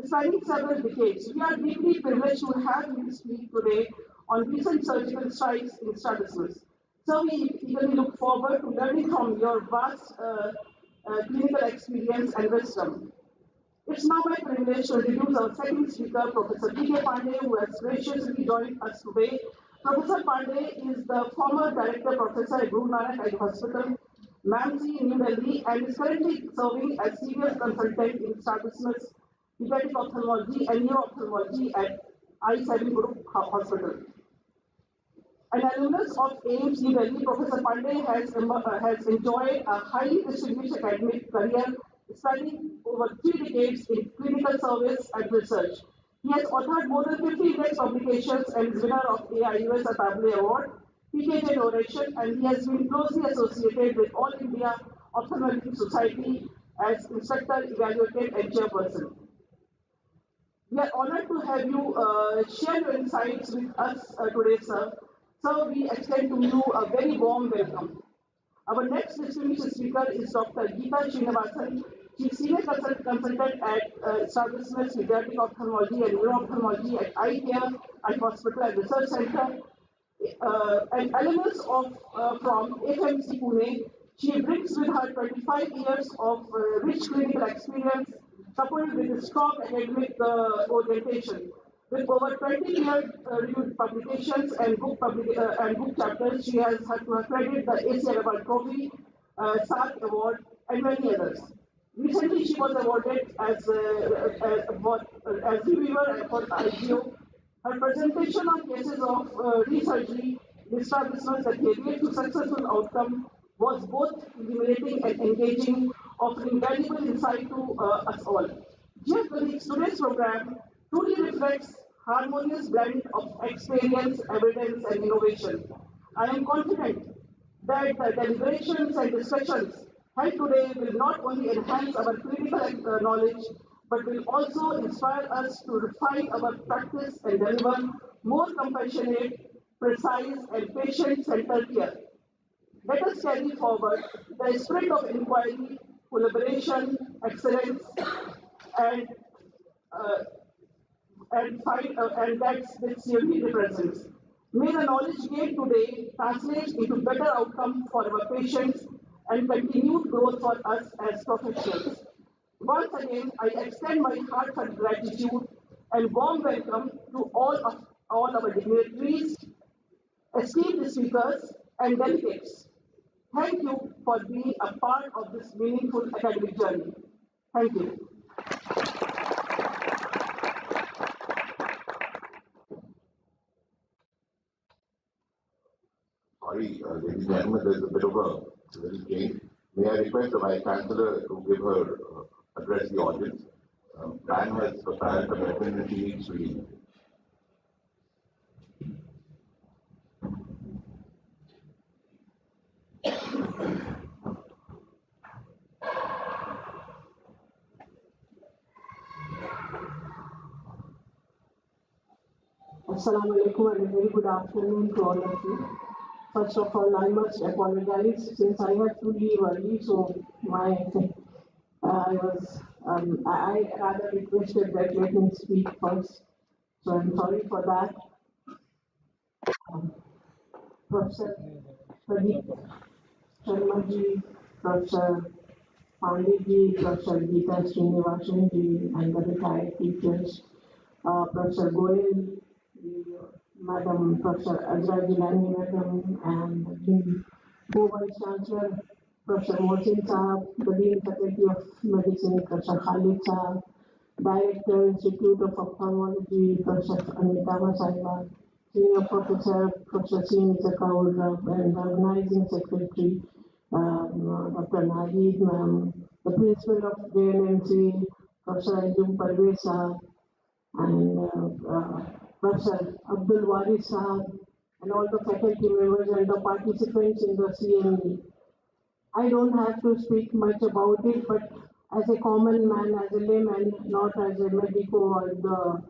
Speaker 5: Spanning several decades, we are deeply privileged to have you speak today on recent surgical strides in Strabismus. So we eagerly look forward to learning from your vast clinical experience and wisdom. It's now my privilege to introduce our second speaker, Professor P.K. Pandey, who has graciously joined us today. Professor Pandey is the former director professor at Guru Nanak Eye Hospital, Mamsi, New Delhi, and is currently serving as senior consultant in Strabismus, pediatric ophthalmology, and neuro-ophthalmology at I7 Group Hospital. An alumnus of AIMS New Delhi, Professor Pandey has enjoyed a highly distinguished academic career spanning over 3 decades in clinical service and research. He has authored more than 50 index publications and is winner of AIUS Atavale Award, PKJ Oration, and he has been closely associated with All India Ophthalmology Society as instructor, evaluated, and chairperson. We are honored to have you share your insights with us today, sir. So we extend to you a very warm welcome. Our next distinguished speaker is Dr. Geeta Srinivasan. She is senior consultant at Strabismus, pediatric ophthalmology and neuro-ophthalmology at Eye Care, Eye Hospital and Research Center. An alumnus from FMC Pune, she brings with her 25 years of rich clinical experience supported with a strong academic orientation. With over 20 peer-reviewed publications and book chapters, she has had to accredit the AC Agarwal Trophy, SARC Award, and many others. Recently, she was awarded as reviewer for IGO. Her presentation on cases of resurgery, Strabismus, that lead to successful outcome was both illuminating and engaging, offering valuable insight to us all. Dear colleagues, today's program truly reflects harmonious blend of experience, evidence, and innovation. I am confident that the deliberations and discussions held today will not only enhance our clinical knowledge, but will also inspire us to refine our practice and deliver more compassionate, precise, and patient-centered care. Let us carry forward the spirit of inquiry, collaboration, excellence, and uh, and that's this CME represents. May the knowledge gained today translate into better outcome for our patients and continued growth for us as professionals. Once again, I extend my heartfelt gratitude and warm welcome to all our dignitaries, esteemed speakers, and delegates. Thank you for being a part of this meaningful academic journey. Thank you.
Speaker 4: Sorry, ladies and gentlemen, there's a bit of a little change. May I request the Vice Chancellor to give her address the audience? Ma'am has prepared a weapon and she needs to leave.
Speaker 10: Assalamu alaikum and a very good afternoon to all of you. First of all, I must apologize since I had to leave early, so I rather requested that let me speak first. So I'm sorry for that. Professor Pradeep Sharma ji, Professor Pandey ji, Professor Geeta Srinivasan ji, and the retired teachers, Professor Goyal, Madam Professor Azra Gilani Madam, and the Co-Vice Chancellor, Professor Mohsin Saab, the Dean Faculty of Medicine, Professor Khalid Saab, Director, Institute of Ophthalmology, Professor Anita Masaiba, Senior Professor, Professor C.ME and Organizing Secretary, Dr. Najid Ma'am, the Principal of JNMC, Professor Anjum Parvez Saab, and Professor Abdul Waris Saab, and all the faculty members and the participants in the CME. I don't have to speak much about it, but as a common man, as a layman, not as a medico or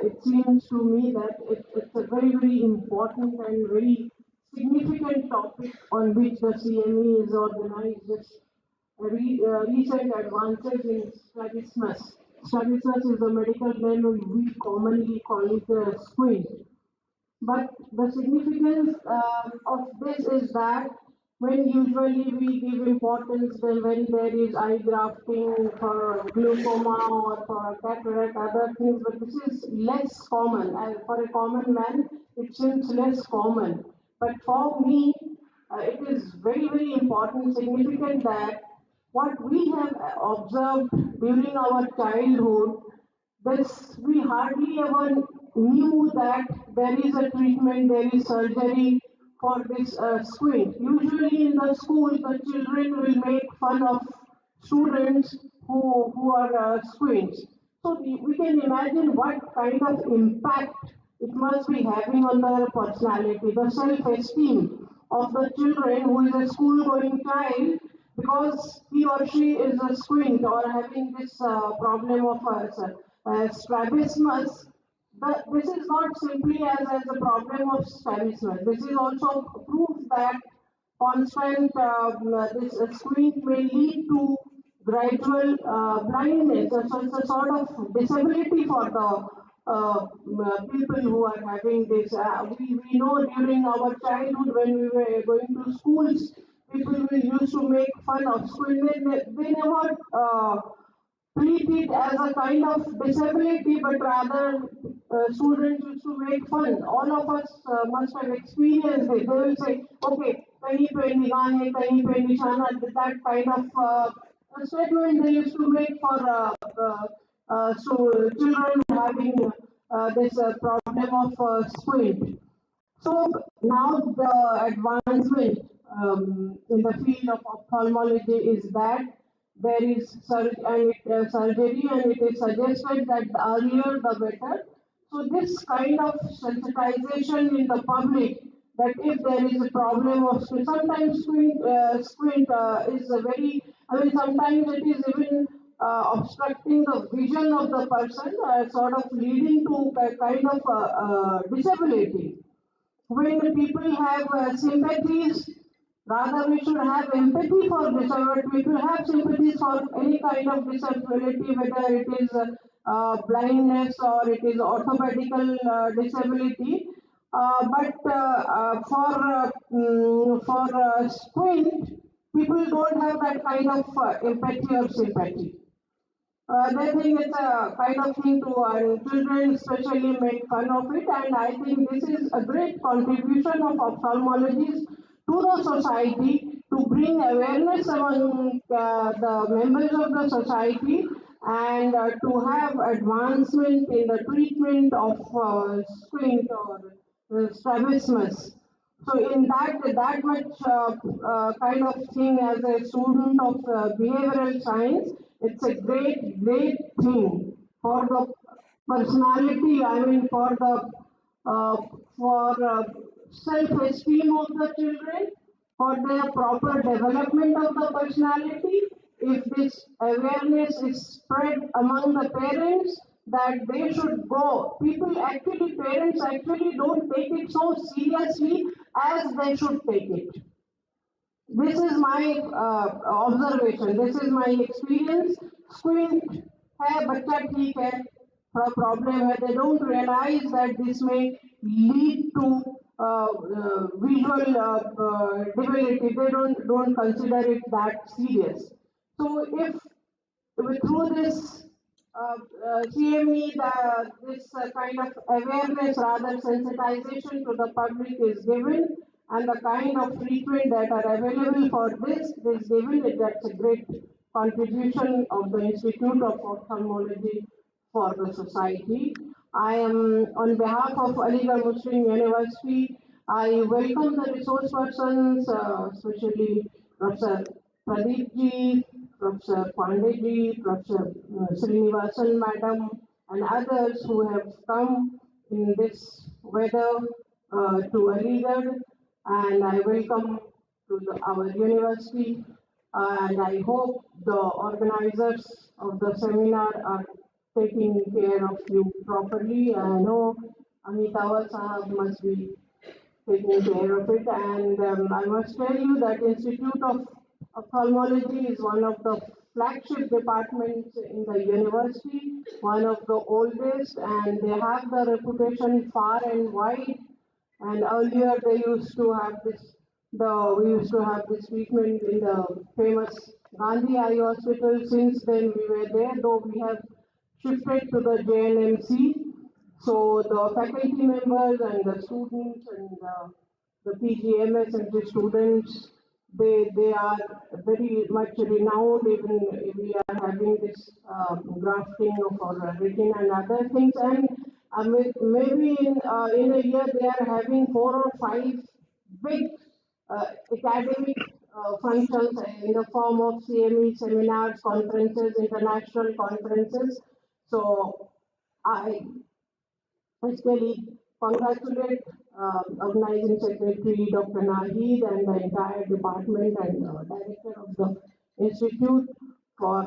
Speaker 10: it seems to me that it's a very, very important and very significant topic on which the CME is organized. Recent advances in strabismus. Strabismus is the medical name we commonly call it squint. But the significance of this is that when usually we give importance when there is eye grafting for glaucoma or for cataract, other things, but this is less common. For a common man, it seems less common. But for me, it is very, very important, significant that what we have observed during our childhood, we hardly ever knew that there is a treatment, there is surgery for this squint. Usually in the school, the children will make fun of students who are squints. So we can imagine what kind of impact it must be having on their personality, the self-esteem of the children who is a school-going child, because he or she is a squint or having this problem of strabismus. This is not simply as a problem of strabismus. This is also proof that constant this squint may lead to gradual blindness. So it's a sort of disability for the people who are having this. We know during our childhood when we were going to schools, people used to make fun of squint. They never treat it as a kind of disability, but rather students used to make fun. All of us must have experienced it. They will say, okay, kahi pe nigaah hai, kahi pe nishana, that kind of statement they used to make for so children having this problem of squint. So now the advancement in the field of ophthalmology is that there is surgery, and it is suggested that the earlier the better. So this kind of sensitization in the public, that if there is a problem of squint, sometimes squint is a very, I mean sometimes it is even obstructing the vision of the person, sort of leading to a kind of disability. When people have sympathies, rather we should have empathy for disabled people, have sympathies for any kind of disability, whether it is blindness or it is orthopedical disability. For squint, people don't have that kind of empathy or sympathy. They think it's a kind of thing to children especially make fun of it, and I think this is a great contribution of ophthalmologists to the society to bring awareness among the members of the society, and to have advancement in the treatment of squint or strabismus. So in that much kind of thing, as a student of behavioral science, it's a great thing for the personality. I mean, uh, for self-esteem of the children, for their proper development of the personality. If this awareness is spread among the parents, that they should go. Parents actually don't take it so seriously as they should take it. This is my observation. This is my experience. Squint है बच्चा ठीक है थोड़ा problem है. They don't realize that this may lead to visual debility. They don't consider it that serious. So if through this CME, this kind of awareness, rather sensitization to the public is given, and the kind of treatment that are available for this is given, that's a great contribution of the Institute of Ophthalmology for the society. I am, on behalf of Aligarh Muslim University, I welcome the resource persons, especially Professor Pradeep ji, Professor Pandey ji, Professor Srinivasan madam, and others who have come in this weather to Aligarh, and I welcome to our university, and I hope the organizers of the seminar are taking care of you properly. I know Amitabh Sahab must be taking care of it, and I must tell you that Institute of Ophthalmology is one of the flagship departments in the university, one of the oldest, and they have the reputation far and wide. And earlier they used to have we used to have this treatment in the famous Gandhi Eye Hospital. Since then we were there, though we have shifted to the JNMC. So the faculty members and the students and the PGMS and the students, they are very much renowned. Even we are having this grafting for retina and other things, and maybe in a year they are having 4 or 5 big academic functions in the form of CME seminars, conferences, international conferences. So I especially congratulate organizing secretary Dr. Nahid and the entire department and director of the institute for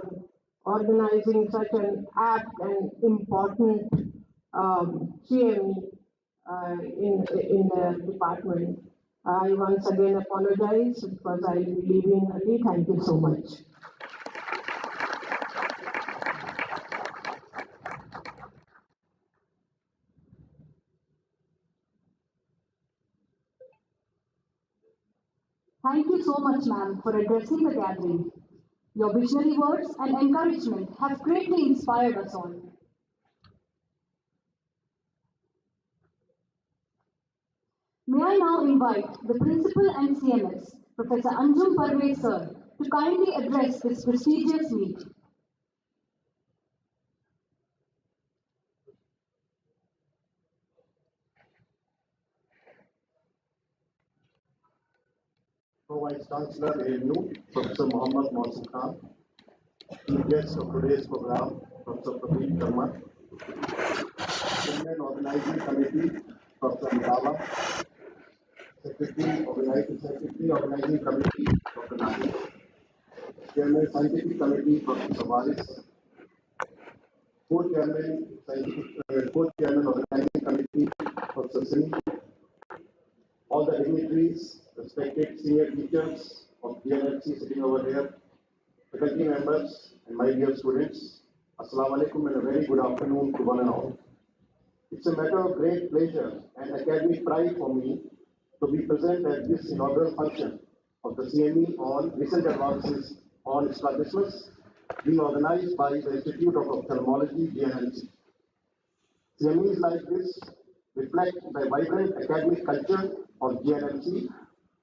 Speaker 10: organizing such an apt and important CME in the department. I once again apologize because I will be leaving early. Thank you so much.
Speaker 11: Thank you so much, ma'am, for addressing the gathering. Your visionary words and encouragement have greatly inspired us all. May I now invite the Principal and CMS, Professor Anjum Parvez Sir, to kindly address this prestigious meet.
Speaker 13: Vice Chancellor ANU, Professor Mohammad Mohsin Khan, Chief Guest of today's program, Professor Pradeep Sharma, Chairman Organizing Committee, Professor Mutala, Secretary Organizing Committee, Dr. Nahi, Chairman Scientific Committee, Professor Waris, Co-Chairman Organizing Committee, Professor Singh, all the dignitaries, respected senior teachers of DNLC sitting over here, faculty members, and my dear students, Assalamu alaikum and a very good afternoon to one and all. It's a matter of great pleasure and academic pride for me to be present at this inaugural function of the CME on recent advances on Strabismus being organized by the Institute of Ophthalmology, DNLC. CMEs like this reflect the vibrant academic culture of GNMC,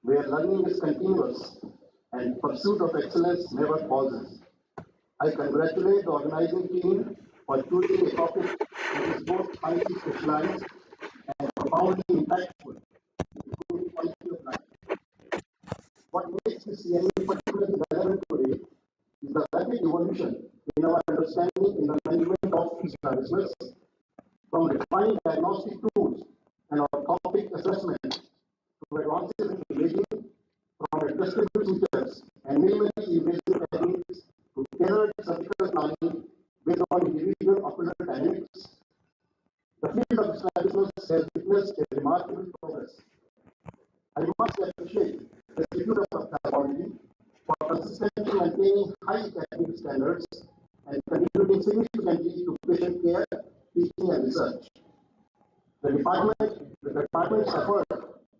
Speaker 13: where learning is continuous and pursuit of excellence never pauses. I congratulate the organizing team for choosing a topic that is both highly specialized and profoundly impactful to the quality of life. What makes this CME particularly relevant today is the rapid evolution in our understanding in the management of strabismus, from refined diagnostic tools and orthopic assessment to advances in imaging, from adjustable sutures and minimally invasive techniques to tailored surgical planning based on individual ocular dynamics. The field of strabismus has witnessed a remarkable progress. I must appreciate the Institute of Ophthalmology for consistently maintaining high academic standards and contributing significantly to patient care, teaching, and research. The department's effort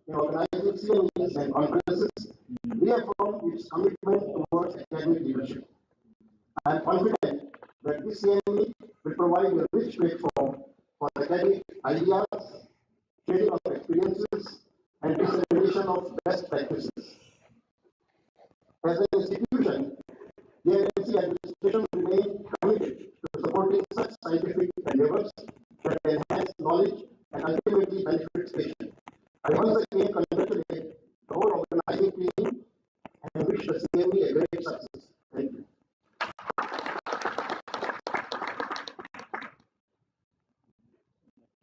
Speaker 13: in organizing CMEs and conferences reaffirm its commitment towards academic leadership. I am confident that this CME will provide a rich platform for academic ideas, sharing of experiences, and dissemination of best practices. As an institution, the DNLC administration remains committed to supporting such scientific endeavors that enhance knowledge and ultimately benefit patients. I once again congratulate the whole organizing team and wish the CME a great success. Thank you.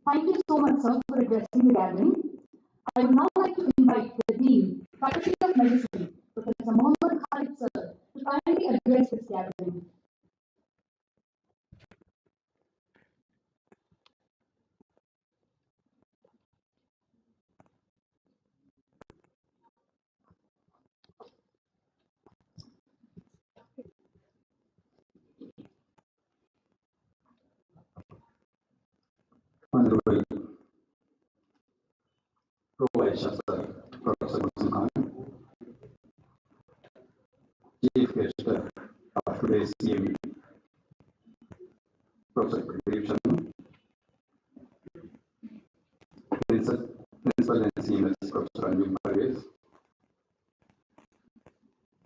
Speaker 11: Thank you so much, sir, for addressing the gathering. I would now like to invite the Dean, Faculty of Medicine, Professor Mohammad Khalid, sir, to kindly address this gathering.
Speaker 14: Honorable Vice Chancellor Professor Mohsin Khan, Chief Guest of today's CME, Professor Pradeep Sharma, Principal and CMS Professor Anjum Parvez,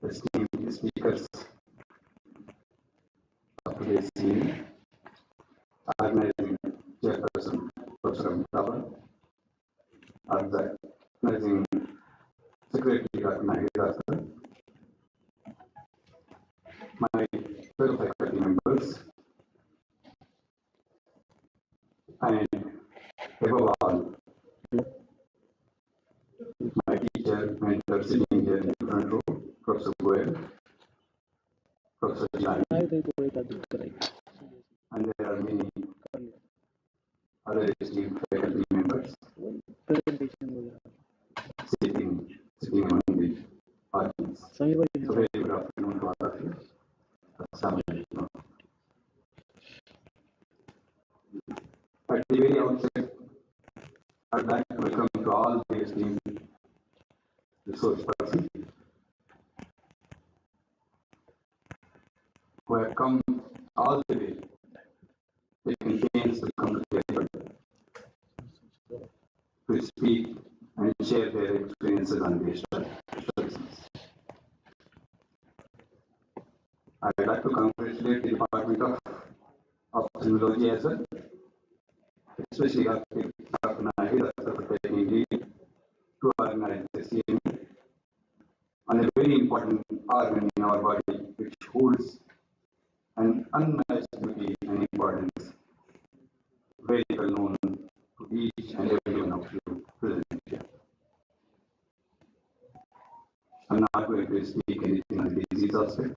Speaker 14: esteemed speakers of today's CME, organizing chairperson Professor Mutala, organizing secretary Dr. Nahi, my fellow faculty members, and above all, my teacher, mentor sitting here in the front row, Professor Goel, Professor Jani, and there are many other esteemed faculty members sitting among the audience. So very good afternoon to all of you. Assalamu alaikum. At the very outset, I'd like to welcome to all the esteemed resource persons. who have come all the way, taking pains to come together to speak and share their experiences on the Strabismus. I would like to congratulate the Department of Ophthalmology as well, especially Dr. Nahid for taking lead to organize the CME on a very important organ in our body which holds an unmatched beauty and importance, very well known to each and every one of you present here. I'm not going to speak anything on the disease aspect.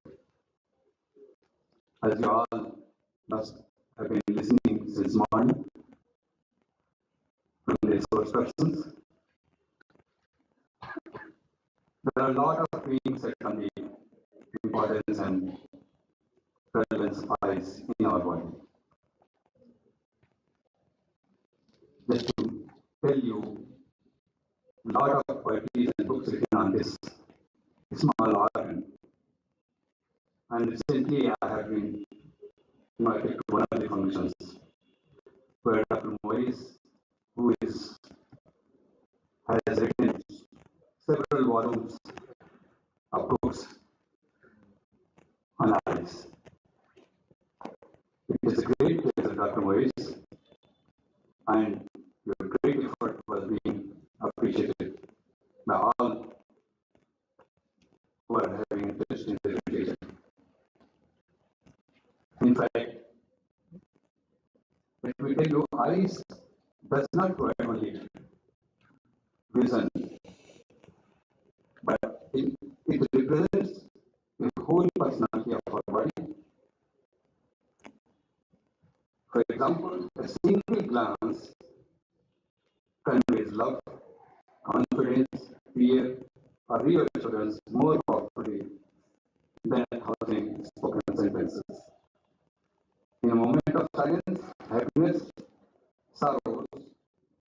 Speaker 14: As you all must have been listening since morning from the source persons, there are a lot of being said on the importance and relevance of eyes in our body. Just to tell you, a lot of poetry and books written on this small organ. And recently I have been invited to one of the functions where Dr. Morris, who has written several volumes of books on eyes. It is a great pleasure, Dr. Morris, and your great effort was being appreciated by all who are having interest in the literature. In fact, let me tell you, eyes does not provide only vision, but it represents the whole personality of our body. For example, a single glance conveys love, confidence, fear, or reassurance more powerfully than 1,000 spoken sentences. In a moment of silence, happiness, sorrows,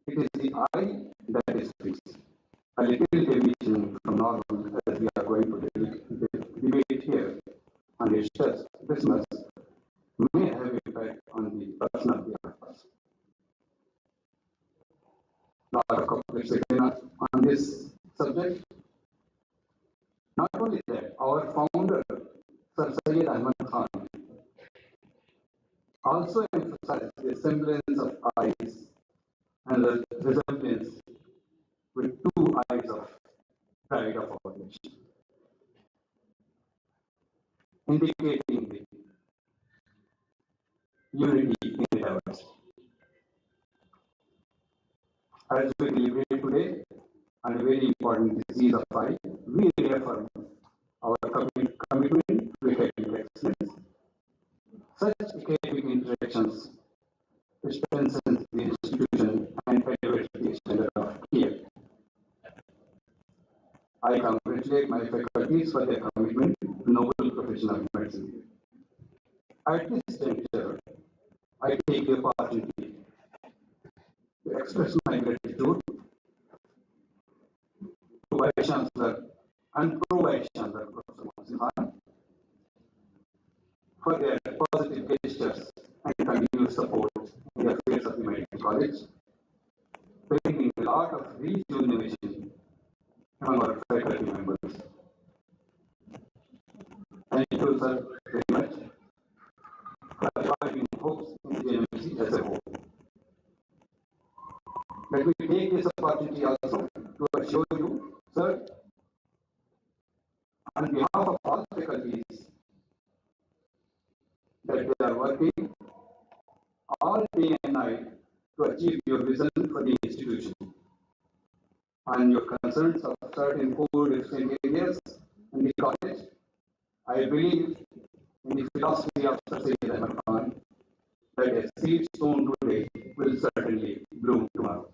Speaker 14: it is the eye that is fixed. A little deviation from normal, as we are going to debate here on the Strabismus, may have impact on the personality of a person. Lot of complex on this subject. Not only that, our founder, Sir Syed Ahmad Khan, also emphasized the semblance of eyes and the resemblance with two eyes of pride of our nation, indicating the unity in the diversity. As we deliberate today on a very important disease of eye, we reaffirm our commitment to academic excellence. Such academic interactions strengthen the institution and elevate the standard of care. I congratulate my faculties for their commitment to noble profession of medicine. At this juncture, I take the opportunity to express my gratitude to Vice Chancellor and Pro-Vice Chancellor Professor Mohsin for their positive gestures and continued support in the affairs of the medical college, bringing a lot of rejuvenation among our faculty members. Thank you, sir, very much for reviving hopes in the university as a whole. Let me take this opportunity also to assure you, sir, on behalf of all faculties, that they are working all day and night to achieve your vision for the institution. And your concerns of certain core different areas in the college, I believe in the philosophy of Sir Syed Ahmad Khan that a seed sown today will certainly bloom tomorrow.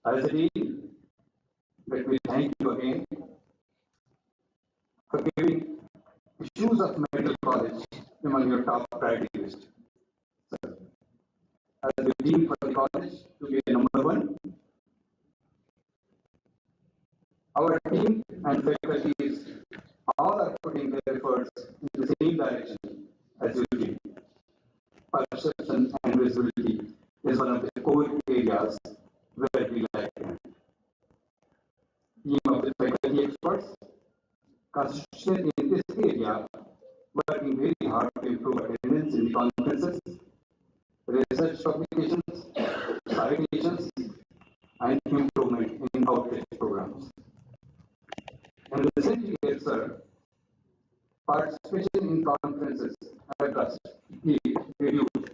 Speaker 14: As a dean, let me thank you again for giving issues of medical college among your top priority list. Sir, as the dean for the college to be number one, our team and faculties all are putting their efforts direction as you see. Perception and visibility is one of the core areas where we lag behind. Team of the faculty experts constituted in this area working very hard to improve attendance in the conferences, research publications, citations, and improvement in outreach programs. In recent years, sir, participation in conferences have drastically reduced,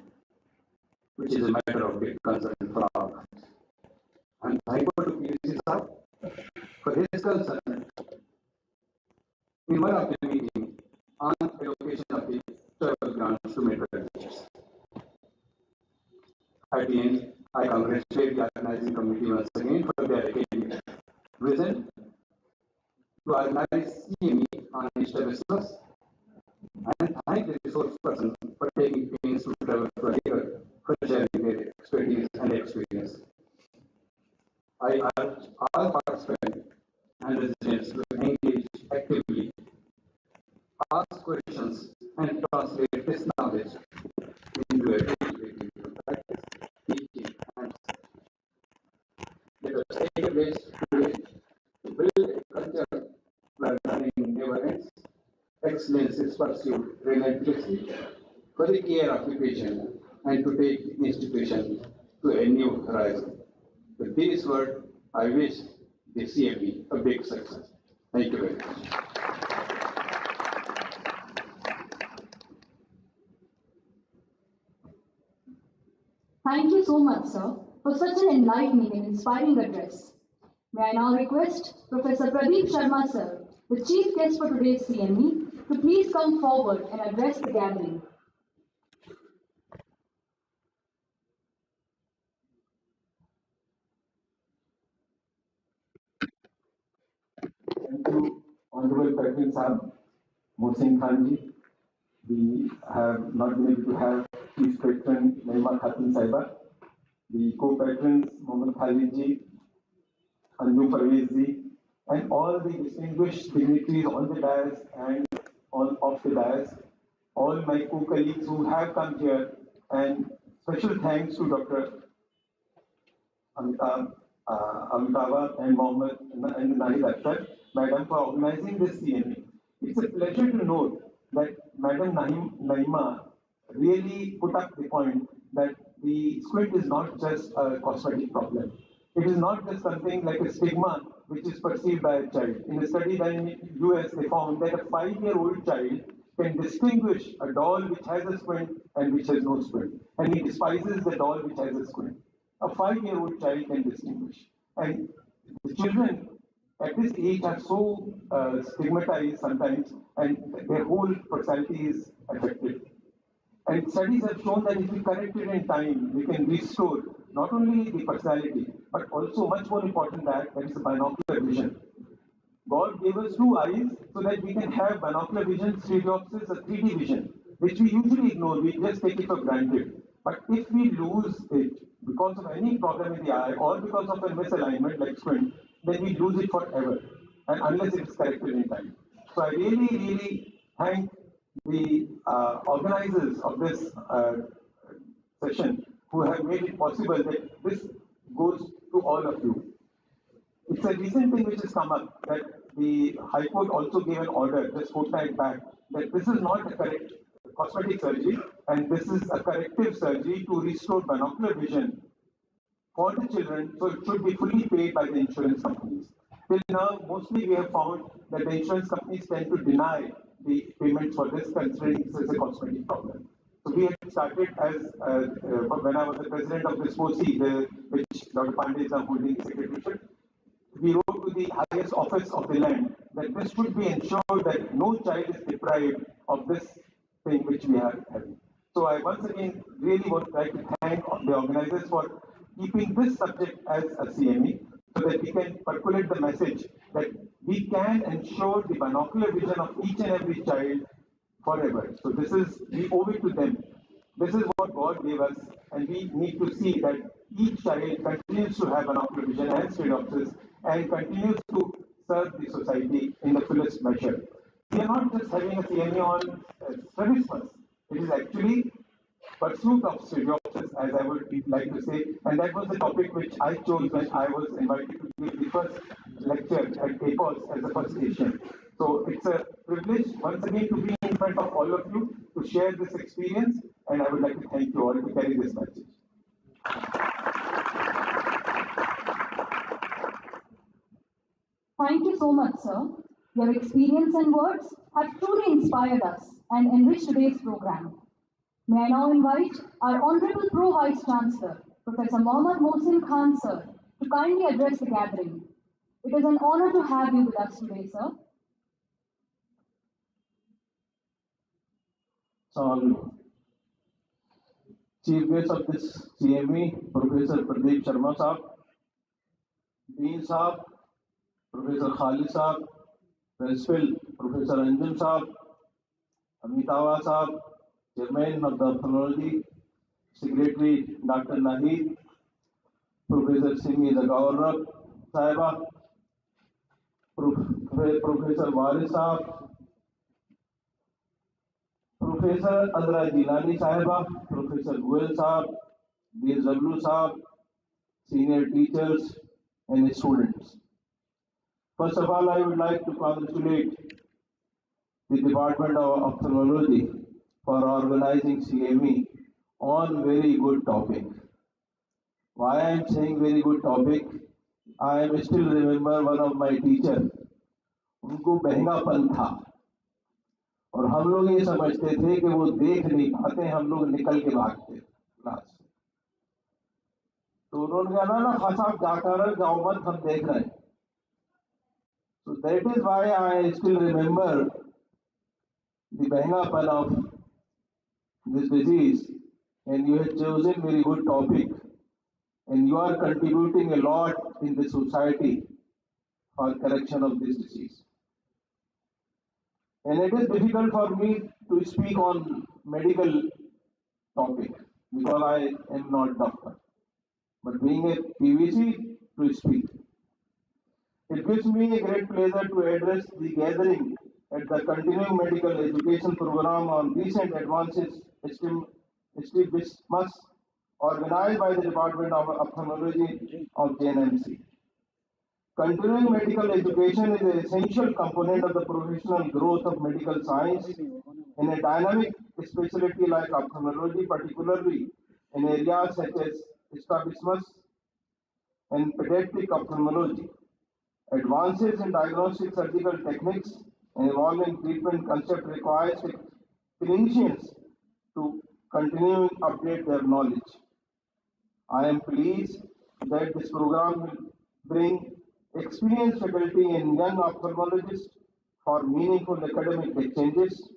Speaker 14: which is a matter of big concern for all. And thankful to PVC sir for his concern in one of the meeting on allocation of the travel grants to medical teachers. At the end, I congratulate the organizing committee once again for their academic vision to organize CME on Strabismus and thank the resource person for taking pains to travel to here for sharing their expertise and experience. I urge all participants and residents to engage actively, ask questions, and translate this knowledge into a daily practice, teaching, and let us take a place today to build a culture where learning never ends, excellence is pursued relentlessly for the care of the patient and to take the institution to a new horizon. With these words, I wish the CME a big success. Thank you very much.
Speaker 11: Thank you so much, sir, for such an enlightening and inspiring address. May I now request Professor Pradeep Sharma, sir, the chief guest for today's CME, to please come forward and address the gathering.
Speaker 8: Thank you, Honorable President Sahab, Mohsin Khanji. We have not been able to have Chief Patron Naima Khatun Saiba, the co-patrons Mohammad Khalid ji, Anju Parvez ji, and all the distinguished dignitaries on the dais and on off the dais, all my co-colleagues who have come here, and special thanks to Dr. Amitava and Mohammed and Nahid Akhtar, Madam, for organizing this CME. It's a pleasure to note that Madam Naima really put up the point that the squint is not just a cosmetic problem. It is not just something like a stigma which is perceived by a child. In a study done in the US, they found that a 5-year-old child can distinguish a doll which has a squint and which has no squint. And he despises the doll which has a squint. A 5-year-old child can distinguish. And the children at this age are so stigmatized sometimes, and their whole personality is affected. And studies have shown that if we correct it in time, we can restore not only the personality, but also much more important that is binocular vision. God gave us 2 eyes so that we can have binocular vision, stereopsis, a 3D vision, which we usually ignore, we just take it for granted. But if we lose it because of any problem in the eye or because of a misalignment like squint, then we lose it forever, and unless it is corrected in time. So I really thank the organizers of this session who have made it possible that this goes to all of you. It's a recent thing which has come up that the High Court also gave an order just fortnight back that this is not a correct cosmetic surgery and this is a corrective surgery to restore binocular vision for the children, so it should be fully paid by the insurance companies. Till now, mostly we have found that the insurance companies tend to deny the payment for this, considering this is a cosmetic problem. So we had started as, when I was the president of this OC, which Dr. Pandey is now holding the secretaryship, we wrote to the highest office of the land that this should be ensured that no child is deprived of this thing which we are having. So I once again really would like to thank the organizers for keeping this subject as a CME so that we can percolate the message that we can ensure the binocular vision of each and every child forever. So this is, we owe it to them. This is what God gave us, and we need to see that each child continues to have binocular vision and stereopsis and continues to serve the society in the fullest measure. we are not just having a CME on strabismus. It is actually pursuit of Strabismus, as I would like to say, and that was the topic which I chose when I was invited to give the first lecture at APOS as the first Asian. So it's a privilege once again to be in front of all of you to share this experience, and I would like to thank you all to carry this message.
Speaker 11: Thank you so much, sir. Your experience and words have truly inspired us and enriched today's program. May I now invite our Honorable Pro Vice Chancellor, Professor Mohammad Mohsin Khan, sir, to kindly address the gathering. It is an honor to have you with us today, sir.
Speaker 15: Chief guest of this CME, Professor Pradeep Sharma Saab, Dean Saab, Professor Khalid Saab, Principal Professor Anjum Saab, Amitava Saab, Chairman of the Ophthalmology, Secretary Dr. Naheed, Professor CME Zakaur Saiba, Professor Waris Saab, Professor Adra Jilani Sahiba, Professor Goel Saab, Dear Zablu Saab, senior teachers and students. First of all, I would like to congratulate the Department of Ophthalmology for organizing CME on very good topic. Why I am saying very good topic? I am still remember one of my teacher, उनको बहंगापन था और हम लोग ये समझते थे कि वो देख नहीं पाते, हम लोग निकल के भागते क्लास से। तो उन्होंने कहा ना खासा जाकर जाओ मत, हम देख रहे हैं। So that is why I still remember the bhangapan of this disease, and you have chosen very good topic, and you are contributing a lot in the society for correction of this disease. And it is difficult for me to speak on medical topic because I am not doctor, but being a PVC to speak. It gives me a great pleasure to address the gathering at the Continuing Medical Education Program on recent advances Strabismus organized by the Department of Ophthalmology of JNMC. Continuing medical education is an essential component of the professional growth of medical science in a dynamic specialty like ophthalmology, particularly in areas such as strabismus and pediatric ophthalmology. Advances in diagnostic surgical techniques and evolving treatment concept requires clinicians to continue update their knowledge. I am pleased that this program will bring experienced faculty and young ophthalmologists for meaningful academic exchanges.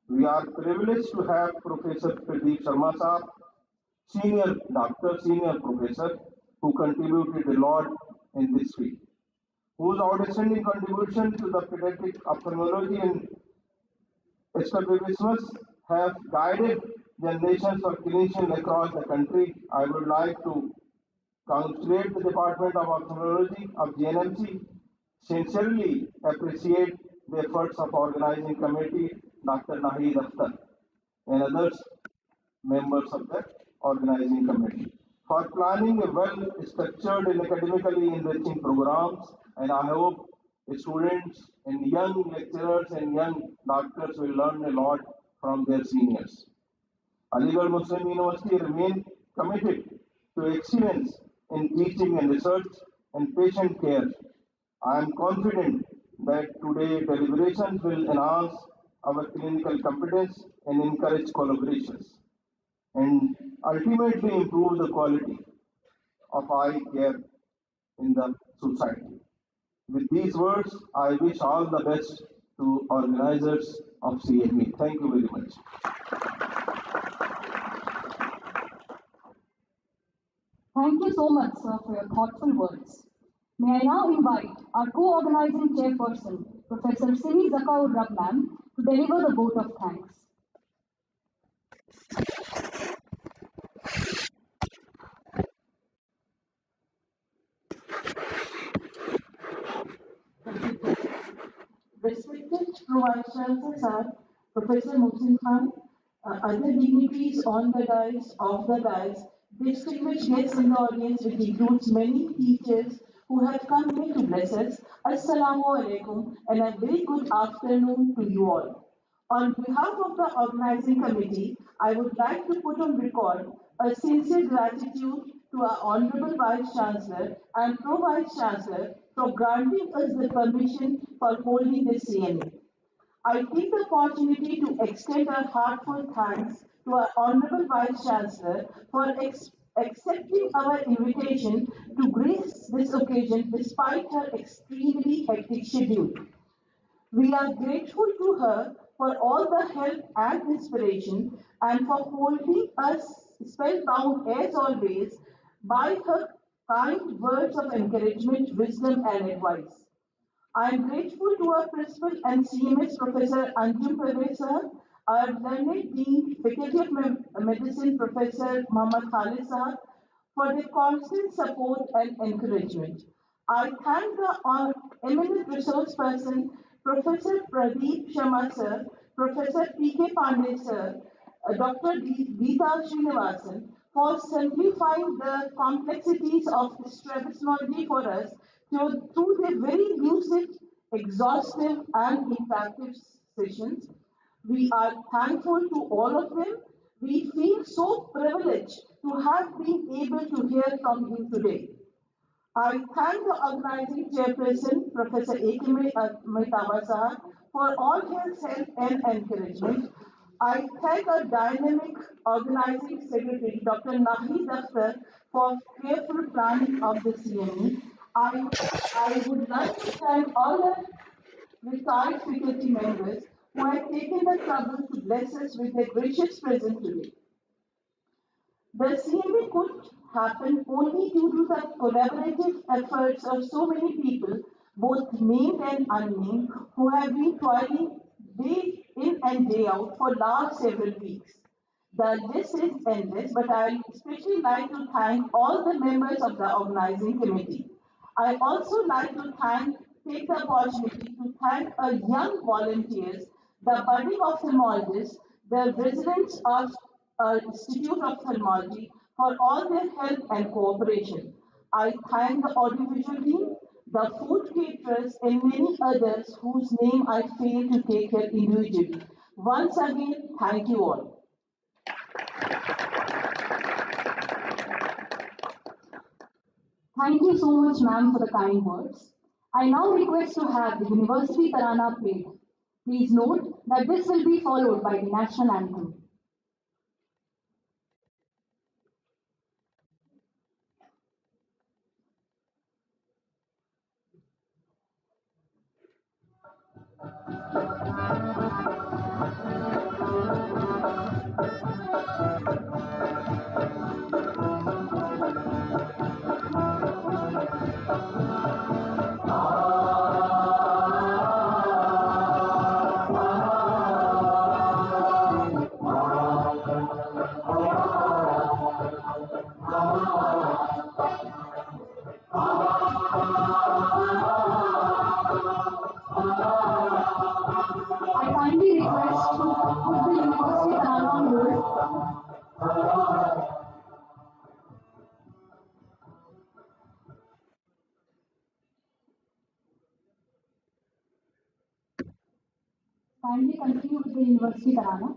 Speaker 15: We are privileged to have Professor Pradeep Sharma Saab, senior doctor, senior professor, who contributed a lot in this field, whose outstanding contribution to the pediatric ophthalmology and strabismus have guided generations of clinicians across the country. I would like to congratulate the Department of Ophthalmology of JNMC, sincerely appreciate the efforts of organizing committee, Dr. Naheed Akhtar, and others members of the organizing committee for planning a well-structured and academically enriching programs, and I hope students and young lecturers and young doctors will learn a lot from their seniors. Aligarh Muslim University remains committed to excellence in teaching and research and patient care. I am confident that today deliberations will enhance our clinical competence and encourage collaborations and ultimately improve the quality of eye care in the society. With these words, I wish all the best to organizers of CME. Thank you very much.
Speaker 11: Thank you so much, sir, for your thoughtful words. May I now invite our co-organizing chairperson, Professor Simi Zakaur Ma'am, to deliver the vote of thanks.
Speaker 10: Respected Pro-Vice Chancellor Sir, Professor Mohsin Khan, other dignitaries on the dais, off the dais, distinguished guests in the audience, which includes many teachers who have come here to bless us. Assalamu alaikum and a very good afternoon to you all. On behalf of the organizing committee, I would like to put on record a sincere gratitude to our Honorable Vice Chancellor and Pro-Vice Chancellor for granting us the permission for holding this CME. I take the opportunity to extend a heartfelt thanks to our Honorable Vice Chancellor for accepting our invitation to grace this occasion despite her extremely hectic schedule. We are grateful to her for all the help and inspiration and for holding us spellbound as always by her kind words of encouragement, wisdom, and advice. I am grateful to our principal and CMS Professor Anjum Prave sir, our learned Dean, Faculty of Medicine Professor Muhammad Khalid sir, for their constant support and encouragement. I thank the eminent resource person, Professor Pradeep Sharma sir, Professor P.K. Pandey sir, Dr. Geeta Srinivasan, for simplifying the complexities of strabismology for us through their very lucid, exhaustive, and interactive sessions. We are thankful to all of them. We feel so privileged to have been able to hear from you today. I thank the organizing chairperson, Professor A.K. Mehta, for all his help and encouragement. I thank our dynamic organizing secretary, Dr. Nahid Akhtar, for careful planning of the CME. I would like to thank all the retired faculty members who have taken the trouble to bless us with their gracious presence today. The CME could happen only due to the collaborative efforts of so many people, both named and unnamed, who have been toiling day in and day out for last several weeks. The list is endless, but I especially like to thank all the members of the organizing committee. I also like to take the opportunity to thank our young volunteers, the budding ophthalmologists, the residents of Institute of Ophthalmology for all their help and cooperation. I thank the audiovisual team, the food caterers, and many others whose name I fail to take here individually. Once again, thank you all.
Speaker 11: Thank you so much, ma'am, for the kind words. I now request to have the University Tarana played. Please note that this will be followed by the national anthem. I kindly request to put the University Tarana on hold. Kindly continue with the University Tarana.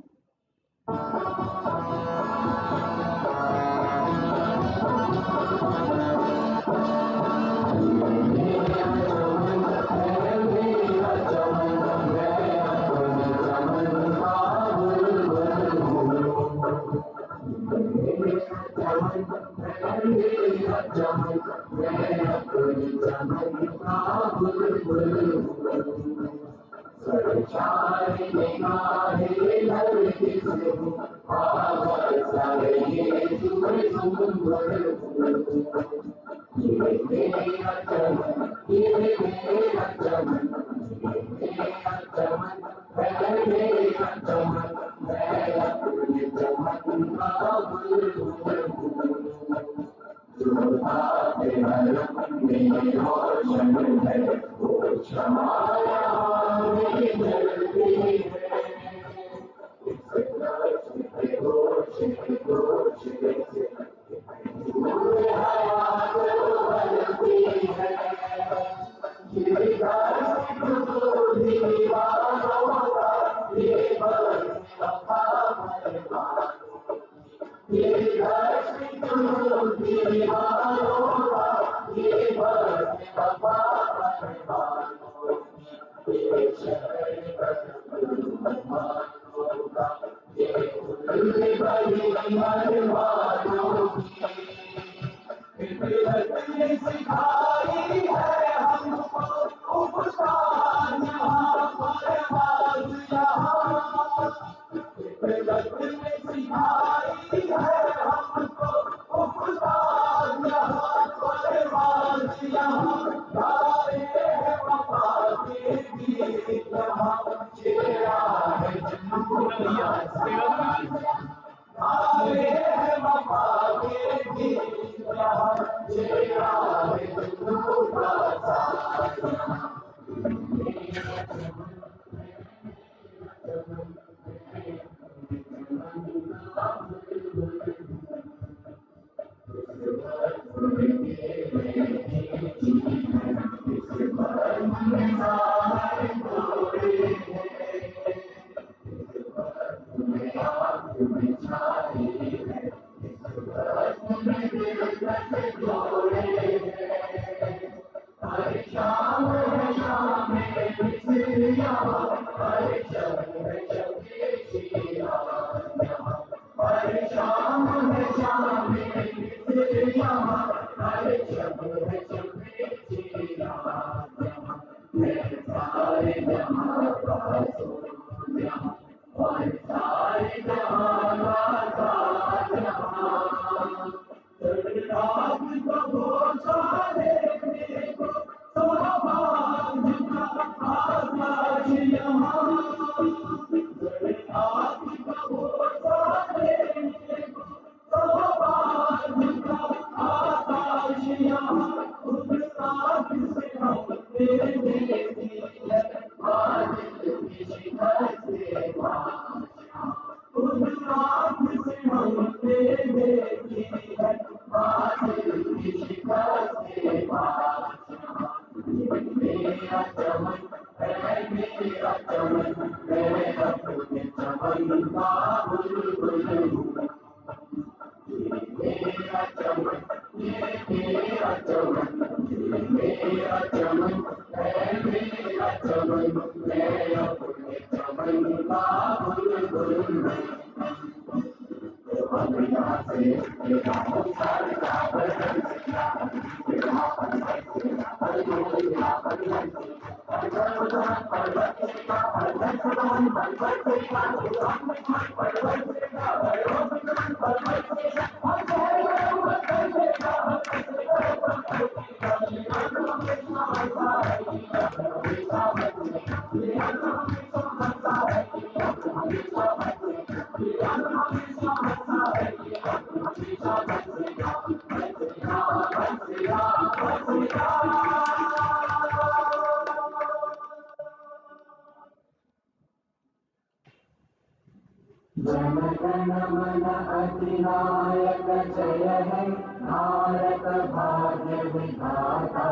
Speaker 16: जनगण मन अधिनायक जय हे भारत भाग्य विधाता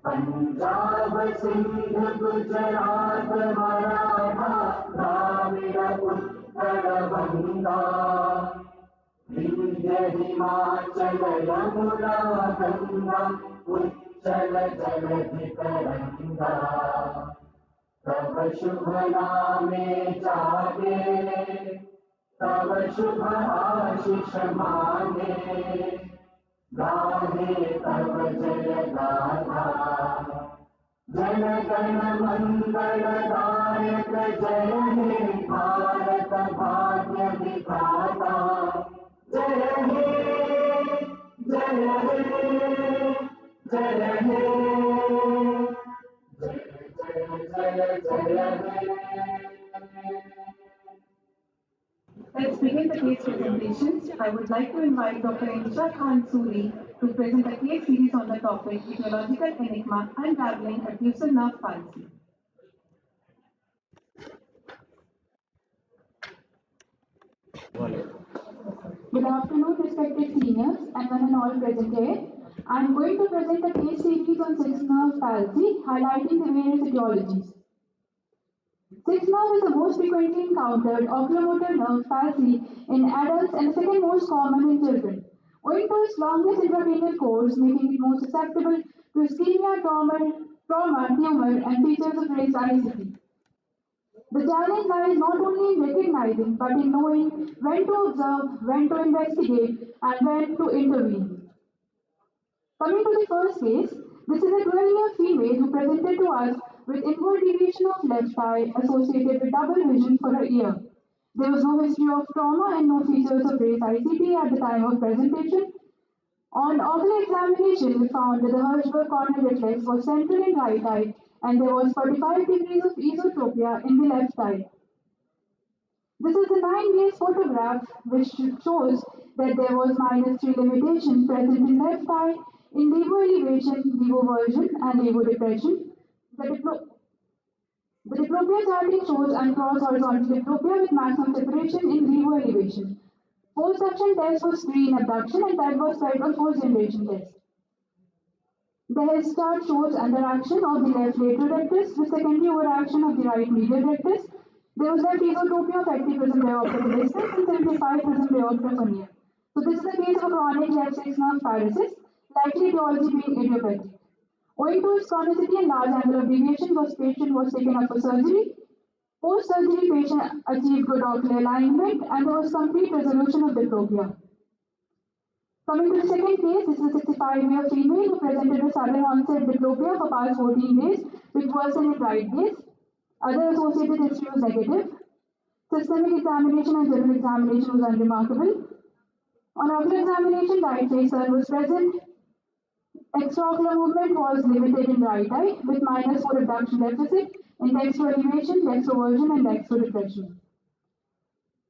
Speaker 16: पंजाब सिंध गुजरात मराठा द्राविड़ उत्कल बंगा विंध्य हिमाचल यमुना गंगा उच्चल जलधि तरंगा तव शुभ नामे जागे तव शुभ आशीष मांगे गाहे तव जय गाथा जन गण मंगल दायक जय हे भारत भाग्य विधाता जय हे जय हे जय हे
Speaker 5: Let's begin the case presentations. I would like to invite Dr. Insha Khan Suri to present a case series on the topic Etiological Enigma Unraveling Diffusion Nerve Palsy.
Speaker 11: Good afternoon, respected seniors and one and all present here. I am going to present a case series on sixth nerve palsy, highlighting the various etiologies. Sixth nerve is the most frequently encountered oculomotor nerve palsy in adults and the second most common in children, owing to its longest intracranial course, making it more susceptible to ischemia, trauma, tumor, and features of raised ICP. The challenge lies not only in recognizing but in knowing when to observe, when to investigate, and when to intervene. Coming to the first case, this is a 12-year female who presented to us with inward deviation of left eye associated with double vision for a year. There was no history of trauma and no features of raised ICT at the time of presentation. On ocular examination, we found that the Hirschberg corneal reflex was central in right eye and there was 45 degrees of esotropia in the left eye. This is a 9-gaze photograph which shows that there was -3 limitation present in left eye in levo elevation, levo version, and levo depression. The diplopia charting shows uncrossed horizontal diplopia with maximum separation in levo elevation. Post-abduction test was free in abduction and that was tried on post-generation test. The head chart shows underaction of the left lateral rectus with secondary overaction of the right medial rectus. There was left esotropia of 80% diopter for distance and 75% diopter for near. So this is a case of a chronic left sixth nerve paralysis, likely etiology being idiopathic. Owing to its chronicity and large angle of deviation, the patient was taken up for surgery. Post-surgery, patient achieved good ocular alignment and there was complete resolution of diplopia. Coming to the second case, this is a 65-year female who presented with sudden onset diplopia for past 14 days, which worsened in right gaze. Other associated history was negative. Systemic examination and general examination was unremarkable. On ocular examination, right face turn was present. Extraocular movement was limited in right eye with -4 abduction deficit in dextro elevation, dextroversion, and dextro depression.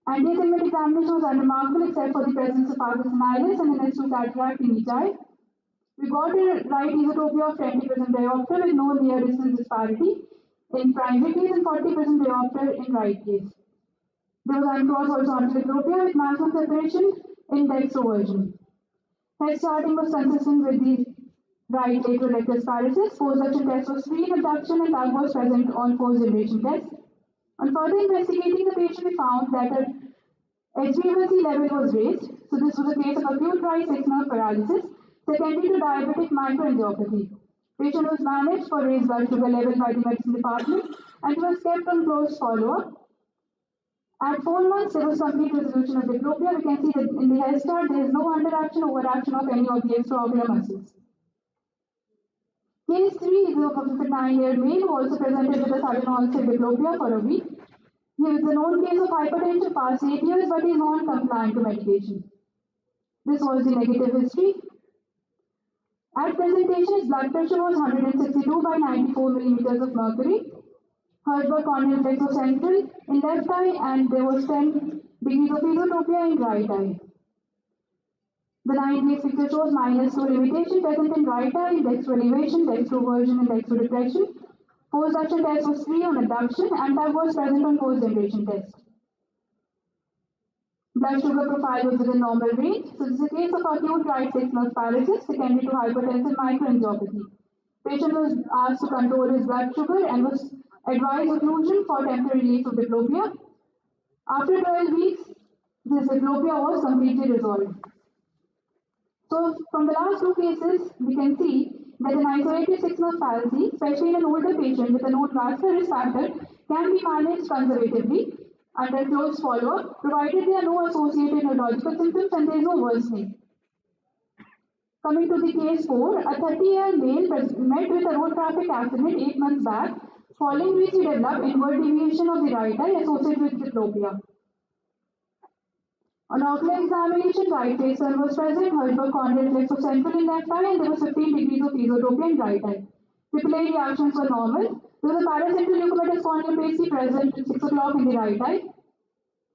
Speaker 11: Anti-segment examination was unremarkable except for the presence of Parkinsonitis and an S2 cataract in each eye. We got a right esotropia of 20% diopter with no near distance disparity in primary gaze and 40% diopter in right gaze. There was uncrossed horizontal diplopia with maximum separation in dextroversion. Head charting was consistent with the right lateral rectus paralysis. Post-abduction test was free in abduction and tug was present on post-generation test. On further investigating the patient, we found that her HbA1c level was raised. So this was a case of acute right sixth nerve paralysis, secondary to diabetic microangiopathy. Patient was managed for raised blood sugar level by the medicine department and was kept on close follow-up. At 4 months, there was complete resolution of diplopia. We can see that in the head chart, there is no underaction or overaction of any of the extraocular muscles. Case 3 is of a 59-year male who also presented with a sudden onset diplopia for a week. He is a known case of hypertension past 8 years, but he is non-compliant to medication. This was the negative history. At presentation, his blood pressure was 162 by 94 millimeters of mercury. Hirschberg corneal reflex was central in left eye and there was 10 degrees of esotropia in right eye. The 9-gaze picture shows -2 limitation present in right eye, dextro elevation, dextroversion, and dextro depression. Post-abduction test was free on abduction and tug was present on post-generation test. Blood sugar profile was within normal range. So this is a case of acute right sixth nerve paralysis secondary to hypertensive microangiopathy. Patient was asked to control his blood sugar and was advised occlusion for temporary relief of diplopia. After 12 weeks, this diplopia was completely resolved. So from the last 2 cases, we can see that an isolated sixth nerve palsy, especially in an older patient with a known vascular risk factor, can be managed conservatively under close follow-up, provided there are no associated neurological symptoms and there is no worsening. Coming to the case 4, a 30-year male met with a road traffic accident 8 months back, following which he developed inward deviation of the right eye associated with diplopia. On ocular examination, right face turn was present, Hirschberg corneal reflex was central in left eye, and there was 15 degrees of esotropia in right eye. Pupillary reactions were normal. There was a paracentral leukomatous corneopathy present at 6 o'clock in the right eye.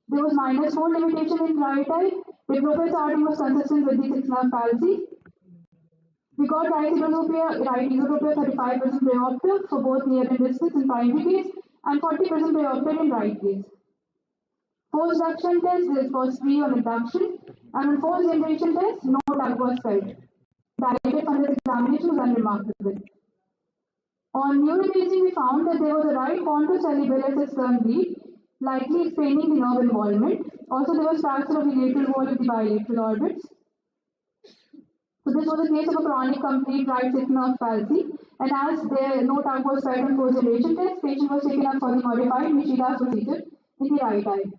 Speaker 11: There was -4 limitation in right eye. Diplopia charting was consistent with the sixth nerve palsy. We got right esotropia 35% diopter for both near and distance in primary gaze and 40% diopter in right gaze. Post-duction test, this was free on induction, and on fourth generation test, no tug was felt. Dilated fundus examination was unremarkable. On neuroimaging, we found that there was a right pontocerebellar stern bleed, likely explaining the nerve involvement. Also, there was fracture of the lateral wall of the bilateral orbits. So this was a case of a chronic complete right sixth nerve palsy, and as no tug was felt on post generation test, patient was taken up for the modified Nishida's procedure in the right eye.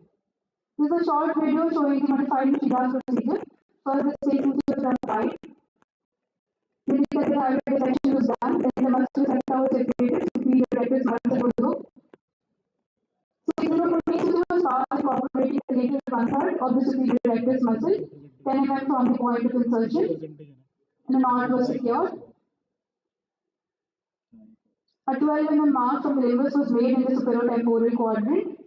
Speaker 11: This is a short video showing the modified Nishida's procedure. First, the statement was from right. Then the second dissection was done. Then the muscle sector was separated. Superior rectus muscle was looked. So, the procedure was fast incorporating the lateral one-third of the superior rectus muscle, 10 mm from the point of insertion, and a knot was secured. A 12 mm mark from the limbus was made in the superotemporal quadrant,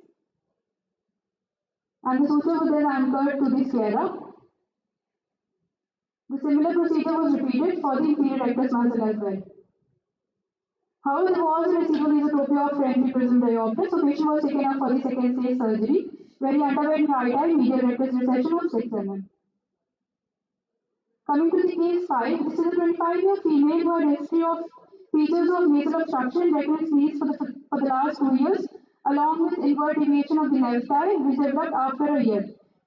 Speaker 11: and the suture was then anchored to the sclera. The similar procedure was repeated for the inferior rectus muscle as well. However, there was a residual esotropia of friendly prism diopter, so patient was taken up for the second stage surgery, where he underwent right eye medial rectus resection of 6 mm. Coming to the case 5, this is a 25-year female who had history of features of nasal obstruction and retinal sneeze for the last 2 years, along with invert deviation of the left eye, which developed after a year,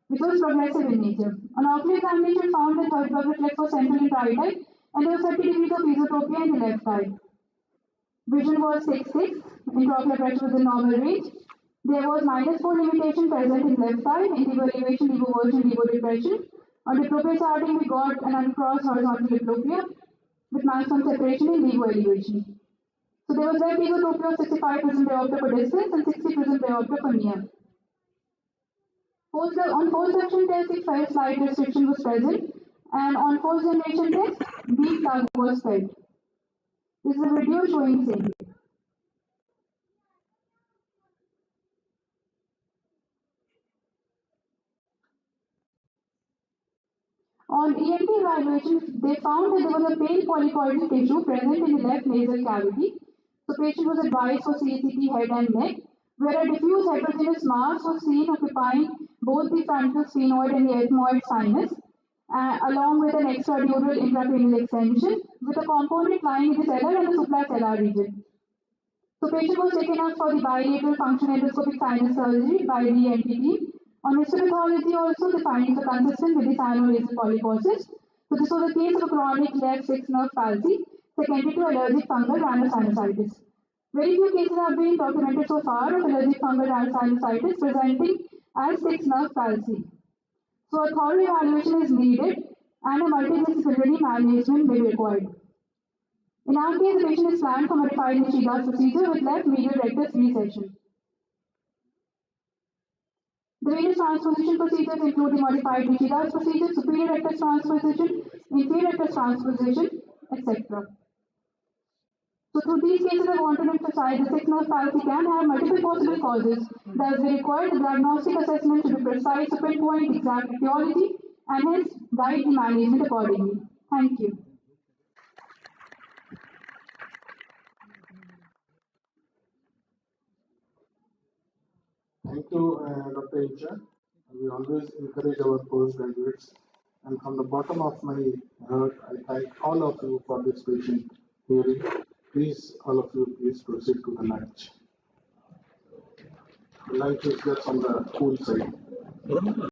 Speaker 11: which was progressive in nature. An ocular examination found the third bulb reflex was central in right eye, and there was 30 degrees of esotropia in the left eye. Vision was 6/6, intraocular pressure was in normal range. There was -4 limitation present in left eye, in levo elevation, levo version, levo depression. On diplopia charting, we got an uncrossed horizontal diplopia with maximum separation in levo elevation. So there was left esotropia of 65 prism diopter for distance and 60 prism diopter for near. On post-duction test, the felt slight restriction was present, and on post-generation test, deep tug was felt. This is a video showing same. On ENT evaluation, they found that there was a pale polypoidal tissue present in the left nasal cavity. The patient was advised for CCT head and neck, where a diffuse heterogeneous mass was seen occupying both the frontal sphenoid and the ethmoid sinus, along with an extradural intracranial extension, with a component lying in the cellar and the suprasellar region. So patient was taken up for the bilateral function endoscopic sinus surgery by the ENT team. On histopathology also, the findings were consistent with the cyanonasal polyposis. So this was a case of a chronic left sixth nerve palsy secondary to allergic fungal rhinosinusitis. Very few cases have been documented so far of allergic fungal rhinosinusitis presenting as sixth nerve palsy. So a thorough evaluation is needed and a multidisciplinary management may be required. In our case, the patient is planned for modified Nishida's procedure with left medial rectus recession. The various transposition procedures include the modified Nishida's procedure, superior rectus transposition, inferior rectus transposition, etc. So through these cases, I want to emphasize the sixth nerve palsy can have multiple possible causes. Thus, we require the diagnostic assessment to be precise, to pinpoint exact etiology, and hence guide the management accordingly. Thank you.
Speaker 8: Thank you, Dr. Isha. We always encourage our postgraduates, and from the bottom of my heart, I thank all of you for this patient hearing. Please, all of you, please proceed to the lunch. The lunch is just on the cool side.